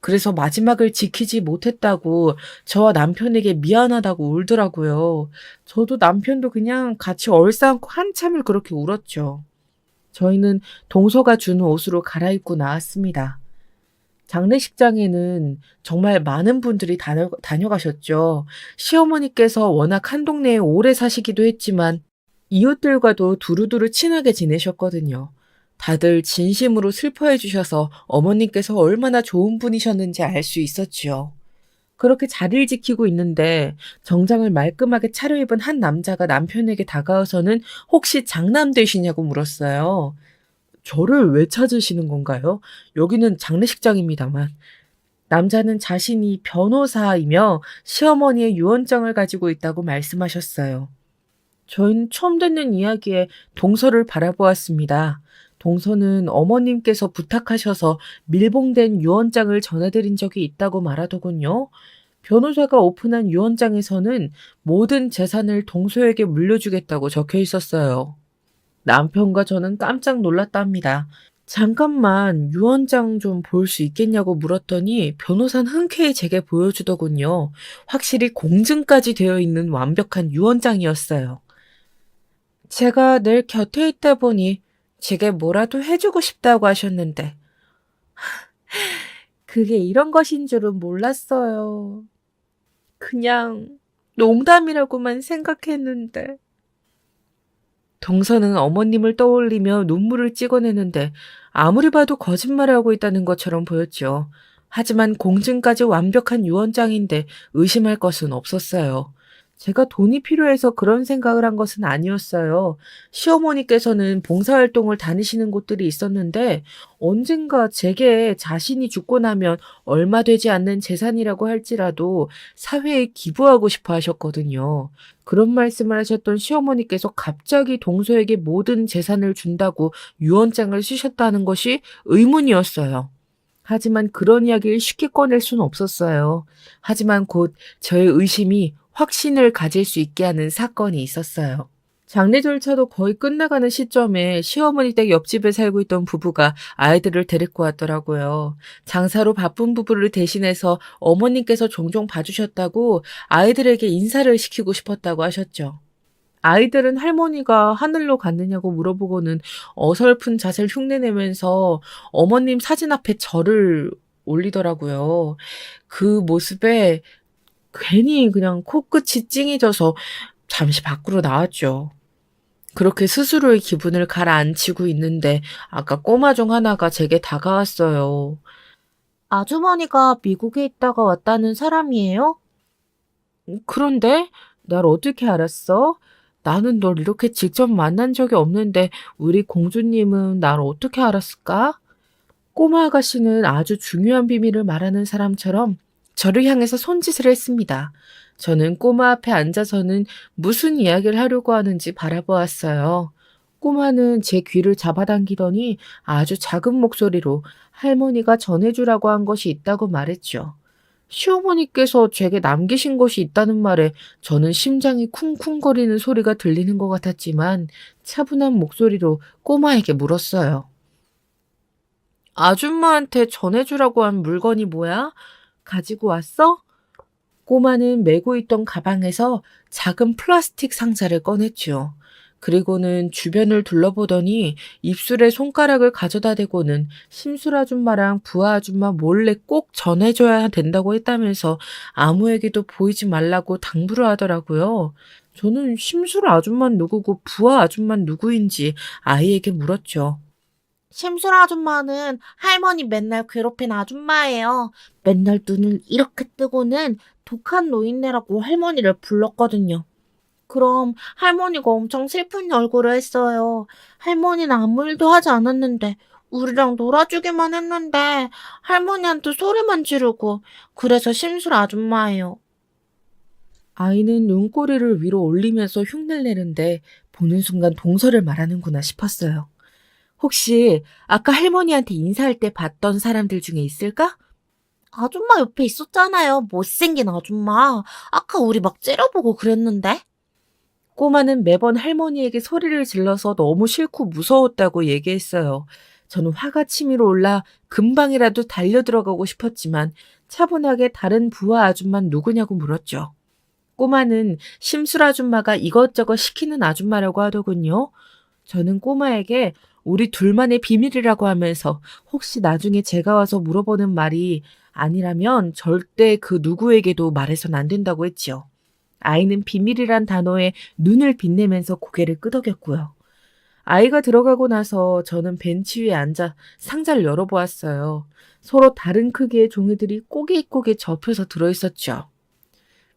그래서 마지막을 지키지 못했다고 저와 남편에게 미안하다고 울더라고요. 저도 남편도 그냥 같이 얼싸안고 한참을 그렇게 울었죠. 저희는 동서가 준 옷으로 갈아입고 나왔습니다. 장례식장에는 정말 많은 분들이 다녀가셨죠. 시어머니께서 워낙 한 동네에 오래 사시기도 했지만 이웃들과도 두루두루 친하게 지내셨거든요. 다들 진심으로 슬퍼해 주셔서 어머님께서 얼마나 좋은 분이셨는지 알 수 있었지요. 그렇게 자리를 지키고 있는데 정장을 말끔하게 차려입은 한 남자가 남편에게 다가와서는 혹시 장남되시냐고 물었어요. 저를 왜 찾으시는 건가요? 여기는 장례식장입니다만. 남자는 자신이 변호사이며 시어머니의 유언장을 가지고 있다고 말씀하셨어요. 저희는 처음 듣는 이야기에 동서를 바라보았습니다. 동서는 어머님께서 부탁하셔서 밀봉된 유언장을 전해드린 적이 있다고 말하더군요. 변호사가 오픈한 유언장에서는 모든 재산을 동서에게 물려주겠다고 적혀 있었어요. 남편과 저는 깜짝 놀랐답니다. 잠깐만 유언장 좀 볼 수 있겠냐고 물었더니 변호사는 흔쾌히 제게 보여주더군요. 확실히 공증까지 되어 있는 완벽한 유언장이었어요. 제가 늘 곁에 있다 보니 제게 뭐라도 해주고 싶다고 하셨는데 그게 이런 것인 줄은 몰랐어요. 그냥 농담이라고만 생각했는데. 동서는 어머님을 떠올리며 눈물을 찍어내는데 아무리 봐도 거짓말을 하고 있다는 것처럼 보였죠. 하지만 공증까지 완벽한 유언장인데 의심할 것은 없었어요. 제가 돈이 필요해서 그런 생각을 한 것은 아니었어요. 시어머니께서는 봉사활동을 다니시는 곳들이 있었는데 언젠가 제게 자신이 죽고 나면 얼마 되지 않는 재산이라고 할지라도 사회에 기부하고 싶어 하셨거든요. 그런 말씀을 하셨던 시어머니께서 갑자기 동서에게 모든 재산을 준다고 유언장을 쓰셨다는 것이 의문이었어요. 하지만 그런 이야기를 쉽게 꺼낼 수는 없었어요. 하지만 곧 저의 의심이 확신을 가질 수 있게 하는 사건이 있었어요. 장례 절차도 거의 끝나가는 시점에 시어머니 댁 옆집에 살고 있던 부부가 아이들을 데리고 왔더라고요. 장사로 바쁜 부부를 대신해서 어머님께서 종종 봐주셨다고 아이들에게 인사를 시키고 싶었다고 하셨죠. 아이들은 할머니가 하늘로 갔느냐고 물어보고는 어설픈 자세를 흉내내면서 어머님 사진 앞에 절을 올리더라고요. 그 모습에 괜히 그냥 코끝이 찡해져서 잠시 밖으로 나왔죠. 그렇게 스스로의 기분을 가라앉히고 있는데 아까 꼬마 중 하나가 제게 다가왔어요. 아주머니가 미국에 있다가 왔다는 사람이에요? 그런데 날 어떻게 알았어? 나는 널 이렇게 직접 만난 적이 없는데 우리 공주님은 날 어떻게 알았을까? 꼬마 아가씨는 아주 중요한 비밀을 말하는 사람처럼 저를 향해서 손짓을 했습니다. 저는 꼬마 앞에 앉아서는 무슨 이야기를 하려고 하는지 바라보았어요. 꼬마는 제 귀를 잡아당기더니 아주 작은 목소리로 할머니가 전해주라고 한 것이 있다고 말했죠. 시어머니께서 제게 남기신 것이 있다는 말에 저는 심장이 쿵쿵거리는 소리가 들리는 것 같았지만 차분한 목소리로 꼬마에게 물었어요. 아줌마한테 전해주라고 한 물건이 뭐야? 가지고 왔어? 꼬마는 메고 있던 가방에서 작은 플라스틱 상자를 꺼냈죠. 그리고는 주변을 둘러보더니 입술에 손가락을 가져다 대고는 심술 아줌마랑 부하 아줌마 몰래 꼭 전해줘야 된다고 했다면서 아무에게도 보이지 말라고 당부를 하더라고요. 저는 심술 아줌마는 누구고 부하 아줌마는 누구인지 아이에게 물었죠. 심술 아줌마는 할머니 맨날 괴롭힌 아줌마예요. 맨날 눈을 이렇게 뜨고는 독한 노인네라고 할머니를 불렀거든요. 그럼 할머니가 엄청 슬픈 얼굴을 했어요. 할머니는 아무 일도 하지 않았는데 우리랑 놀아주기만 했는데 할머니한테 소리만 지르고 그래서 심술 아줌마예요. 아이는 눈꼬리를 위로 올리면서 흉내를 내는데 보는 순간 동서를 말하는구나 싶었어요. 혹시 아까 할머니한테 인사할 때 봤던 사람들 중에 있을까? 아줌마 옆에 있었잖아요. 못생긴 아줌마. 아까 우리 막 째려보고 그랬는데. 꼬마는 매번 할머니에게 소리를 질러서 너무 싫고 무서웠다고 얘기했어요. 저는 화가 치밀어 올라 금방이라도 달려들어가고 싶었지만 차분하게 다른 부하 아줌마는 누구냐고 물었죠. 꼬마는 심술 아줌마가 이것저것 시키는 아줌마라고 하더군요. 저는 꼬마에게 우리 둘만의 비밀이라고 하면서 혹시 나중에 제가 와서 물어보는 말이 아니라면 절대 그 누구에게도 말해선 안 된다고 했지요. 아이는 비밀이란 단어에 눈을 빛내면서 고개를 끄덕였고요. 아이가 들어가고 나서 저는 벤치 위에 앉아 상자를 열어보았어요. 서로 다른 크기의 종이들이 꼬깃꼬깃 접혀서 들어있었죠.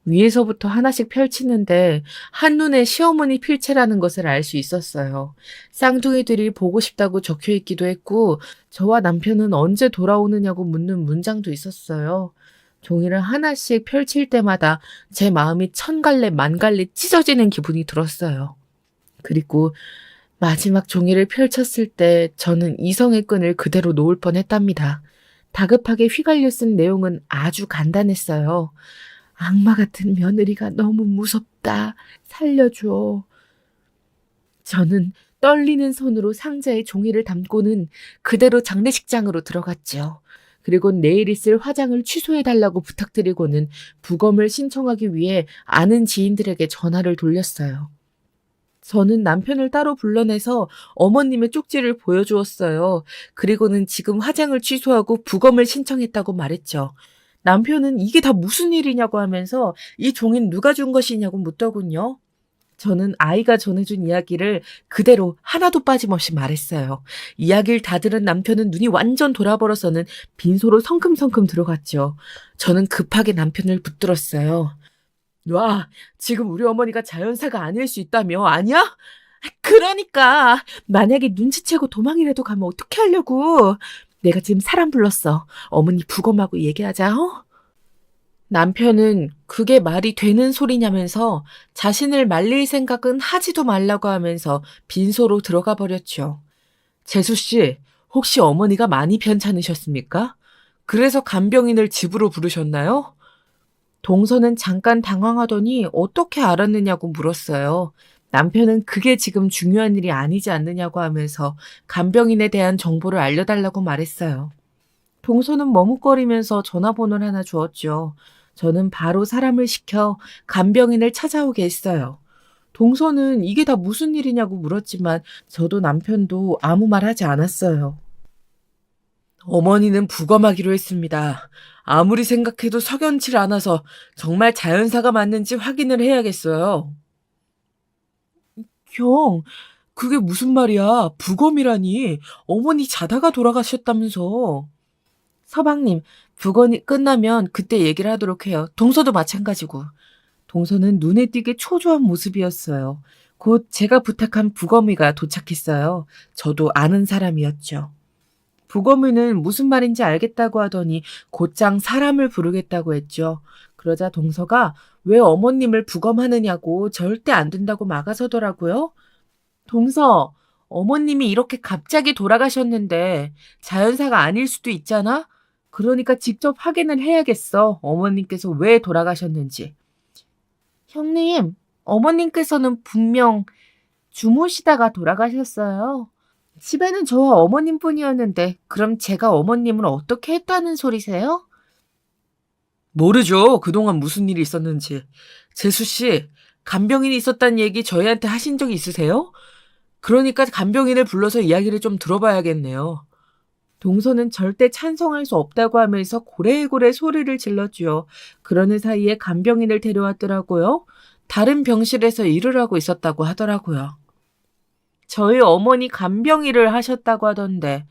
위에서부터 하나씩 펼치는데 한눈에 시어머니 필체라는 것을 알 수 있었어요. 쌍둥이들이 보고 싶다고 적혀 있기도 했고 저와 남편은 언제 돌아오느냐고 묻는 문장도 있었어요. 종이를 하나씩 펼칠 때마다 제 마음이 천갈래 만갈래 찢어지는 기분이 들었어요. 그리고 마지막 종이를 펼쳤을 때 저는 이성의 끈을 그대로 놓을 뻔했답니다. 다급하게 휘갈려 쓴 내용은 아주 간단했어요. 악마 같은 며느리가 너무 무섭다. 살려줘. 저는 떨리는 손으로 상자에 종이를 담고는 그대로 장례식장으로 들어갔죠. 그리고 내일 있을 화장을 취소해달라고 부탁드리고는 부검을 신청하기 위해 아는 지인들에게 전화를 돌렸어요. 저는 남편을 따로 불러내서 어머님의 쪽지를 보여주었어요. 그리고는 지금 화장을 취소하고 부검을 신청했다고 말했죠. 남편은 이게 다 무슨 일이냐고 하면서 이 종이는 누가 준 것이냐고 묻더군요. 저는 아이가 전해준 이야기를 그대로 하나도 빠짐없이 말했어요. 이야기를 다 들은 남편은 눈이 완전 돌아버려서는 빈소로 성큼성큼 들어갔죠. 저는 급하게 남편을 붙들었어요. 와, 지금 우리 어머니가 자연사가 아닐 수 있다며, 아니야? 그러니까 만약에 눈치채고 도망이라도 가면 어떻게 하려고. 내가 지금 사람 불렀어. 어머니 부검하고 얘기하자. 남편은 그게 말이 되는 소리냐면서 자신을 말릴 생각은 하지도 말라고 하면서 빈소로 들어가 버렸죠. 재수씨, 혹시 어머니가 많이 편찮으셨습니까? 그래서 간병인을 집으로 부르셨나요? 동서는 잠깐 당황하더니 어떻게 알았느냐고 물었어요. 남편은 그게 지금 중요한 일이 아니지 않느냐고 하면서 간병인에 대한 정보를 알려달라고 말했어요. 동서는 머뭇거리면서 전화번호를 하나 주었죠. 저는 바로 사람을 시켜 간병인을 찾아오게 했어요. 동서는 이게 다 무슨 일이냐고 물었지만 저도 남편도 아무 말 하지 않았어요. 어머니는 부검하기로 했습니다. 아무리 생각해도 석연치 않아서 정말 자연사가 맞는지 확인을 해야겠어요. 형, 그게 무슨 말이야? 부검이라니. 어머니 자다가 돌아가셨다면서. 서방님, 부검이 끝나면 그때 얘기를 하도록 해요. 동서도 마찬가지고. 동서는 눈에 띄게 초조한 모습이었어요. 곧 제가 부탁한 부검이가 도착했어요. 저도 아는 사람이었죠. 부검이는 무슨 말인지 알겠다고 하더니 곧장 사람을 부르겠다고 했죠. 그러자 동서가 왜 어머님을 부검하느냐고 절대 안 된다고 막아서더라고요. 동서, 어머님이 이렇게 갑자기 돌아가셨는데 자연사가 아닐 수도 있잖아? 그러니까 직접 확인을 해야겠어. 어머님께서 왜 돌아가셨는지. 형님, 어머님께서는 분명 주무시다가 돌아가셨어요. 집에는 저와 어머님뿐이었는데 그럼 제가 어머님을 어떻게 했다는 소리세요? 모르죠. 그동안 무슨 일이 있었는지. 재수씨, 간병인이 있었다는 얘기 저희한테 하신 적이 있으세요? 그러니까 간병인을 불러서 이야기를 좀 들어봐야겠네요. 동서는 절대 찬성할 수 없다고 하면서 고래고래 소리를 질렀죠. 그러는 사이에 간병인을 데려왔더라고요. 다른 병실에서 일을 하고 있었다고 하더라고요. 저희 어머니 간병일을 하셨다고 하던데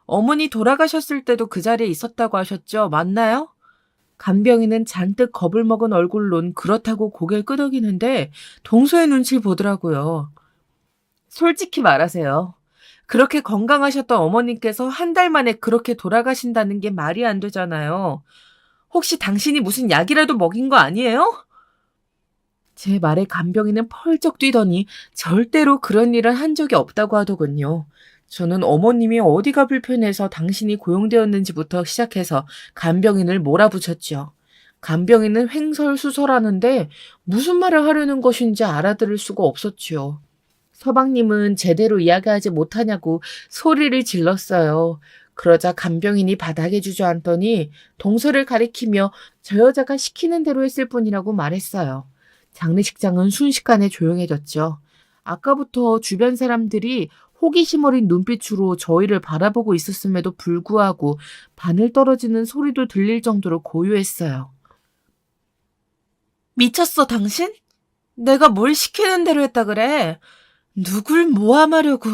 어머니 돌아가셨을 때도 그 자리에 있었다고 하셨죠? 맞나요? 간병인은 잔뜩 겁을 먹은 얼굴론 그렇다고 고개를 끄덕이는데 동서의 눈치를 보더라고요. 솔직히 말하세요. 그렇게 건강하셨던 어머님께서 한 달 만에 그렇게 돌아가신다는 게 말이 안 되잖아요. 혹시 당신이 무슨 약이라도 먹인 거 아니에요? 제 말에 간병인은 펄쩍 뛰더니 절대로 그런 일은 한 적이 없다고 하더군요. 저는 어머님이 어디가 불편해서 당신이 고용되었는지부터 시작해서 간병인을 몰아붙였죠. 간병인은 횡설수설하는데 무슨 말을 하려는 것인지 알아들을 수가 없었지요. 서방님은 제대로 이야기하지 못하냐고 소리를 질렀어요. 그러자 간병인이 바닥에 주저앉더니 동서를 가리키며 저 여자가 시키는 대로 했을 뿐이라고 말했어요. 장례식장은 순식간에 조용해졌죠. 아까부터 주변 사람들이 호기심 어린 눈빛으로 저희를 바라보고 있었음에도 불구하고 바늘 떨어지는 소리도 들릴 정도로 고요했어요. 미쳤어, 당신? 내가 뭘 시키는 대로 했다 그래? 누굴 모함하려고.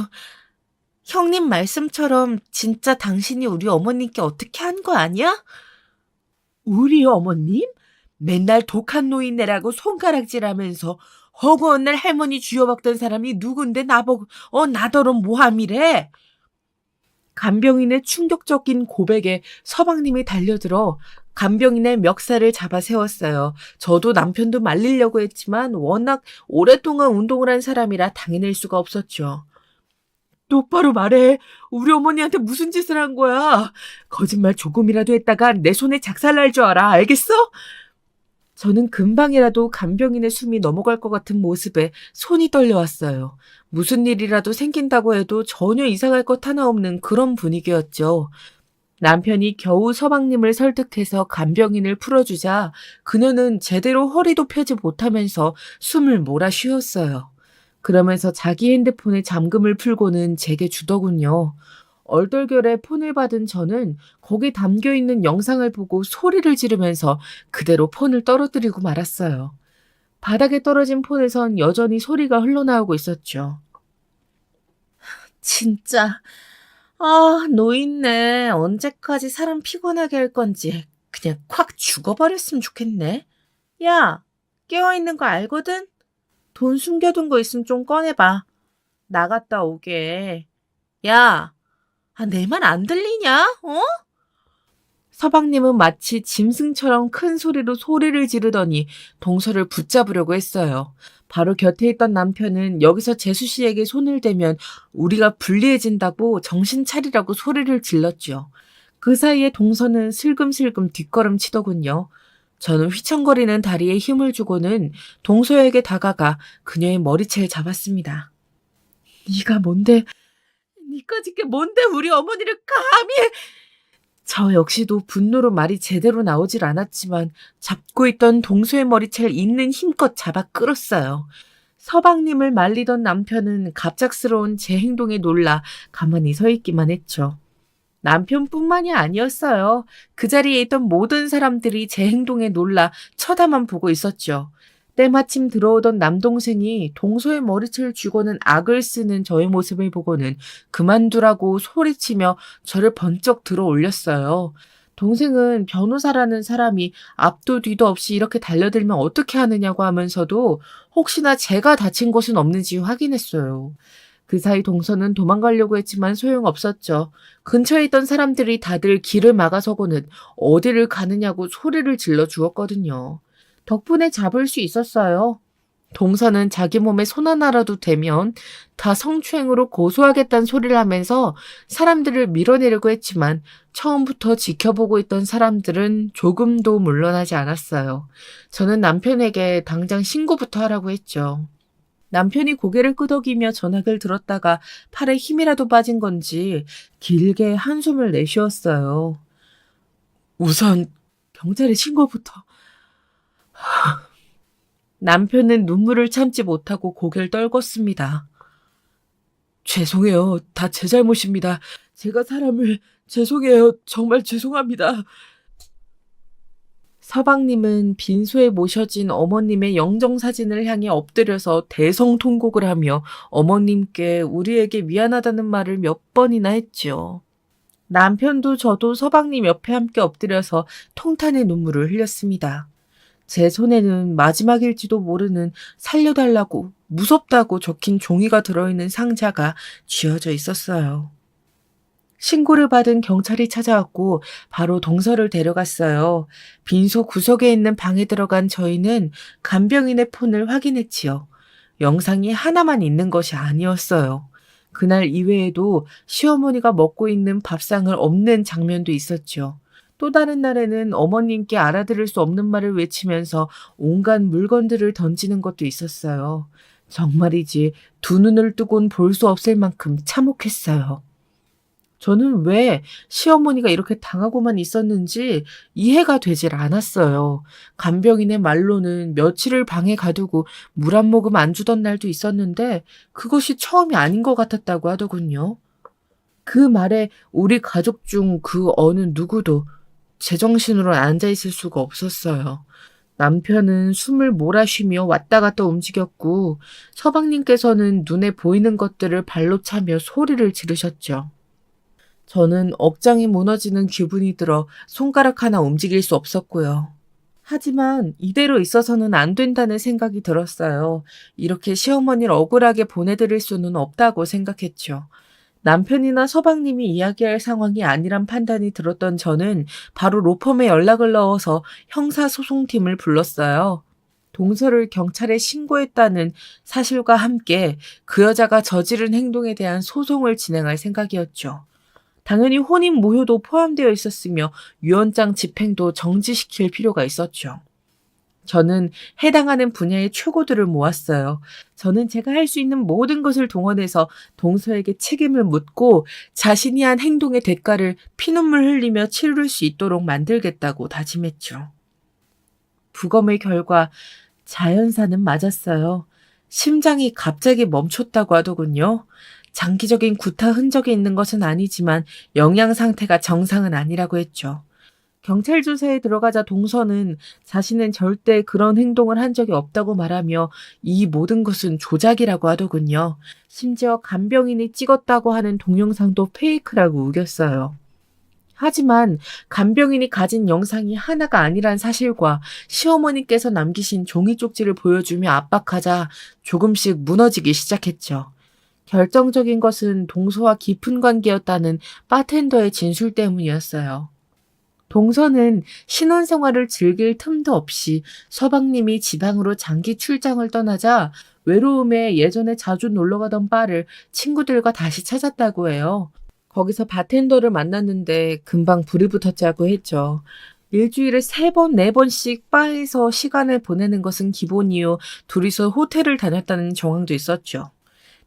형님 말씀처럼 진짜 당신이 우리 어머님께 어떻게 한 거 아니야? 우리 어머님? 맨날 독한 노인네라고 손가락질하면서 허구한 날 할머니 쥐어박던 사람이 누군데 나보고 나더러 모함이래. 간병인의 충격적인 고백에 서방님이 달려들어 간병인의 멱살을 잡아 세웠어요. 저도 남편도 말리려고 했지만 워낙 오랫동안 운동을 한 사람이라 당해낼 수가 없었죠. 똑바로 말해. 우리 어머니한테 무슨 짓을 한 거야? 거짓말 조금이라도 했다가 내 손에 작살날 줄 알아. 알겠어? 저는 금방이라도 간병인의 숨이 넘어갈 것 같은 모습에 손이 떨려왔어요. 무슨 일이라도 생긴다고 해도 전혀 이상할 것 하나 없는 그런 분위기였죠. 남편이 겨우 서방님을 설득해서 간병인을 풀어주자 그녀는 제대로 허리도 펴지 못하면서 숨을 몰아 쉬었어요. 그러면서 자기 핸드폰에 잠금을 풀고는 제게 주더군요. 얼떨결에 폰을 받은 저는 거기 담겨있는 영상을 보고 소리를 지르면서 그대로 폰을 떨어뜨리고 말았어요. 바닥에 떨어진 폰에선 여전히 소리가 흘러나오고 있었죠. 진짜 노인네 언제까지 사람 피곤하게 할 건지 그냥 콱 죽어버렸으면 좋겠네. 야, 깨어있는 거 알거든? 돈 숨겨둔 거 있으면 좀 꺼내봐. 나갔다 오게. 야, 내 말 안 들리냐? 서방님은 마치 짐승처럼 큰 소리로 소리를 지르더니 동서를 붙잡으려고 했어요. 바로 곁에 있던 남편은 여기서 재수 씨에게 손을 대면 우리가 불리해진다고 정신 차리라고 소리를 질렀죠. 그 사이에 동서는 슬금슬금 뒷걸음치더군요. 저는 휘청거리는 다리에 힘을 주고는 동서에게 다가가 그녀의 머리채를 잡았습니다. 네가 뭔데? 니까짓 게 뭔데 우리 어머니를 감히! 저 역시도 분노로 말이 제대로 나오질 않았지만 잡고 있던 동서의 머리채를 있는 힘껏 잡아 끌었어요. 서방님을 말리던 남편은 갑작스러운 제 행동에 놀라 가만히 서 있기만 했죠. 남편뿐만이 아니었어요. 그 자리에 있던 모든 사람들이 제 행동에 놀라 쳐다만 보고 있었죠. 때마침 들어오던 남동생이 동서의 머리채를 쥐고는 악을 쓰는 저의 모습을 보고는 그만두라고 소리치며 저를 번쩍 들어 올렸어요. 동생은 변호사라는 사람이 앞도 뒤도 없이 이렇게 달려들면 어떻게 하느냐고 하면서도 혹시나 제가 다친 곳은 없는지 확인했어요. 그 사이 동서는 도망가려고 했지만 소용없었죠. 근처에 있던 사람들이 다들 길을 막아서고는 어디를 가느냐고 소리를 질러 주었거든요. 덕분에 잡을 수 있었어요. 동서는 자기 몸에 손 하나라도 대면 다 성추행으로 고소하겠다는 소리를 하면서 사람들을 밀어내려고 했지만 처음부터 지켜보고 있던 사람들은 조금도 물러나지 않았어요. 저는 남편에게 당장 신고부터 하라고 했죠. 남편이 고개를 끄덕이며 전화기를 들었다가 팔에 힘이라도 빠진 건지 길게 한숨을 내쉬었어요. 우선 경찰에 신고부터. 남편은 눈물을 참지 못하고 고개를 떨궜습니다. 죄송해요. 다 제 잘못입니다. 제가 사람을 죄송해요. 정말 죄송합니다. 서방님은 빈소에 모셔진 어머님의 영정사진을 향해 엎드려서 대성통곡을 하며 어머님께 우리에게 미안하다는 말을 몇 번이나 했지요. 남편도 저도 서방님 옆에 함께 엎드려서 통탄의 눈물을 흘렸습니다. 제 손에는 마지막일지도 모르는 살려달라고 무섭다고 적힌 종이가 들어있는 상자가 쥐어져 있었어요. 신고를 받은 경찰이 찾아왔고 바로 동서를 데려갔어요. 빈소 구석에 있는 방에 들어간 저희는 간병인의 폰을 확인했지요. 영상이 하나만 있는 것이 아니었어요. 그날 이외에도 시어머니가 먹고 있는 밥상을 엎는 장면도 있었죠. 또 다른 날에는 어머님께 알아들을 수 없는 말을 외치면서 온갖 물건들을 던지는 것도 있었어요. 정말이지 두 눈을 뜨곤 볼 수 없을 만큼 참혹했어요. 저는 왜 시어머니가 이렇게 당하고만 있었는지 이해가 되질 않았어요. 간병인의 말로는 며칠을 방에 가두고 물 한 모금 안 주던 날도 있었는데 그것이 처음이 아닌 것 같았다고 하더군요. 그 말에 우리 가족 중 그 어느 누구도 제정신으로 앉아있을 수가 없었어요. 남편은 숨을 몰아쉬며 왔다 갔다 움직였고 서방님께서는 눈에 보이는 것들을 발로 차며 소리를 지르셨죠. 저는 억장이 무너지는 기분이 들어 손가락 하나 움직일 수 없었고요. 하지만 이대로 있어서는 안 된다는 생각이 들었어요. 이렇게 시어머니를 억울하게 보내드릴 수는 없다고 생각했죠. 남편이나 서방님이 이야기할 상황이 아니란 판단이 들었던 저는 바로 로펌에 연락을 넣어서 형사소송팀을 불렀어요. 동서를 경찰에 신고했다는 사실과 함께 그 여자가 저지른 행동에 대한 소송을 진행할 생각이었죠. 당연히 혼인 모효도 포함되어 있었으며 유언장 집행도 정지시킬 필요가 있었죠. 저는 해당하는 분야의 최고들을 모았어요. 저는 제가 할 수 있는 모든 것을 동원해서 동서에게 책임을 묻고 자신이 한 행동의 대가를 피눈물 흘리며 치를 수 있도록 만들겠다고 다짐했죠. 부검의 결과 자연사는 맞았어요. 심장이 갑자기 멈췄다고 하더군요. 장기적인 구타 흔적이 있는 것은 아니지만 영양 상태가 정상은 아니라고 했죠. 경찰 조사에 들어가자 동서는 자신은 절대 그런 행동을 한 적이 없다고 말하며 이 모든 것은 조작이라고 하더군요. 심지어 간병인이 찍었다고 하는 동영상도 페이크라고 우겼어요. 하지만 간병인이 가진 영상이 하나가 아니란 사실과 시어머니께서 남기신 종이 쪽지를 보여주며 압박하자 조금씩 무너지기 시작했죠. 결정적인 것은 동서와 깊은 관계였다는 바텐더의 진술 때문이었어요. 동서는 신혼생활을 즐길 틈도 없이 서방님이 지방으로 장기 출장을 떠나자 외로움에 예전에 자주 놀러가던 바를 친구들과 다시 찾았다고 해요. 거기서 바텐더를 만났는데 금방 불이 붙었자고 했죠. 일주일에 3번, 4번씩 바에서 시간을 보내는 것은 기본이요. 둘이서 호텔을 다녔다는 정황도 있었죠.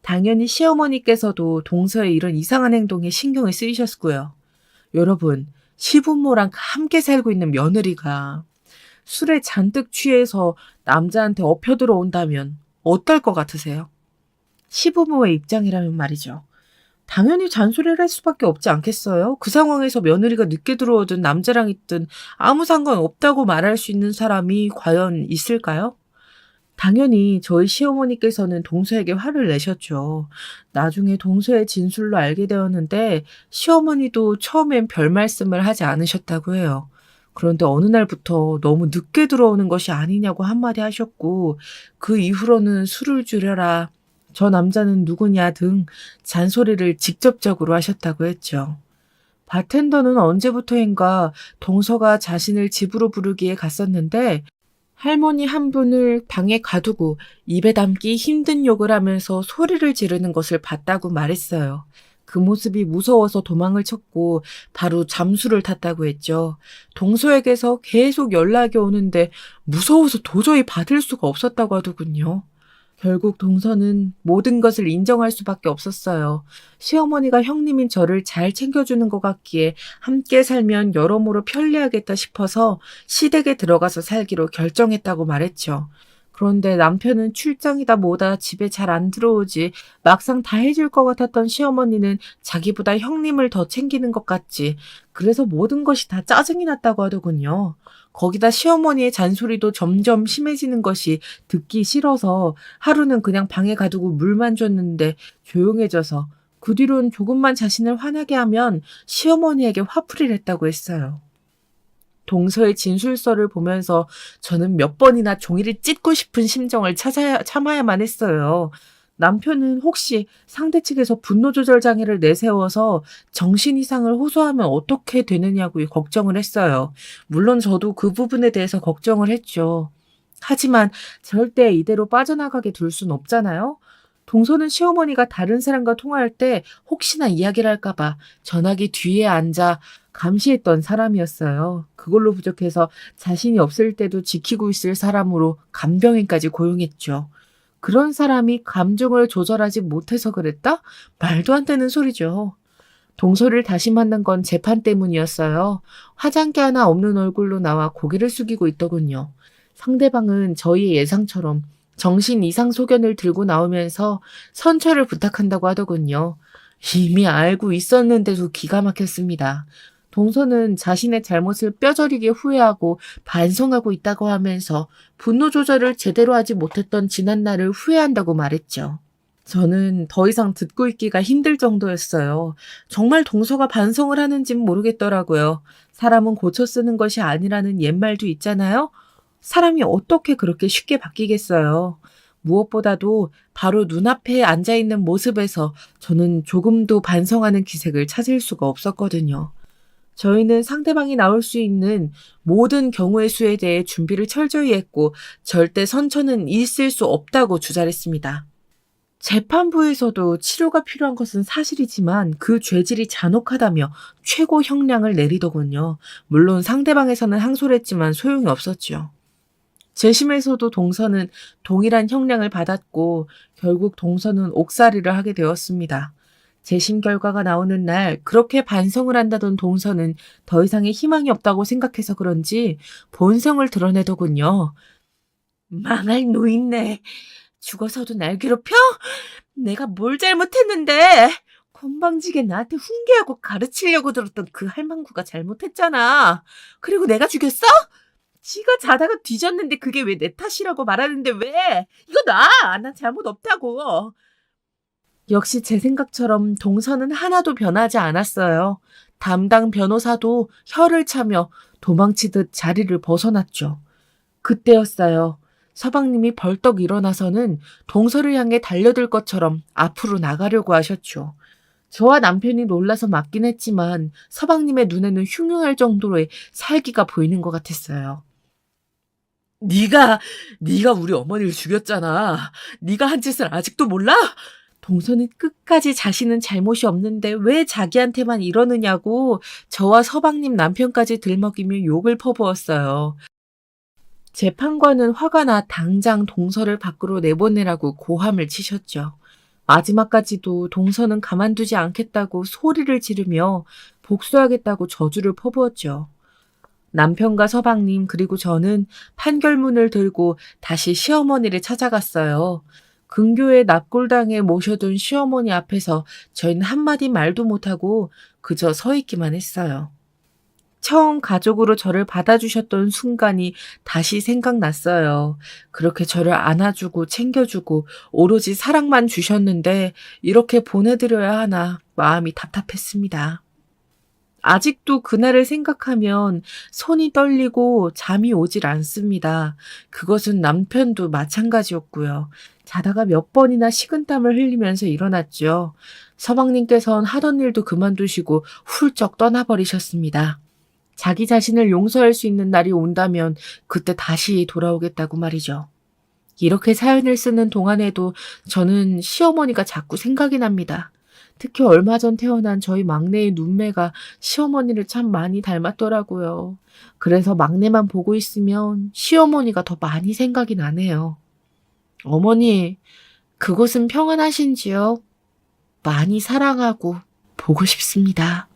당연히 시어머니께서도 동서의 이런 이상한 행동에 신경을 쓰이셨고요. 여러분, 시부모랑 함께 살고 있는 며느리가 술에 잔뜩 취해서 남자한테 엎혀 들어온다면 어떨 것 같으세요? 시부모의 입장이라면 말이죠. 당연히 잔소리를 할 수밖에 없지 않겠어요? 그 상황에서 며느리가 늦게 들어오든 남자랑 있든 아무 상관없다고 말할 수 있는 사람이 과연 있을까요? 당연히 저희 시어머니께서는 동서에게 화를 내셨죠. 나중에 동서의 진술로 알게 되었는데 시어머니도 처음엔 별 말씀을 하지 않으셨다고 해요. 그런데 어느 날부터 너무 늦게 들어오는 것이 아니냐고 한마디 하셨고 그 이후로는 술을 줄여라, 저 남자는 누구냐 등 잔소리를 직접적으로 하셨다고 했죠. 바텐더는 언제부터인가 동서가 자신을 집으로 부르기에 갔었는데 할머니 한 분을 방에 가두고 입에 담기 힘든 욕을 하면서 소리를 지르는 것을 봤다고 말했어요. 그 모습이 무서워서 도망을 쳤고 바로 잠수를 탔다고 했죠. 동서에게서 계속 연락이 오는데 무서워서 도저히 받을 수가 없었다고 하더군요. 결국 동서는 모든 것을 인정할 수밖에 없었어요. 시어머니가 형님인 저를 잘 챙겨주는 것 같기에 함께 살면 여러모로 편리하겠다 싶어서 시댁에 들어가서 살기로 결정했다고 말했죠. 그런데 남편은 출장이다 뭐다 집에 잘 안 들어오지. 막상 다 해줄 것 같았던 시어머니는 자기보다 형님을 더 챙기는 것 같지. 그래서 모든 것이 다 짜증이 났다고 하더군요. 거기다 시어머니의 잔소리도 점점 심해지는 것이 듣기 싫어서 하루는 그냥 방에 가두고 물만 줬는데 조용해져서 그 뒤로는 조금만 자신을 화나게 하면 시어머니에게 화풀이를 했다고 했어요. 동서의 진술서를 보면서 저는 몇 번이나 종이를 찢고 싶은 심정을 참아야만 했어요. 남편은 혹시 상대 측에서 분노 조절 장애를 내세워서 정신 이상을 호소하면 어떻게 되느냐고 걱정을 했어요. 물론 저도 그 부분에 대해서 걱정을 했죠. 하지만 절대 이대로 빠져나가게 둘 순 없잖아요. 동서는 시어머니가 다른 사람과 통화할 때 혹시나 이야기를 할까봐 전화기 뒤에 앉아 감시했던 사람이었어요. 그걸로 부족해서 자신이 없을 때도 지키고 있을 사람으로 간병인까지 고용했죠. 그런 사람이 감정을 조절하지 못해서 그랬다? 말도 안 되는 소리죠. 동서를 다시 만난 건 재판 때문이었어요. 화장기 하나 없는 얼굴로 나와 고개를 숙이고 있더군요. 상대방은 저희의 예상처럼 정신 이상 소견을 들고 나오면서 선처를 부탁한다고 하더군요. 이미 알고 있었는데도 기가 막혔습니다. 동서는 자신의 잘못을 뼈저리게 후회하고 반성하고 있다고 하면서 분노 조절을 제대로 하지 못했던 지난날을 후회한다고 말했죠. 저는 더 이상 듣고 있기가 힘들 정도였어요. 정말 동서가 반성을 하는진 모르겠더라고요. 사람은 고쳐 쓰는 것이 아니라는 옛말도 있잖아요. 사람이 어떻게 그렇게 쉽게 바뀌겠어요. 무엇보다도 바로 눈앞에 앉아있는 모습에서 저는 조금도 반성하는 기색을 찾을 수가 없었거든요. 저희는 상대방이 나올 수 있는 모든 경우의 수에 대해 준비를 철저히 했고 절대 선처는 있을 수 없다고 주장했습니다. 재판부에서도 치료가 필요한 것은 사실이지만 그 죄질이 잔혹하다며 최고 형량을 내리더군요. 물론 상대방에서는 항소를 했지만 소용이 없었죠. 재심에서도 동서는 동일한 형량을 받았고 결국 동서는 옥살이를 하게 되었습니다. 재심 결과가 나오는 날 그렇게 반성을 한다던 동서는 더 이상의 희망이 없다고 생각해서 그런지 본성을 드러내더군요. 망할 노인네. 죽어서도 날 괴롭혀? 내가 뭘 잘못했는데? 건방지게 나한테 훈계하고 가르치려고 들었던 그 할망구가 잘못했잖아. 그리고 내가 죽였어? 지가 자다가 뒤졌는데 그게 왜 내 탓이라고 말하는데 왜? 이거 난 잘못 없다고. 역시 제 생각처럼 동서는 하나도 변하지 않았어요. 담당 변호사도 혀를 차며 도망치듯 자리를 벗어났죠. 그때였어요. 서방님이 벌떡 일어나서는 동서를 향해 달려들 것처럼 앞으로 나가려고 하셨죠. 저와 남편이 놀라서 맞긴 했지만 서방님의 눈에는 흉흉할 정도로의 살기가 보이는 것 같았어요. 네가 우리 어머니를 죽였잖아. 네가 한 짓을 아직도 몰라? 동서는 끝까지 자신은 잘못이 없는데 왜 자기한테만 이러느냐고 저와 서방님 남편까지 들먹이며 욕을 퍼부었어요. 재판관은 화가 나 당장 동서를 밖으로 내보내라고 고함을 치셨죠. 마지막까지도 동서는 가만두지 않겠다고 소리를 지르며 복수하겠다고 저주를 퍼부었죠. 남편과 서방님 그리고 저는 판결문을 들고 다시 시어머니를 찾아갔어요. 근교에 납골당에 모셔둔 시어머니 앞에서 저희는 한마디 말도 못하고 그저 서 있기만 했어요. 처음 가족으로 저를 받아주셨던 순간이 다시 생각났어요. 그렇게 저를 안아주고 챙겨주고 오로지 사랑만 주셨는데 이렇게 보내드려야 하나 마음이 답답했습니다. 아직도 그날을 생각하면 손이 떨리고 잠이 오질 않습니다. 그것은 남편도 마찬가지였고요. 자다가 몇 번이나 식은땀을 흘리면서 일어났죠. 서방님께서는 하던 일도 그만두시고 훌쩍 떠나버리셨습니다. 자기 자신을 용서할 수 있는 날이 온다면 그때 다시 돌아오겠다고 말이죠. 이렇게 사연을 쓰는 동안에도 저는 시어머니가 자꾸 생각이 납니다. 특히 얼마 전 태어난 저희 막내의 눈매가 시어머니를 참 많이 닮았더라고요. 그래서 막내만 보고 있으면 시어머니가 더 많이 생각이 나네요. 어머니, 그곳은 평안하신지요? 많이 사랑하고 보고 싶습니다.